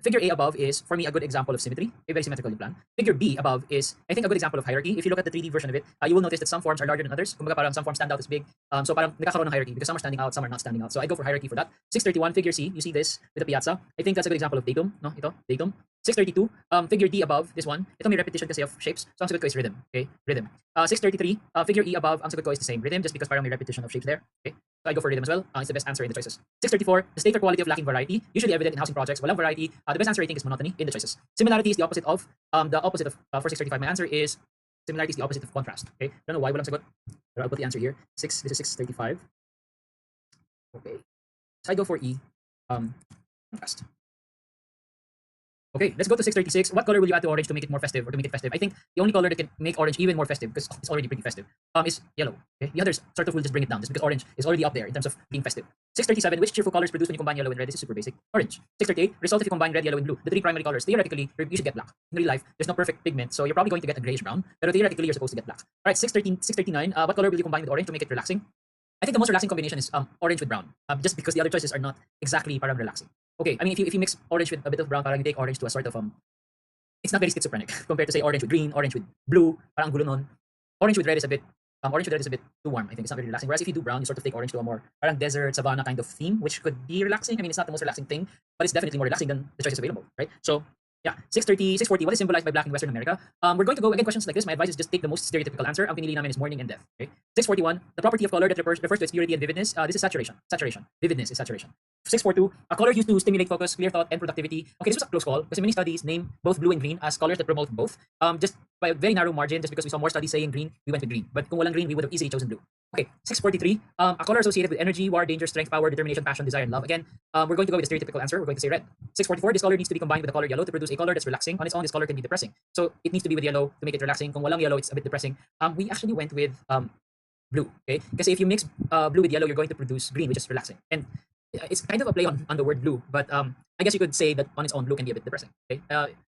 Figure A above is, for me, a good example of symmetry. A very symmetrical yung plan. Figure B above is, I think, a good example of hierarchy. If you look at the 3D version of it, you will notice that some forms are larger than others. Kumbaga parang some forms stand out as big. So parang nagkakaroon ng hierarchy because some are standing out, some are not standing out. So I go for hierarchy for that. 631, figure C. You see this with the piazza. I think that's a good example of datum, no? Ito, datum. 632, figure D above, this one. Ito may repetition kasi of shapes. So ang sagot ko is rhythm. Okay, rhythm. 633, figure E above, ang sagot ko is the same. Rhythm, just because parang may repetition of shapes there. Okay, so I go for rhythm as well. It's the best answer in the choices. 634, the state or quality of lacking variety, usually evident in housing projects. Walang variety. The best answer I think is monotony in the choices. Similarity is the opposite of, for 635, my answer is, similarity is the opposite of contrast. Okay, I don't know why walang sagot, but I'll put the answer here. This is 635. Okay, so I go for E, contrast. Okay, let's go to 636. What color will you add to orange to make it more festive or to make it festive? I think the only color that can make orange even more festive, because it's already pretty festive, is yellow. Okay, the others sort of will just bring it down, just because orange is already up there in terms of being festive. 637. Which cheerful colors produce when you combine yellow and red? This is super basic. Orange. 638. Result if you combine red, yellow, and blue. The 3 primary colors. Theoretically, you should get black. In real life, there's no perfect pigment, so you're probably going to get a grayish brown. But theoretically, you're supposed to get black. All right, 639. What color will you combine with orange to make it relaxing? I think the most relaxing combination is orange with brown, just because the other choices are not exactly parang relaxing. Okay, I mean if you mix orange with a bit of brown, parang you take orange to a sort of it's not very schizophrenic compared to say orange with green, orange with blue, parang gulo nun. Orange with red is a bit too warm. I think it's not very relaxing. Whereas if you do brown, you sort of take orange to a more parang desert, savanna kind of theme, which could be relaxing. I mean, it's not the most relaxing thing, but it's definitely more relaxing than the choices available, right? So yeah, 630, 640, what is symbolized by black in Western America? We're going to go, again, questions like this. My advice is just take the most stereotypical answer. Ang pinili namin is morning and death. Okay? 641, the property of color that refers to its purity and vividness. This is saturation. Saturation. Vividness is saturation. 642, a color used to stimulate focus, clear thought, and productivity. Okay, this was a close call because many studies name both blue and green as colors that promote both. Just by a very narrow margin, just because we saw more studies saying green, we went with green. But kung walang green, we would have easily chosen blue. Okay, 643, a color associated with energy, war, danger, strength, power, determination, passion, desire, and love. Again, we're going to go with the stereotypical answer. We're going to say red. 644, this color needs to be combined with the color yellow to produce a color that's relaxing. On its own, this color can be depressing. So it needs to be with yellow to make it relaxing. Kung walang yellow, it's a bit depressing. We actually went with blue. Okay, because if you mix blue with yellow, you're going to produce green, which is relaxing. And it's kind of a play on the word blue, but I guess you could say that on its own, blue can be a bit depressing. Okay,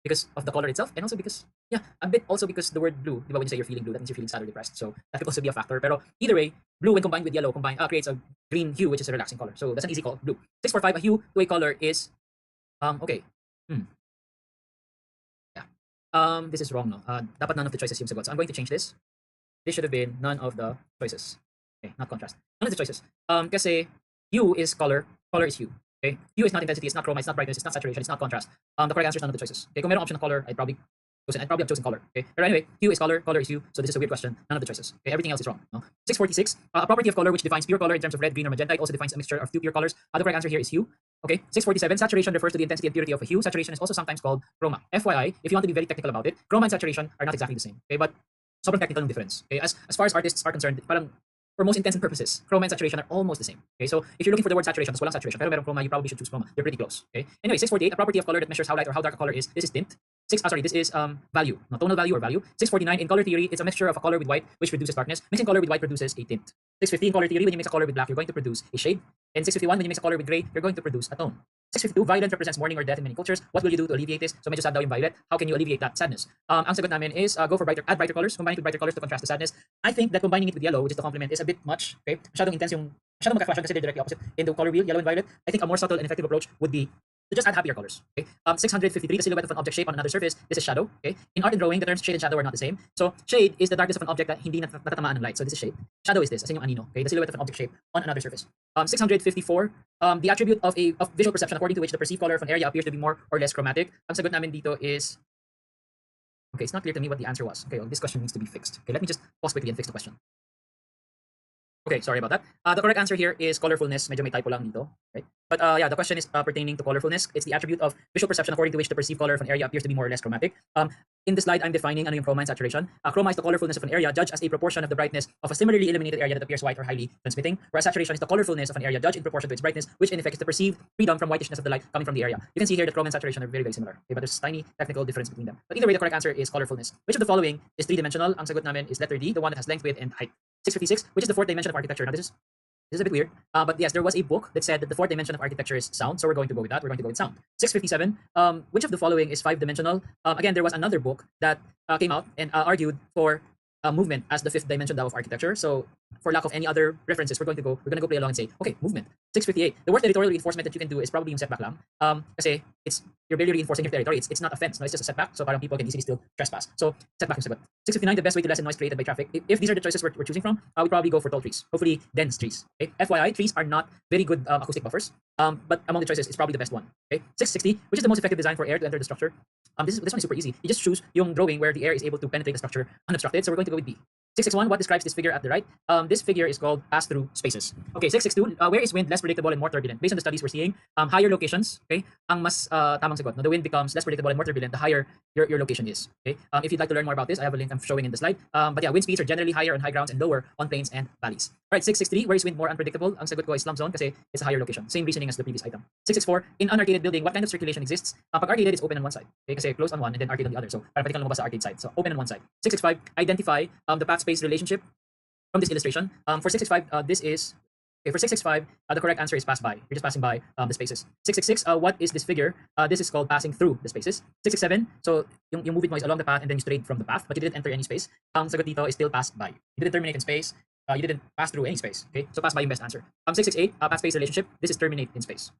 because of the color itself, and also because a bit also because the word blue. When you say you're feeling blue, that means you're feeling sad or depressed. So that could also be a factor. Pero either way, blue when combined with yellow creates a green hue, which is a relaxing color. So that's an easy call. Blue. 645, a hue to a color is okay. This is wrong, no? Dapat none of the choices yung sagot. So I'm going to change this. This should have been none of the choices. Okay, not contrast. None of the choices. Kasi hue is color is hue. Okay, hue is not intensity, it's not chroma, it's not brightness, it's not saturation, it's not contrast. The correct answer is none of the choices. Okay, kung merong option of color, I'd probably have chosen color. Okay, but anyway, hue is color is hue. So this is a weird question. None of the choices. Okay, everything else is wrong. No? 646. A property of color which defines pure color in terms of red, green, or magenta. It also defines a mixture of 2 pure colors. The correct answer here is hue. Okay, 647. Saturation refers to the intensity and purity of a hue. Saturation is also sometimes called chroma. FYI, if you want to be very technical about it, chroma and saturation are not exactly the same. Okay, but sobrang technical yung difference. Okay, as far as artists are concerned, parang for most intents and purposes, chroma and saturation are almost the same. Okay, so if you're looking for the word saturation, mas walang saturation, pero merong chroma, you probably should choose chroma. They're pretty close. Okay. Anyway, 648, a property of color that measures how light or how dark a color is. This is tint. This is value, not tonal value or value. 649, in color theory, it's a mixture of a color with white, which reduces darkness. Mixing color with white produces a tint. 650, in color theory, when you mix a color with black, you're going to produce a shade. And 651, when you mix a color with gray, you're going to produce a tone. 652, violence represents mourning or death in many cultures. What will you do to alleviate this? So medyo sad daw yung violet. How can you alleviate that sadness? Ang sagot namin is go for add brighter colors, combine it with brighter colors to contrast the sadness. I think that combining it with yellow, which is the complement, is a bit much. Okay, masyadong magka-clash kasi they're directly opposite in the color wheel, yellow and violet. I think a more subtle and effective approach would be to just add happier colors. Okay. 653, the silhouette of an object shape on another surface. This is shadow. Okay. In art and drawing, the terms shade and shadow are not the same. So shade is the darkness of an object that hindi natatamaan ng light. So this is shade. Shadow is this, as in yung anino. Okay. The silhouette of an object shape on another surface. 654, the attribute of visual perception according to which the perceived color of an area appears to be more or less chromatic. Ang sagot namin dito is okay. It's not clear to me what the answer was. Okay. Well, this question needs to be fixed. Okay. Let me just pause quickly and fix the question. Okay, sorry about that. The correct answer here is colorfulness. Medyo may typo lang dito, right? But yeah, the question is pertaining to colorfulness. It's the attribute of visual perception according to which the perceived color of an area appears to be more or less chromatic. In this slide, I'm defining ano yung chroma and saturation. Chroma is the colorfulness of an area judged as a proportion of the brightness of a similarly illuminated area that appears white or highly transmitting, whereas saturation is the colorfulness of an area judged in proportion to its brightness, which in effect is the perceived freedom from whitishness of the light coming from the area. You can see here that chroma and saturation are very, very similar. Okay, but there's tiny technical difference between them. But either way, the correct answer is colorfulness. Which of the following is three-dimensional? Ang sagot namin is letter D, the one that has length, width, and height. 656, which is the fourth dimension of architecture. Now this is a bit weird, but yes, there was a book that said that the fourth dimension of architecture is sound, so we're going to go with that. We're going to go with sound. 657, which of the following is five-dimensional? Again, there was another book that came out and argued for movement as the fifth dimension of architecture. So for lack of any other references, we're going to go play along and say, okay, movement. 658. The worst territorial reinforcement that you can do is probably yung setback lang. Kasi you're barely reinforcing your territory. It's not a fence, no, it's just a setback. So parang people can easily still trespass. So setback yung sagot. 659, the best way to lessen noise created by traffic. If these are the choices we're choosing from, we'd probably go for tall trees. Hopefully dense trees. Okay? FYI, trees are not very good acoustic buffers. But among the choices, it's probably the best one. Okay? 660, which is the most effective design for air to enter the structure? This one is super easy. You just choose yung drawing where the air is able to penetrate the structure unobstructed. So we're going to go with B. 661, what describes this figure at the right? This figure is called pass-through spaces. Okay, 662, where is wind less predictable and more turbulent? Based on the studies we're seeing, higher locations, okay, ang mas tamang sagot. No, the wind becomes less predictable and more turbulent the higher your location is. Okay, if you'd like to learn more about this, I have a link I'm showing in the slide. But yeah, wind speeds are generally higher on high grounds and lower on plains and valleys. All right, 663, where is wind more unpredictable? Ang sagot ko is slump zone kasi it's a higher location. Same reasoning as the previous item. 664, in unarcaded building, what kind of circulation exists? Pag arcaded, it's open on one side. Okay, kasi closed on one and then arcade on the other. So parang pwede kang lumabas sa arcade side. So open on one side. 665, identify the path-space relationship from this illustration. For 665, this is okay. For 665, the correct answer is pass by. You're just passing by the spaces. 666, what is this figure? This is called passing through the spaces. 667, so yung movement mo is along the path and then you strayed from the path, but you didn't enter any space. Ang sagot dito is still pass by. You didn't terminate in space. You didn't pass through any space. Okay, so pass by yung best answer. 668, path-space relationship. This is terminate in space.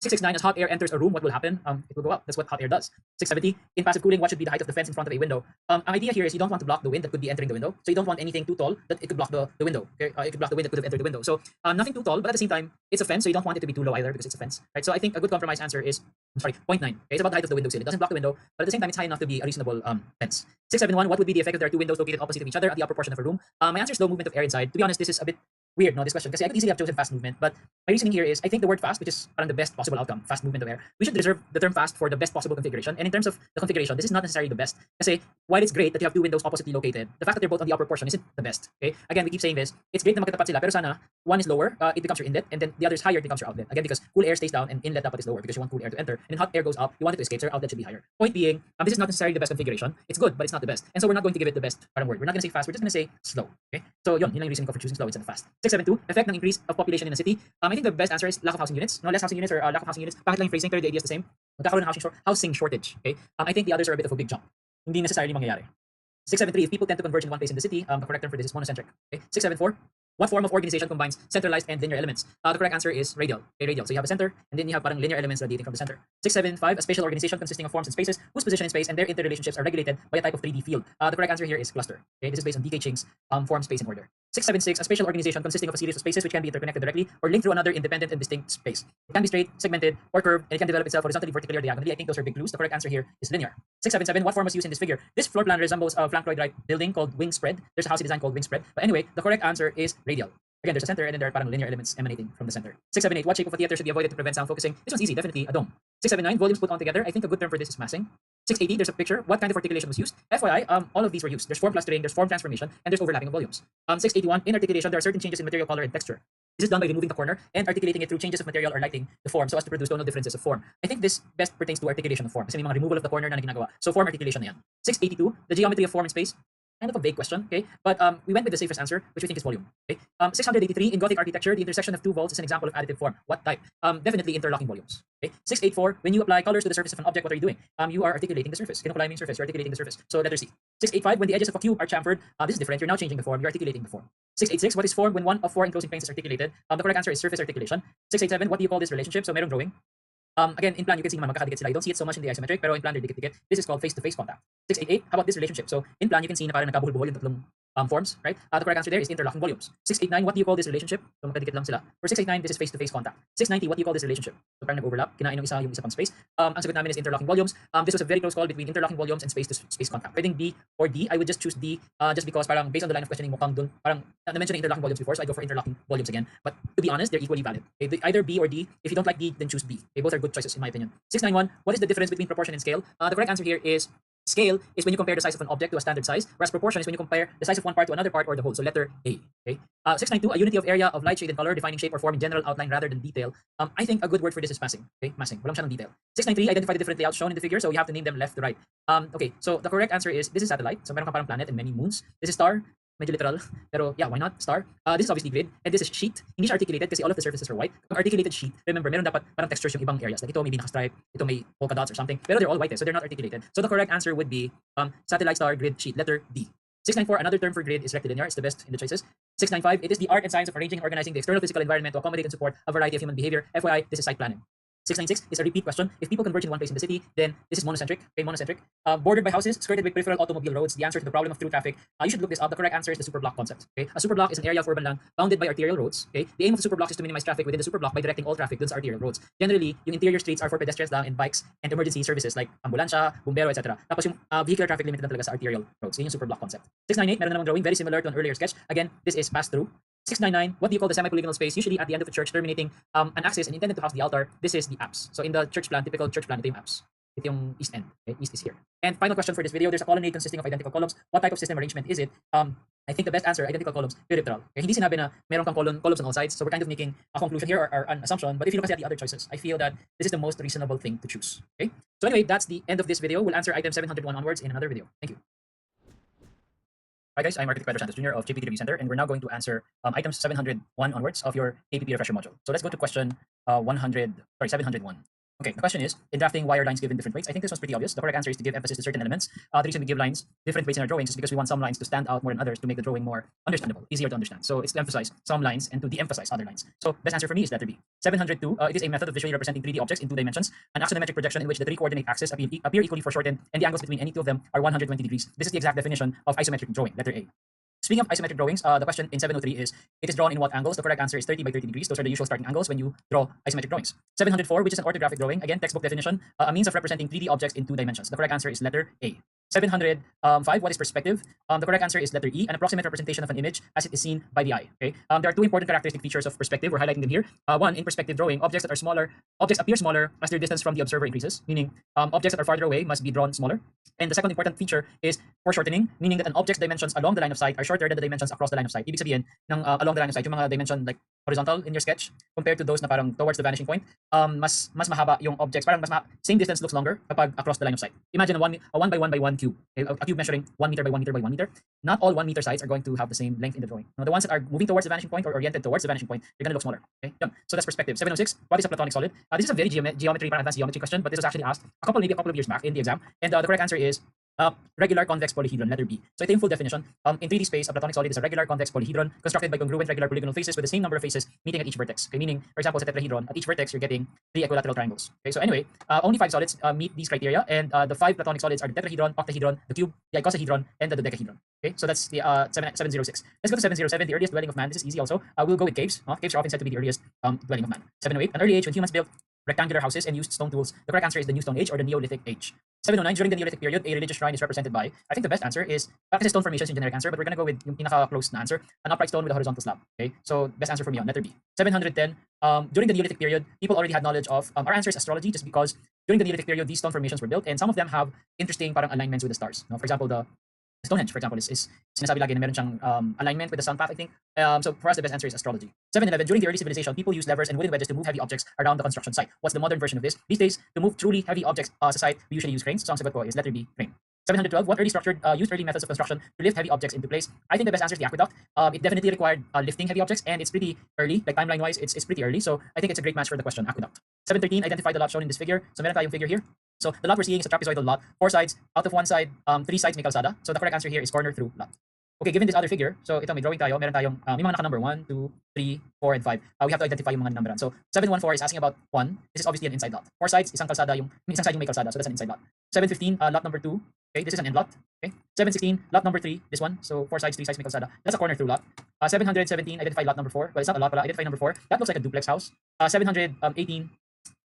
669, as hot air enters a room, what will happen? It will go up. That's what hot air does. 670, in passive cooling, what should be the height of the fence in front of a window? Ang idea here is you don't want to block the wind that could be entering the window. So you don't want anything too tall that it could block the window. Okay? It could block the wind that could have entered the window. So nothing too tall, but at the same time, it's a fence, so you don't want it to be too low either because it's a fence. Right? So I think a good compromise answer is, 0.9. Okay? It's about the height of the window sill. It doesn't block the window, but at the same time, it's high enough to be a reasonable fence. 671, what would be the effect if there are two windows located opposite of each other at the upper portion of a room? My answer is low movement of air inside. To be honest, this is a bit weird, no, this question, because I could easily have chosen fast movement, but my reasoning here is I think the word fast, which is the best possible outcome, fast movement of air, we should reserve the term fast for the best possible configuration. And in terms of the configuration, this is not necessarily the best. Kasi while it's great that you have two windows oppositely located, the fact that they're both on the upper portion isn't the best. Okay? Again, we keep saying this. It's great na magkatapat sila, pero sana one is lower, it becomes your inlet, and then the other is higher, it becomes your outlet. Again, because cool air stays down and inlet dapat is lower because you want cool air to enter, and then hot air goes up, you want it to escape, so your outlet should be higher. Point being, this is not necessarily the best configuration. It's good, but it's not the best. And so we're not going to give it the best word. We're not going to say fast, we're just going to say slow. Okay? So yun lang yung reason ko for choosing slow instead of fast. 672, effect ng increase of population in a city. I think the best answer is lack of housing units. No, less housing units or lack of housing units. Bakit lang yung phrasing? Pero the idea is the same. Magkakaroon ng housing shortage. Okay? I think the others are a bit of a big jump. Hindi necessarily mangyayari. 673, if people tend to converge in one place in the city, the correct term for this is monocentric. Okay? 674, what form of organization combines centralized and linear elements? The correct answer is radial. Okay, radial. So you have a center, and then you have parang linear elements radiating from the center. 675, a spatial organization consisting of forms and spaces whose position in space and their interrelationships are regulated by a type of 3D field. The correct answer here is cluster. Okay, this is based on D.K. Ching's form, space, and order. 676, a spatial organization consisting of a series of spaces which can be interconnected directly or linked through another independent and distinct space. It can be straight, segmented, or curved, and it can develop itself horizontally, vertically, or diagonally. I think those are big clues. The correct answer here is linear. 677, what form was used in this figure? This floor plan resembles a flanked right building called wing spread. There's a housing design called wing spread. But anyway, the correct answer is radial. Again, there's a center and then there are parang linear elements emanating from the center. 678, what shape of a theater should be avoided to prevent sound focusing? This one's easy, definitely a dome. 679, volumes put on together. I think a good term for this is massing. 680, there's a picture. What kind of articulation was used? FYI, all of these were used. There's form clustering, there's form transformation, and there's overlapping of volumes. 681, in articulation, there are certain changes in material color and texture. This is done by removing the corner and articulating it through changes of material or lighting the form so as to produce tonal differences of form. I think this best pertains to articulation of form kasi may mga removal of the corner na ginagawa. So form articulation na yan. 682, the geometry of form in space. Kind of a vague question, okay? But we went with the safest answer, which we think is volume. Okay? 683, in Gothic architecture, the intersection of two vaults is an example of additive form. What type? Definitely interlocking volumes. Okay? 684, when you apply colors to the surface of an object, what are you doing? You are articulating the surface. Kinukulay mo yung surface, you're articulating the surface. So letter C. 685, when the edges of a cube are chamfered, this is different. You're now changing the form, you're articulating the form. 686, what is form when one of four enclosing planes is articulated? The correct answer is surface articulation. 687, what do you call this relationship? So merong drawing. Again, in plan, you can see naman magkakadikit sila. You don't see it so much in the isometric, pero in plan, they're dikit-dikit. This is called face-to-face contact. 688, how about this relationship? So in plan, you can see na parang nagkabuhol-buhol yung tatlong forms, right? The correct answer there is interlocking volumes. 689, what do you call this relationship? So magkadikit lang sila. For 689, this is face-to-face contact. 690, what do you call this relationship? So parang nag-overlap, kinain yung isa pang space. Ang sagot namin is interlocking volumes. This was a very close call between interlocking volumes and space-to-space contact. Pwedeng B or D. I would just choose D just because parang based on the line of questioning mukhang dun, parang na-mention interlocking volumes before, so I go for interlocking volumes again. But to be honest, they're equally valid. Okay, either B or D. If you don't like D, then choose B. Okay, both are good choices in my opinion. 691, what is the difference between proportion and scale? The correct answer here is scale is when you compare the size of an object to a standard size, whereas proportion is when you compare the size of one part to another part or the whole. So letter A. Okay. 692, a unity of area of light, shade, and color, defining shape or form in general outline rather than detail. I think a good word for this is massing. Okay, massing. Walang siya ng detail. 693, identify the different layouts shown in the figure, so you have to name them left to right. Okay, so the correct answer is this is satellite. So meron ka parang planet and many moons. This is star. Medyo literal, pero yeah, why not? Star. This is obviously grid, and this is sheet. Hindi siya articulated kasi all of the surfaces are white. Kung articulated sheet, remember, meron dapat parang textures yung ibang areas. Like ito may naka-stripe, ito may polka dots or something, pero they're all white, so they're not articulated. So the correct answer would be satellite, star, grid, sheet, letter D. 694, another term for grid is rectilinear. It's the best in the choices. 695, it is the art and science of arranging and organizing the external physical environment to accommodate and support a variety of human behavior. FYI, this is site planning. 696 is a repeat question. If people converge in one place in the city, then this is monocentric. Okay, monocentric. Bordered by houses, skirted by peripheral automobile roads. The answer to the problem of through traffic. You should look this up. The correct answer is the superblock concept. Okay, a superblock is an area of urban land bounded by arterial roads. Okay, the aim of the superblock is to minimize traffic within the superblock by directing all traffic to the arterial roads. Generally, yung interior streets are for pedestrians lang and bikes and emergency services like ambulansya, bumbero, etc. Tapos yung vehicular traffic limited na talaga sa arterial roads. Yun yung superblock concept. 698, meron namang drawing very similar to an earlier sketch. Again, this is pass through. 699, what do you call the semi-polygonal space usually at the end of a church terminating an axis and intended to house the altar? This is the apse. So in the church plan, typical church plan, ito yung apse. Ito yung east end. Okay? East is here. And final question for this video, there's a colonnade consisting of identical columns. What type of system arrangement is it? I think the best answer, identical columns, peripteral. Okay? Hindi sinabi na meron kang columns on all sides, so we're kind of making a conclusion here or an assumption, but if you look at the other choices, I feel that this is the most reasonable thing to choose. Okay? So anyway, that's the end of this video. We'll answer item 701 onwards in another video. Thank you. Hi guys, I'm Architect Pedro Santos Jr. of JPT Review Center, and we're now going to answer items 701 onwards of your KPP refresher module. So let's go to question 701. Okay, the question is, in drafting, why are lines given different weights? I think this one's pretty obvious. The correct answer is to give emphasis to certain elements. The reason we give lines different weights in our drawings is because we want some lines to stand out more than others to make the drawing more understandable, easier to understand. So it's to emphasize some lines and to de-emphasize other lines. So best answer for me is letter B. 702, it is a method of visually representing 3D objects in 2 dimensions, an axonometric projection in which the 3 coordinate axes appear equally foreshortened and the angles between any 2 of them are 120 degrees. This is the exact definition of isometric drawing, letter A. Speaking of isometric drawings, the question in 703 is, it is drawn in what angles? The correct answer is 30 by 30 degrees. Those are the usual starting angles when you draw isometric drawings. 704, which is an orthographic drawing, again, textbook definition, a means of representing 3D objects in 2 dimensions. The correct answer is letter A. 705, what is perspective? The correct answer is letter E, an approximate representation of an image as it is seen by the eye. Okay, there are 2 important characteristic features of perspective. We're highlighting them here. One, in perspective drawing, objects appear smaller as their distance from the observer increases, meaning objects that are farther away must be drawn smaller. And the second important feature is foreshortening, meaning that an object's dimensions along the line of sight are shorter than the dimensions across the line of sight. Ibig sabihin, ng along the line of sight, yung mga dimension like horizontal in your sketch compared to those na parang towards the vanishing point, mas mahaba yung objects. Parang same distance looks longer kapag across the line of sight. Imagine a 1 by 1 by 1 cube. Okay, a cube measuring 1 meter by 1 meter by 1 meter. Not all 1 meter sides are going to have the same length in the drawing. Now, the ones that are moving towards the vanishing point or oriented towards the vanishing point, they're going to look smaller. Okay, so that's perspective. 706, what is a platonic solid? This is a very geometry, advanced geometry question, but this was actually asked maybe a couple of years back in the exam. And the correct answer is regular convex polyhedron, letter B. So ito yung full definition. In 3D space, a platonic solid is a regular convex polyhedron constructed by congruent regular polygonal faces with the same number of faces meeting at each vertex. Okay, meaning, for example, sa tetrahedron, at each vertex you're getting 3 equilateral triangles. Okay, so anyway, only 5 solids meet these criteria, and the 5 platonic solids are the tetrahedron, octahedron, the cube, the icosahedron, and the dodecahedron. Okay, so that's the 706. Let's go to 707, the earliest dwelling of man. This is easy also. We'll go with caves. Caves are often said to be the earliest dwelling of man. 708, an early age when humans built rectangular houses and used stone tools. The correct answer is the New Stone Age or the Neolithic Age. 709, during the Neolithic period, a religious shrine is represented by, I think the best answer is, kasi stone formations yung generic answer, but we're gonna go with yung pinaka-close na answer, an upright stone with a horizontal slab. Okay, so best answer for me on letter B. 710, during the Neolithic period, people already had knowledge of, our answer is astrology, just because during the Neolithic period, these stone formations were built, and some of them have interesting parang alignments with the stars. For example, the Stonehenge, for example, is sinasabi lagi na meron siyang alignment with the sun path, I think. So for us, the best answer is astrology. 711, during the early civilization, people used levers and wooden wedges to move heavy objects around the construction site. What's the modern version of this? These days, to move truly heavy objects sa site, we usually use cranes. So ang sagot ko is letter B, crane. 712, what used early methods of construction to lift heavy objects into place? I think the best answer is the aqueduct. It definitely required lifting heavy objects, and it's pretty early, like timeline-wise, it's pretty early. So I think it's a great match for the question, aqueduct. 713, identify the lot shown in this figure. So meron tayong figure here. So the lot we're seeing is a trapezoidal lot. 4 sides, out of 1 side, 3 sides may kalsada. So the correct answer here is corner through lot. Okay, given this other figure, so ito may drawing tayo, meron tayong may mga naka-number 1, 2, 3, 4, and 5. We have to identify yung mga numberan. So 714 is asking about 1. This is obviously an inside lot. 4 sides, isang side yung may kalsada, so that's an inside lot. 715, lot number 2. Okay, this is an end lot. Okay, 716, lot number 3, this one. So 4 sides, 3 sides, may kalsada. That's a corner through lot. 717, identify lot number 4. Well, it's not a lot pala. Identify number 4. That looks like a duplex house. 718,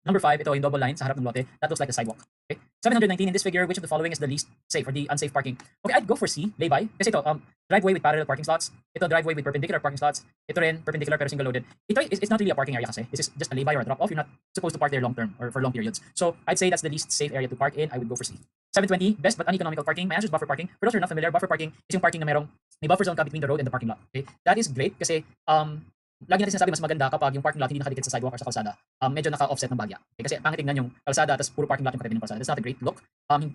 number 5, ito yung double line sa harap ng lote. That looks like a sidewalk. Okay. 719, in this figure, which of the following is the least safe or the unsafe parking? Okay, I'd go for C, lay-by. Kasi ito, driveway with parallel parking slots. Ito, driveway with perpendicular parking slots. Ito rin, perpendicular pero single loaded. Ito, it's not really a parking area kasi. This is just a lay-by or a drop-off. You're not supposed to park there long term or for long periods. So, I'd say that's the least safe area to park in. I would go for C. 720, best but uneconomical parking. My answer is buffer parking. For those who are not familiar, buffer parking is yung parking na may buffer zone ka between the road and the parking lot. Okay? That is great kasi lagi natin sinasabi mas maganda kapag yung parking lot hindi nakadikit sa sidewalk or sa kalsada. Medyo naka-offset ng bagya. Okay? Kasi pangit tingnan yung kalsada tapos puro parking lot yung katabi ng kalsada. That's not a great look.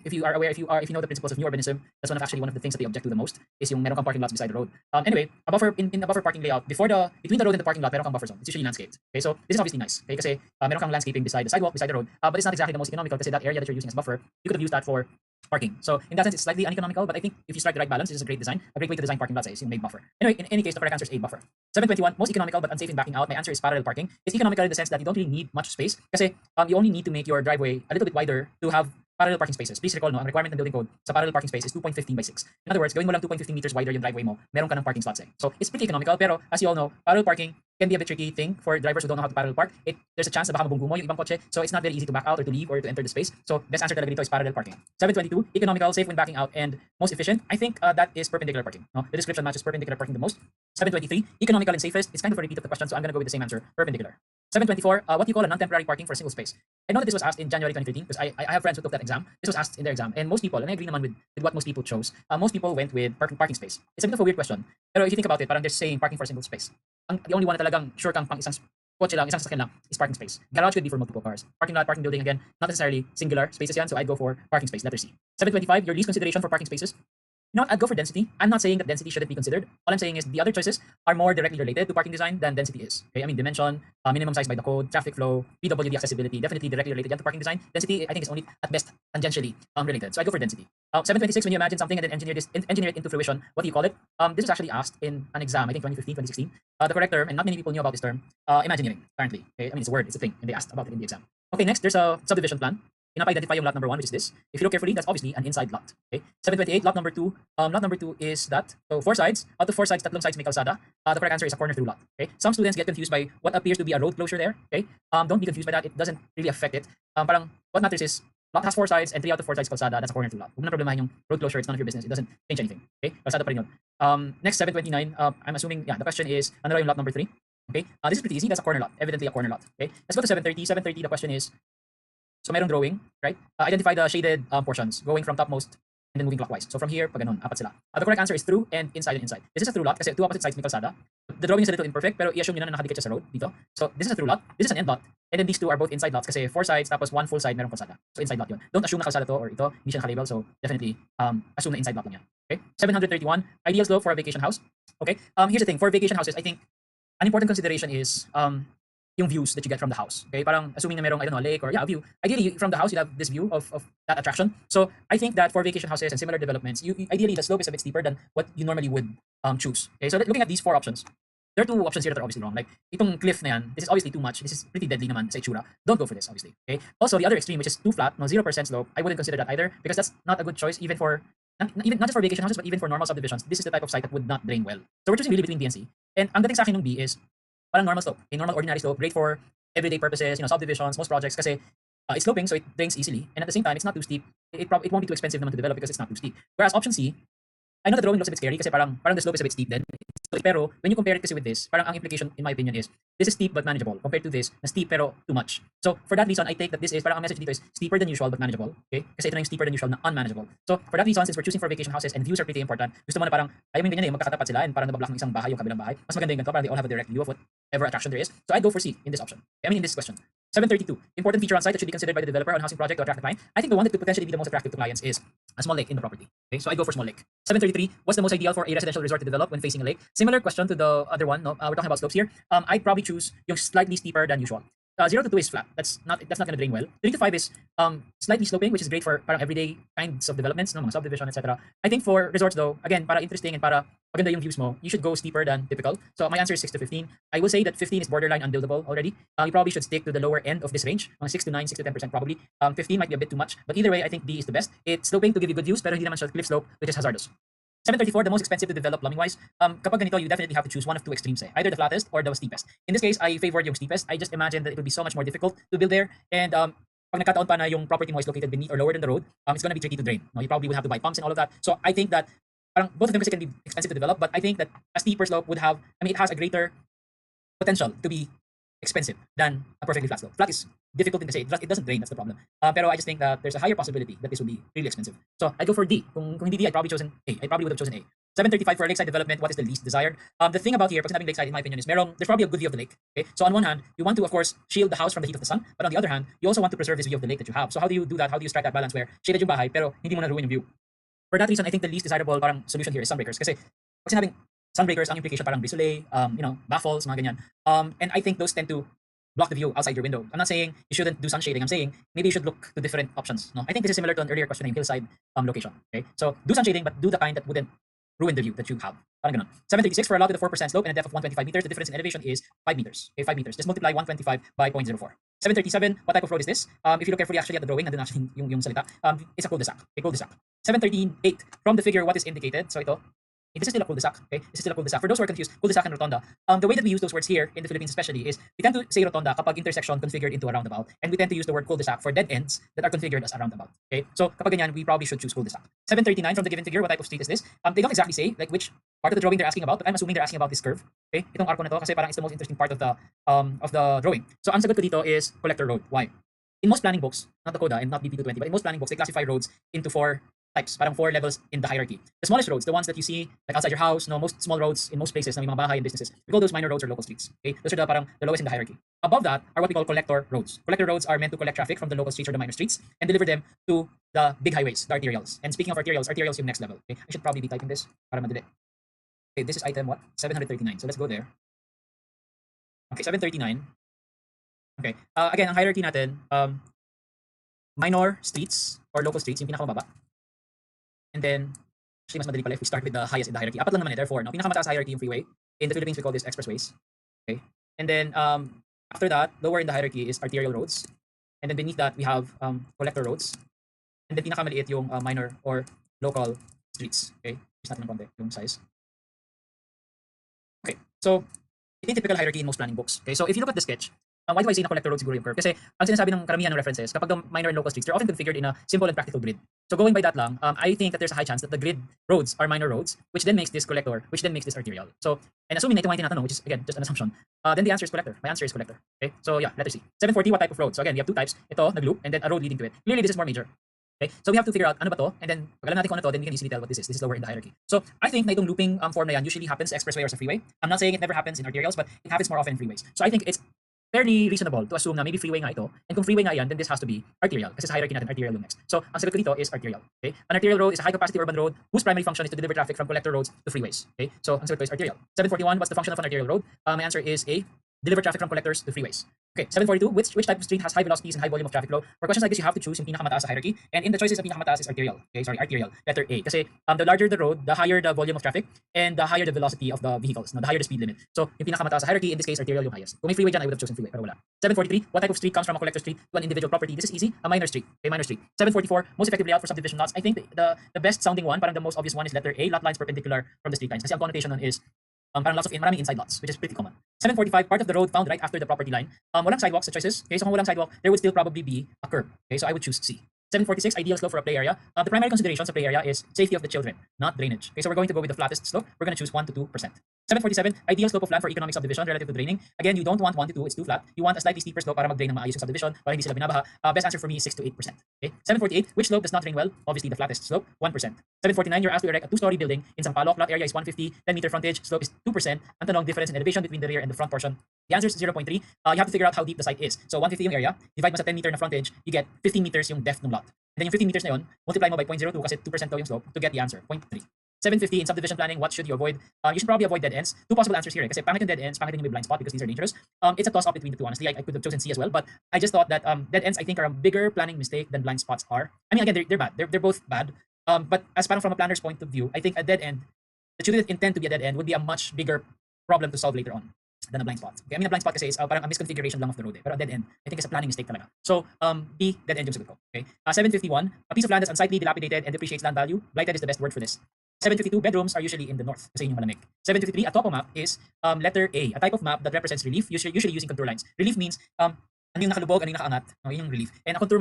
If you are aware, if you know the principles of new urbanism, that's one of the things that they object to the most is yung meron kang parking lots beside the road. Anyway, a buffer in a buffer parking layout between the road and the parking lot meron kang buffer zone. It's usually landscaped. Okay, so this is obviously nice. Okay, kasi meron kang landscaping beside the sidewalk, beside the road. But it's not exactly the most economical kasi that area that you're using as buffer, you could have used that for parking. So in that sense, it's slightly uneconomical, but I think if you strike the right balance, this is a great design. A great way to design parking lots is yung made buffer. Anyway, in any case, the correct answer is A, buffer. 721, most economical but unsafe in backing out. My answer is parallel parking. It's economical in the sense that you don't really need much space kasi you only need to make your driveway a little bit wider to have parallel parking spaces. Please recall, no, ang requirement ng building code sa parallel parking space is 2.15 by 6. In other words, gawin mo lang 2.15 meters wider yung driveway mo, meron ka ng parking slots eh. So it's pretty economical, pero as you all know, parallel parking can be a bit tricky thing for drivers who don't know how to parallel park. There's a chance na baka mabunggo mo yung ibang kotse, so it's not very easy to back out or to leave or to enter the space. So best answer talaga dito is parallel parking. 722, economical, safe when backing out, and most efficient. I think that is perpendicular parking. No? The description matches perpendicular parking the most. 723, economical and safest. It's kind of a repeat of the question, so I'm gonna go with the same answer, perpendicular. 724, what do you call a non-temporary parking for a single space? I know that this was asked in January 2013 because I have friends who took that exam. This was asked in their exam, and most people, and I agree naman with what most people chose, most people went with parking space. It's a bit of a weird question, pero if you think about it, parang they're saying parking for a single space. The only one na talagang sure kang pang isang kotse lang, isang sasakyan lang is parking space. Garage could be for multiple cars. Parking lot, parking building, again, not necessarily singular spaces yan, so I'd go for parking space, letter C. 725, your least consideration for parking spaces. You know what, I'd go for density. I'm not saying that density shouldn't be considered. All I'm saying is the other choices are more directly related to parking design than density is. Okay, I mean dimension, minimum size by the code, traffic flow, PWD accessibility, definitely directly related to parking design. Density, I think, is only at best tangentially related. So I go for density. 726, when you imagine something and then engineer it into fruition, what do you call it? This was actually asked in an exam, I think 2015, 2016. The correct term, and not many people knew about this term, imagineering, apparently. Okay, I mean, it's a word, it's a thing, and they asked about it in the exam. Okay, next, there's a subdivision plan. Identify yung lot number 1, which is this. If you look carefully, that's obviously an inside lot. Okay. 728, lot number 2. Lot number 2 is that. So 4 sides. Out of 4 sides, tatlong sides may kalsada. The correct answer is a corner through lot. Okay. Some students get confused by what appears to be a road closure there. Okay. Don't be confused by that. It doesn't really affect it. Parang what matters is lot has 4 sides and 3 out of 4 sides kalsada. That's a corner through lot. Huwag mo na problemahin yung road closure. It's none of your business. It doesn't change anything. Okay. Kalsada pa rin yun. Next 729. I'm assuming the question is ano raw yung lot number 3. Okay. This is pretty easy. That's a corner lot. Evidently a corner lot. Okay. Let's go to 730. 730. The question is. So mayroong drawing, right? Identify the shaded portions going from topmost and then moving clockwise. So from here, pag ganun, apat sila. The correct answer is through and inside and inside. This is a through lot kasi two opposite sides may kalsada. The drawing is a little imperfect pero i-assume nyo na nakadikit siya sa road dito. So this is a through lot, this is an end lot, and then these two are both inside lots kasi 4 sides tapos 1 full side merong kalsada. So inside lot yun. Don't assume na kalsada to or ito, hindi siya nakalabel, so definitely assume na inside lot lang yan. Okay? 731, ideal slope for a vacation house. Okay? Here's the thing, for vacation houses, I think an important consideration is yung views that you get from the house. Okay, parang assuming na merong, I don't know, a lake or a view. Ideally, from the house, you have this view of that attraction. So I think that for vacation houses and similar developments, ideally the slope is a bit steeper than what you normally would choose. Okay, so looking at these 4 options, there are 2 options here that are obviously wrong. Like itong cliff na yan, this is obviously too much. This is pretty deadly naman sa itsura. Don't go for this, obviously. Okay. Also, the other extreme, which is too flat, no 0% slope, I wouldn't consider that either because that's not a good choice even for not just for vacation houses but even for normal subdivisions. This is the type of site that would not drain well. So we're choosing really between B and C. And ang dating sa akin ng B is parang normal slope, a normal ordinary slope, great for everyday purposes, subdivisions, most projects kasi it's sloping so it drains easily, and at the same time it's not too steep. It won't be too expensive naman to develop because it's not too steep. Whereas option C, I know the drawing looks a bit scary kasi parang the slope is a bit steep then. Pero when you compare it kasi with this, parang ang implication in my opinion is this is steep but manageable compared to this na steep pero too much. So for that reason, I take that this is parang ang message dito is steeper than usual but manageable. Okay? Kasi ito na yung steeper than usual na unmanageable. So for that reason, since we're choosing for vacation houses and views are pretty important, gusto mo na parang ayaw mo yung ganyan magkakatapat sila and parang nabablock ng isang bahay yung kabilang bahay. Mas maganda yung ganito, parang they all have a direct view of whatever attraction there is. So I'd go for C in this option. I mean in this question. 732. Important feature on site that should be considered by the developer on housing project to attract the client. I think the one that could potentially be the most attractive to clients is a small lake in the property. Okay, so I go for small lake. 733. What's the most ideal for a residential resort to develop when facing a lake? Similar question to the other one. No, we're talking about slopes here. I'd probably choose yung slightly steeper than usual. 0 to 2 is flat. That's not gonna drain well. 3 to 5 is slightly sloping, which is great for parang everyday kinds of developments, no, mga subdivision, etc. I think for resorts though, again, para interesting and para maganda yung views mo, you should go steeper than typical. So my answer is 6 to 15. I will say that 15 is borderline unbuildable already. You probably should stick to the lower end of this range, 6 to 9, 6 to 10% probably. 15 might be a bit too much, but either way, I think D is the best. It's sloping to give you good views, pero hindi naman siya cliff slope, which is hazardous. 734, the most expensive to develop plumbing wise. Kapag ganito, you definitely have to choose one of two extremes, either the flattest or the steepest. In this case, I favored yung steepest. I just imagine that it would be so much more difficult to build there, and pag nagkataon pa na yung property mo is located beneath or lower than the road, it's gonna be tricky to drain. No, you probably would have to buy pumps and all of that. So I think that parang both of them kasi can be expensive to develop, but I think that a steeper slope would have, it has a greater potential to be expensive than a perfectly flat slope. Flat is difficult to say. It doesn't drain. That's the problem. Pero I just think that there's a higher possibility that this will be really expensive. So I'd go for D. Kung hindi D, I'd probably chosen A. I probably would have chosen A. 735 for lakeside development. What is the least desired? The thing about here, pag sinabing lakeside, in my opinion, is there's probably a good view of the lake. Okay, so on one hand, you want to of course shield the house from the heat of the sun, but on the other hand, you also want to preserve this view of the lake that you have. So how do you do that? How do you strike that balance where shaded yung bahay pero hindi mo na ruin yung view? For that reason, I think the least desirable parang solution here is sunbreakers. Kasi pag sinabing sunbreakers, ang implication parang brisole, baffles, mga ganyan. And I think those tend to block the view outside your window. I'm not saying you shouldn't do sun shading. I'm saying maybe you should look to different options. No, I think this is similar to an earlier question in hillside location. Okay, so do sun shading, but do the kind that wouldn't ruin the view that you have. Parang ganun. 736 for a lot with a 4% slope and a depth of 125 meters. The difference in elevation is 5 meters. Okay, 5 meters. Just multiply 125 by 0.04. 737, what type of road is this? If you look carefully actually at the drawing, nandun actually yung salita. It's a cul-de-sac. A cul-de-sac. 713.8. From the figure, what is indicated? So ito, this is still a cul-de-sac. Okay, this is still a cul-de-sac. For those who are confused, cul-de-sac and rotonda. The way that we use those words here in the Philippines especially is we tend to say rotonda kapag intersection configured into a roundabout, and we tend to use the word cul-de-sac for dead ends that are configured as a roundabout. Okay, so kapag ganyan, we probably should choose cul-de-sac. 739 from the given figure, what type of street is this? They don't exactly say like which part of the drawing they're asking about, but I'm assuming they're asking about this curve. Okay, itong arco na to kasi parang it's the most interesting part of the drawing. So ang sagot ko dito is collector road. Why? In most planning books, not the CODA and not BP 220, but in most planning books, they classify roads into 4 types, parang 4 levels in the hierarchy. The smallest roads, the ones that you see like outside your house, most small roads in most places, na may mga bahay and businesses, we call those minor roads or local streets. Okay, those are the lowest in the hierarchy. Above that are what we call collector roads. Collector roads are meant to collect traffic from the local streets or the minor streets and deliver them to the big highways, the arterials. And speaking of arterials yung next level. Okay, I should probably be typing this para madali. Okay, this is item what? 739. So let's go there. Okay, 739. Okay, again, ang hierarchy natin, minor streets or local streets, yung pinakamababa. And then, actually mas madali pala if we start with the highest in the hierarchy. Apat lang naman therefore, no? Pinakamataas hierarchy yung freeway. In the Philippines, we call this expressways. Okay, and then after that, lower in the hierarchy is arterial roads. And then beneath that, we have collector roads. And then pinakamaliit yung minor or local streets. Okay, just natin ng konti yung size. Okay, so ito yung typical hierarchy in most planning books. Okay, so if you look at the sketch, why do I say na collector road siguro yung curve? Kasi ang sinasabi ng karamihan ng references, kapag the minor and local streets, they're often configured in a simple and practical grid. So going by that lang, I think that there's a high chance that the grid roads are minor roads, which then makes this collector, which then makes this arterial. So, and assuming na ito yung tinatanong, which is again just an assumption, then the answer is collector. My answer is collector. Okay, so yeah, letter C. 740, what type of road? So again, we have 2 types. Ito, nag-loop, and then a road leading to it. Clearly, this is more major. Okay, so we have to figure out ano ba to, and then pag alam natin kung ano to, then we can easily tell what this is. This is lower in the hierarchy. So I think na itong looping form na yan usually happens sa expressway or sa freeway. I'm not saying it never happens in arterials, but it happens more often in freeways. So I think it's fairly reasonable to assume na maybe freeway nga ito, and kung freeway nga yan, then this has to be arterial, kasi sa hierarchy natin, arterial yung next. So, ang sagot ko dito is arterial. Okay? An arterial road is a high-capacity urban road whose primary function is to deliver traffic from collector roads to freeways. Okay? So, ang sagot ko is arterial. 741, what's the function of an arterial road? My answer is A, deliver traffic from collectors to freeways. Okay, 742, which type of street has high velocities and high volume of traffic flow? For questions like this, you have to choose yung pinakamataas sa hierarchy, and in the choices, the pinakamataas is arterial. Okay, sorry, arterial, letter A. Kasi the larger the road, the higher the volume of traffic, and the higher the velocity of the vehicles, no, the higher the speed limit. So, yung pinakamataas sa hierarchy, in this case, arterial yung highest. Kung may freeway dyan, I would have chosen freeway, pero wala. 743, what type of street comes from a collector street to an individual property? This is easy, a minor street. Okay, minor street. 744, most effective layout for subdivision lots. I think the best sounding one, parang the most obvious one is letter A, lot lines perpendicular from the street lines. Kasi ang connotation nun is parang lots of maraming inside lots, which is pretty common. 745, part of the road found right after the property line. Walang sidewalks sa choices. Okay, so kung walang sidewalk, there would still probably be a curb. Okay, so I would choose C. 746, ideal slope for a play area. The primary consideration sa play area is safety of the children, not drainage. Okay, so we're going to go with the flattest slope. We're going to choose 1 to 2%. 747, ideal slope of land for economic subdivision relative to draining. Again, you don't want 1 to 2, it's too flat. You want a slightly steeper slope para mag-drain ng maayos yung subdivision para hindi sila binabaha. Best answer for me is 6 to 8%. Okay, 748, which slope does not drain well? Obviously, the flattest slope, 1%. 749, you're asked to erect a 2-story building in Sampaloc. Lot area is 150, 10-meter frontage, slope is 2%. Ang tanong, difference in elevation between the rear and the front portion. The answer is 0.3. You have to figure out how deep the site is. So 150 yung area, divide mo sa 10-meter na frontage, you get 15 meters yung depth ng lot. And then yung 15 meters na yun, multiply mo by 0.02 kasi 2% daw yung slope to get the answer, 0.3. 750 in subdivision planning, what should you avoid? You should probably avoid dead ends. Two possible answers here. Kasi pangit yung dead ends, pangit yung may blind spot because these are dangerous. It's a toss-up between the two, honestly. I could have chosen C as well, but I just thought that dead ends, I think, are a bigger planning mistake than blind spots are. I mean, again, they're bad. They're both bad. But as parang from a planner's point of view, I think a dead end, that you didn't intend to be a dead end, would be a much bigger problem to solve later on than a blind spot. Okay? I mean, a blind spot kasi is parang a misconfiguration lang of the road. Pero a dead end, I think, is a planning mistake talaga. So, B, dead end yung sagot ko. Okay? 751, a piece of land that's unsightly, dilapidated, and depreciates land value. Blighted is the best word for this. 752, bedrooms are usually in the north kasi yun yung malamig. 753, a topo map is letter A, a type of map that represents relief, usually using contour lines. Relief means ano yung nakalubog, ano yung nakaangat, yun yung relief. And a contour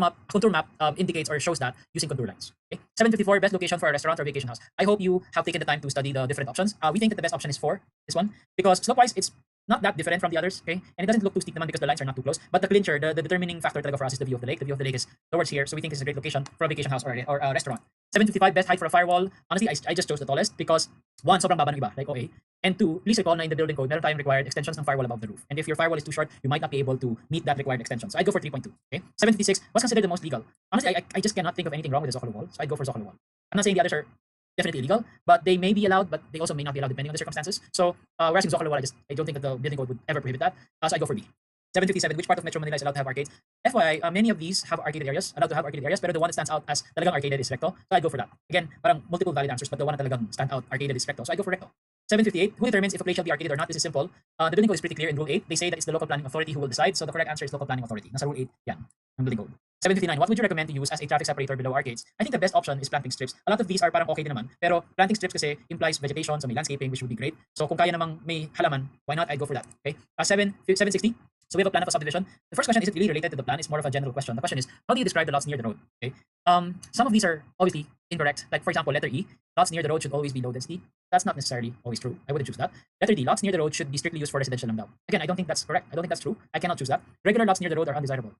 map indicates or shows that using contour lines. Okay? 754, best location for a restaurant or vacation house. I hope you have taken the time to study the different options. We think that the best option is 4, this one, because slope-wise, it's not that different from the others, okay? And it doesn't look too steep naman because the lines are not too close. But the clincher, the determining factor talaga for us is the view of the lake. The view of the lake is towards here, so we think it's a great location for a vacation house or a restaurant. 755, best height for a firewall. Honestly, I just chose the tallest because one, sobrang baba ng iba, like OA. And two, please recall na in the building code, meron tayong required extensions ng firewall above the roof. And if your firewall is too short, you might not be able to meet that required extension. So I'd go for 3.2, okay? 756, what's considered the most legal? Honestly, I just cannot think of anything wrong with the Zocalo wall, so I'd go for Zocalo wall. I'm not saying the others are definitely illegal, but they may be allowed, but they also may not be allowed depending on the circumstances. So, whereas in Zocalo wall, I don't think that the building code would ever prohibit that. So I go for B. 757, which part of Metro Manila is allowed to have arcades? FYI, many of these have arcaded areas, allowed to have arcaded areas, pero the one that stands out as talagang arcaded is Recto. So I'd go for that. Again, parang multiple valid answers, but the one that talagang stand out arcaded is Recto. So I'd go for Recto. 758, who determines if a place shall be arcaded or not? This is simple. The building code is pretty clear in Rule 8. They say that it's the local planning authority who will decide. So the correct answer is local planning authority. Nasa Rule 8, yan, ng building code. 759, what would you recommend to use as a traffic separator below arcades? I think the best option is planting strips. A lot of these are parang okay din naman, pero planting strips kasi implies vegetation, so may landscaping, which would be great. So kung kaya namang may halaman, why not? I'd go for that. Okay. 760. So we have a plan of a subdivision. The first question isn't really related to the plan, it's more of a general question. The question is, how do you describe the lots near the road? Okay. Some of these are obviously incorrect. Like for example, letter E, lots near the road should always be low density. That's not necessarily always true. I wouldn't choose that. Letter D, lots near the road should be strictly used for residential lang daw. Again, I don't think that's correct. I don't think that's true. I cannot choose that. Regular lots near the road are undesirable.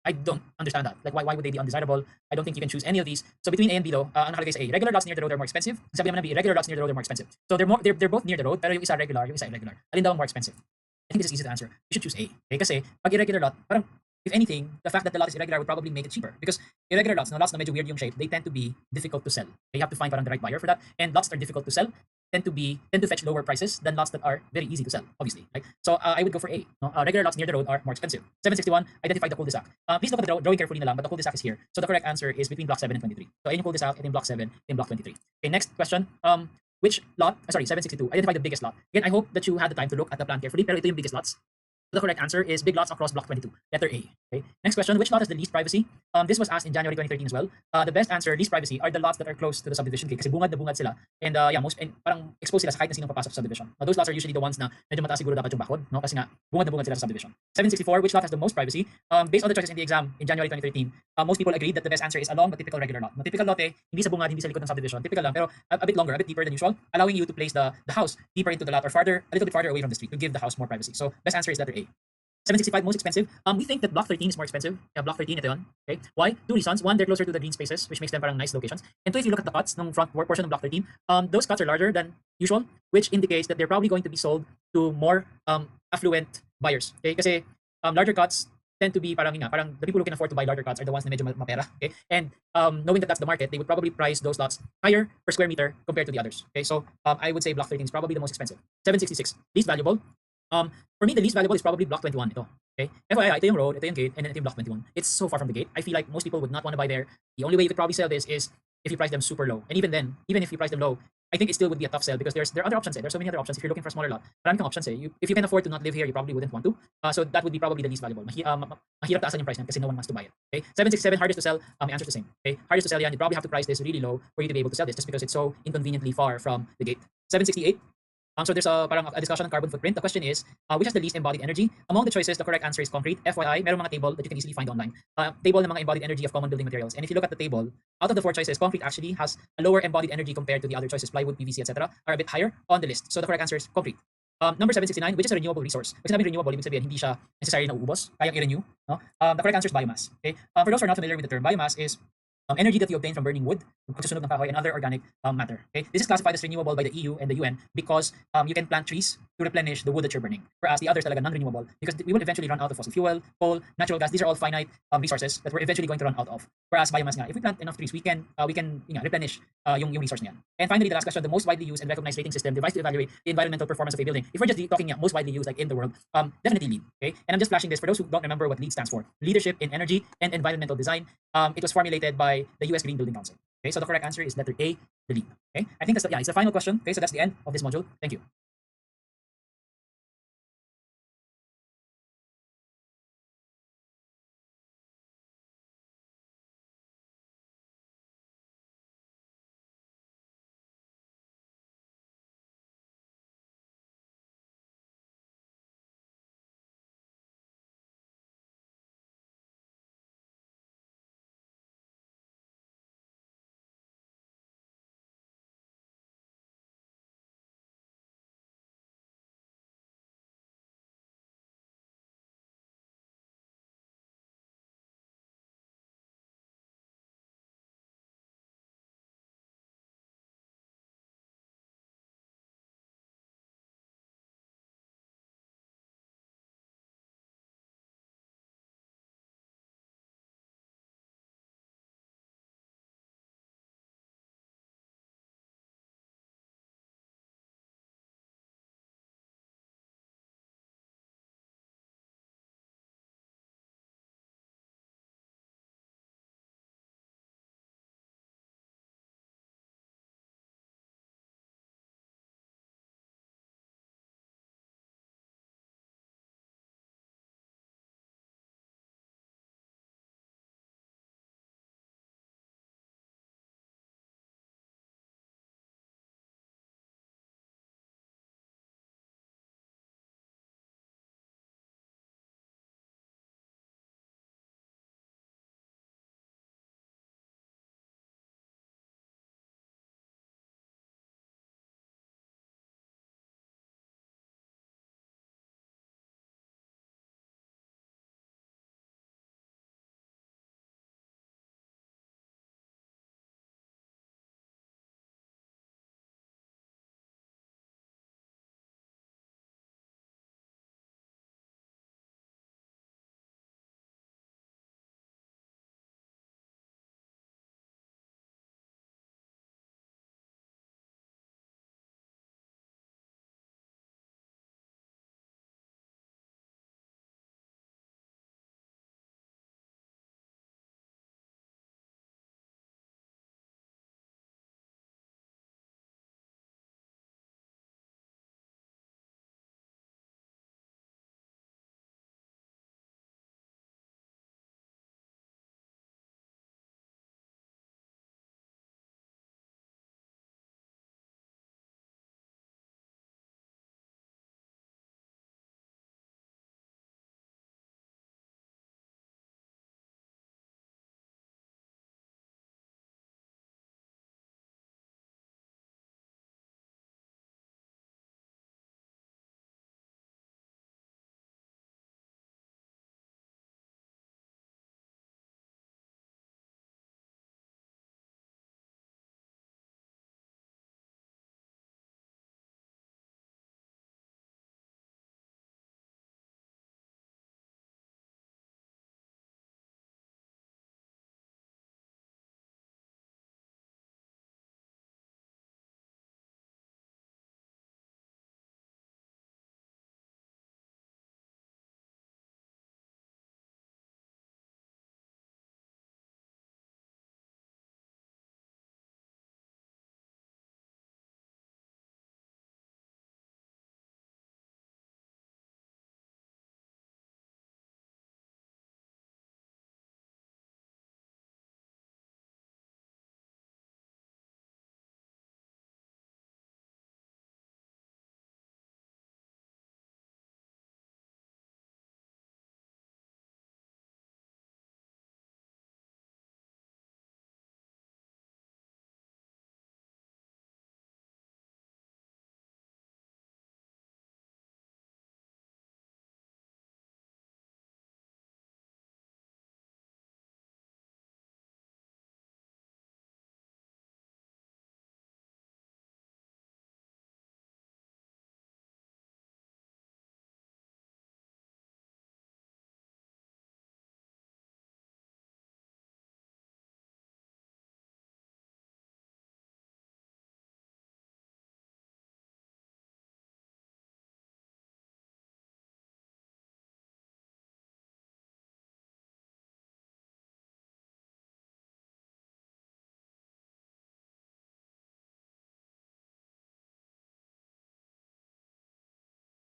I don't understand that. Like, why would they be undesirable? I don't think you can choose any of these. So between A and B though, ang nakalagay sa A, regular lots near the road are more expensive. Sabi naman ng B, regular lots near the road are more expensive. So they're both near the road, pero yung isa regular, yung isa irregular. Alin daw ang more expensive? I think this is easy to answer. You should choose A. Okay? Kasi pag irregular lot, parang if anything, the fact that the lot is irregular would probably make it cheaper because irregular lots, lots na medyo weird yung shape, they tend to be difficult to sell. You have to find parang the right buyer for that, and lots that are difficult to sell tend to fetch lower prices than lots that are very easy to sell, obviously. Right? So I would go for A. No? Regular lots near the road are more expensive. 761, identify the cul-de-sac. Please look at the drawing carefully na lang, but the cul-de-sac is here. So the correct answer is between block 7 and 23. So ayun yung cul-de-sac, and in block 7, in block 23. Okay, next question. Which lot, 762, identify the biggest lot. Again, I hope that you had the time to look at the plan carefully, pero ito yung biggest lots. The correct answer is big lots across block 22, letter A. Okay. Next question, which lot has the least privacy? This was asked in January 2013 as well. The best answer, least privacy, are the lots that are close to the subdivision gate kasi bungad na bungad sila. And parang exposed sila sa kahit na sinong papasok sa subdivision. Now, those lots are usually the ones na medyo mataas siguro dapat yung bakod, no? Kasi nga bungad na bungad sila sa subdivision. 764, which lot has the most privacy? Based on the choices in the exam in January 2013, most people agreed that the best answer is along the typical regular lot. The typical lot hindi sa bungad, hindi sa likod ng subdivision. Typical lang, pero a bit longer, a bit deeper than usual, allowing you to place the house deeper into the lot or a little bit farther away from the street to give the house more privacy. So best answer is letter A. 765, most expensive. We think that block 13 is more expensive. Yeah, block 13 ito yun. Okay. Why? Two reasons. One, they're closer to the green spaces, which makes them parang nice locations. And two, if you look at the cuts ng front portion of block 13, those cuts are larger than usual, which indicates that they're probably going to be sold to more affluent buyers. Okay. Kasi larger cuts tend to be parang the people who can afford to buy larger cuts are the ones na medyo mapera. Okay. And knowing that that's the market, they would probably price those lots higher per square meter compared to the others. Okay. So I would say block 13 is probably the most expensive. 766, least valuable. For me, the least valuable is probably block 21 ito. Okay? FYI, ito yung road, ito yung gate, and then ito yung block 21. It's so far from the gate. I feel like most people would not want to buy there. The only way you could probably sell this is if you price them super low. And even then, even if you price them low, I think it still would be a tough sell because there are other options. There's so many other options. If you're looking for a smaller lot, marami kang options. If you can afford to not live here, you probably wouldn't want to. So that would be probably the least valuable. Mahirap taasan yung price niyan kasi no one wants to buy it. Okay? 767, hardest to sell. My answer is the same. Okay? Hardest to sell yan. You probably have to price this really low for you to be able to sell this just because it's so inconveniently far from the gate. 768. So there's a discussion on carbon footprint. The question is, which has the least embodied energy? Among the choices, the correct answer is concrete. FYI, merong mga table that you can easily find online. Table ng mga embodied energy of common building materials. And if you look at the table, out of the 4 choices, concrete actually has a lower embodied energy compared to the other choices. Plywood, PVC, etc. are a bit higher on the list. So the correct answer is concrete. Number 769, which is a renewable resource. Pag sinabi renewable, ibig sabihin hindi siya necessarily nauubos, kayang i-renew. No? The correct answer is biomass. Okay? For those who are not familiar with the term, biomass is energy that you obtain from burning wood, pagsusunog ng kahoy, and other organic matter. Okay, this is classified as renewable by the EU and the UN because you can plant trees to replenish the wood that you're burning. Whereas the others talaga non-renewable because we will eventually run out of fossil fuel, coal, natural gas. These are all finite resources that we're eventually going to run out of. Whereas biomass nga, if we plant enough trees, we can replenish yung resource niyan. And finally, the last question: the most widely used and recognized rating system devised to evaluate the environmental performance of a building. If we're just talking most widely used like in the world, definitely LEED. Okay, and I'm just flashing this for those who don't remember what LEED stands for: Leadership in Energy and Environmental Design. It was formulated by the U.S. Green Building Council. Okay, so the correct answer is letter A, the LEED. Okay, I think it's the final question. Okay, so that's the end of this module. Thank you.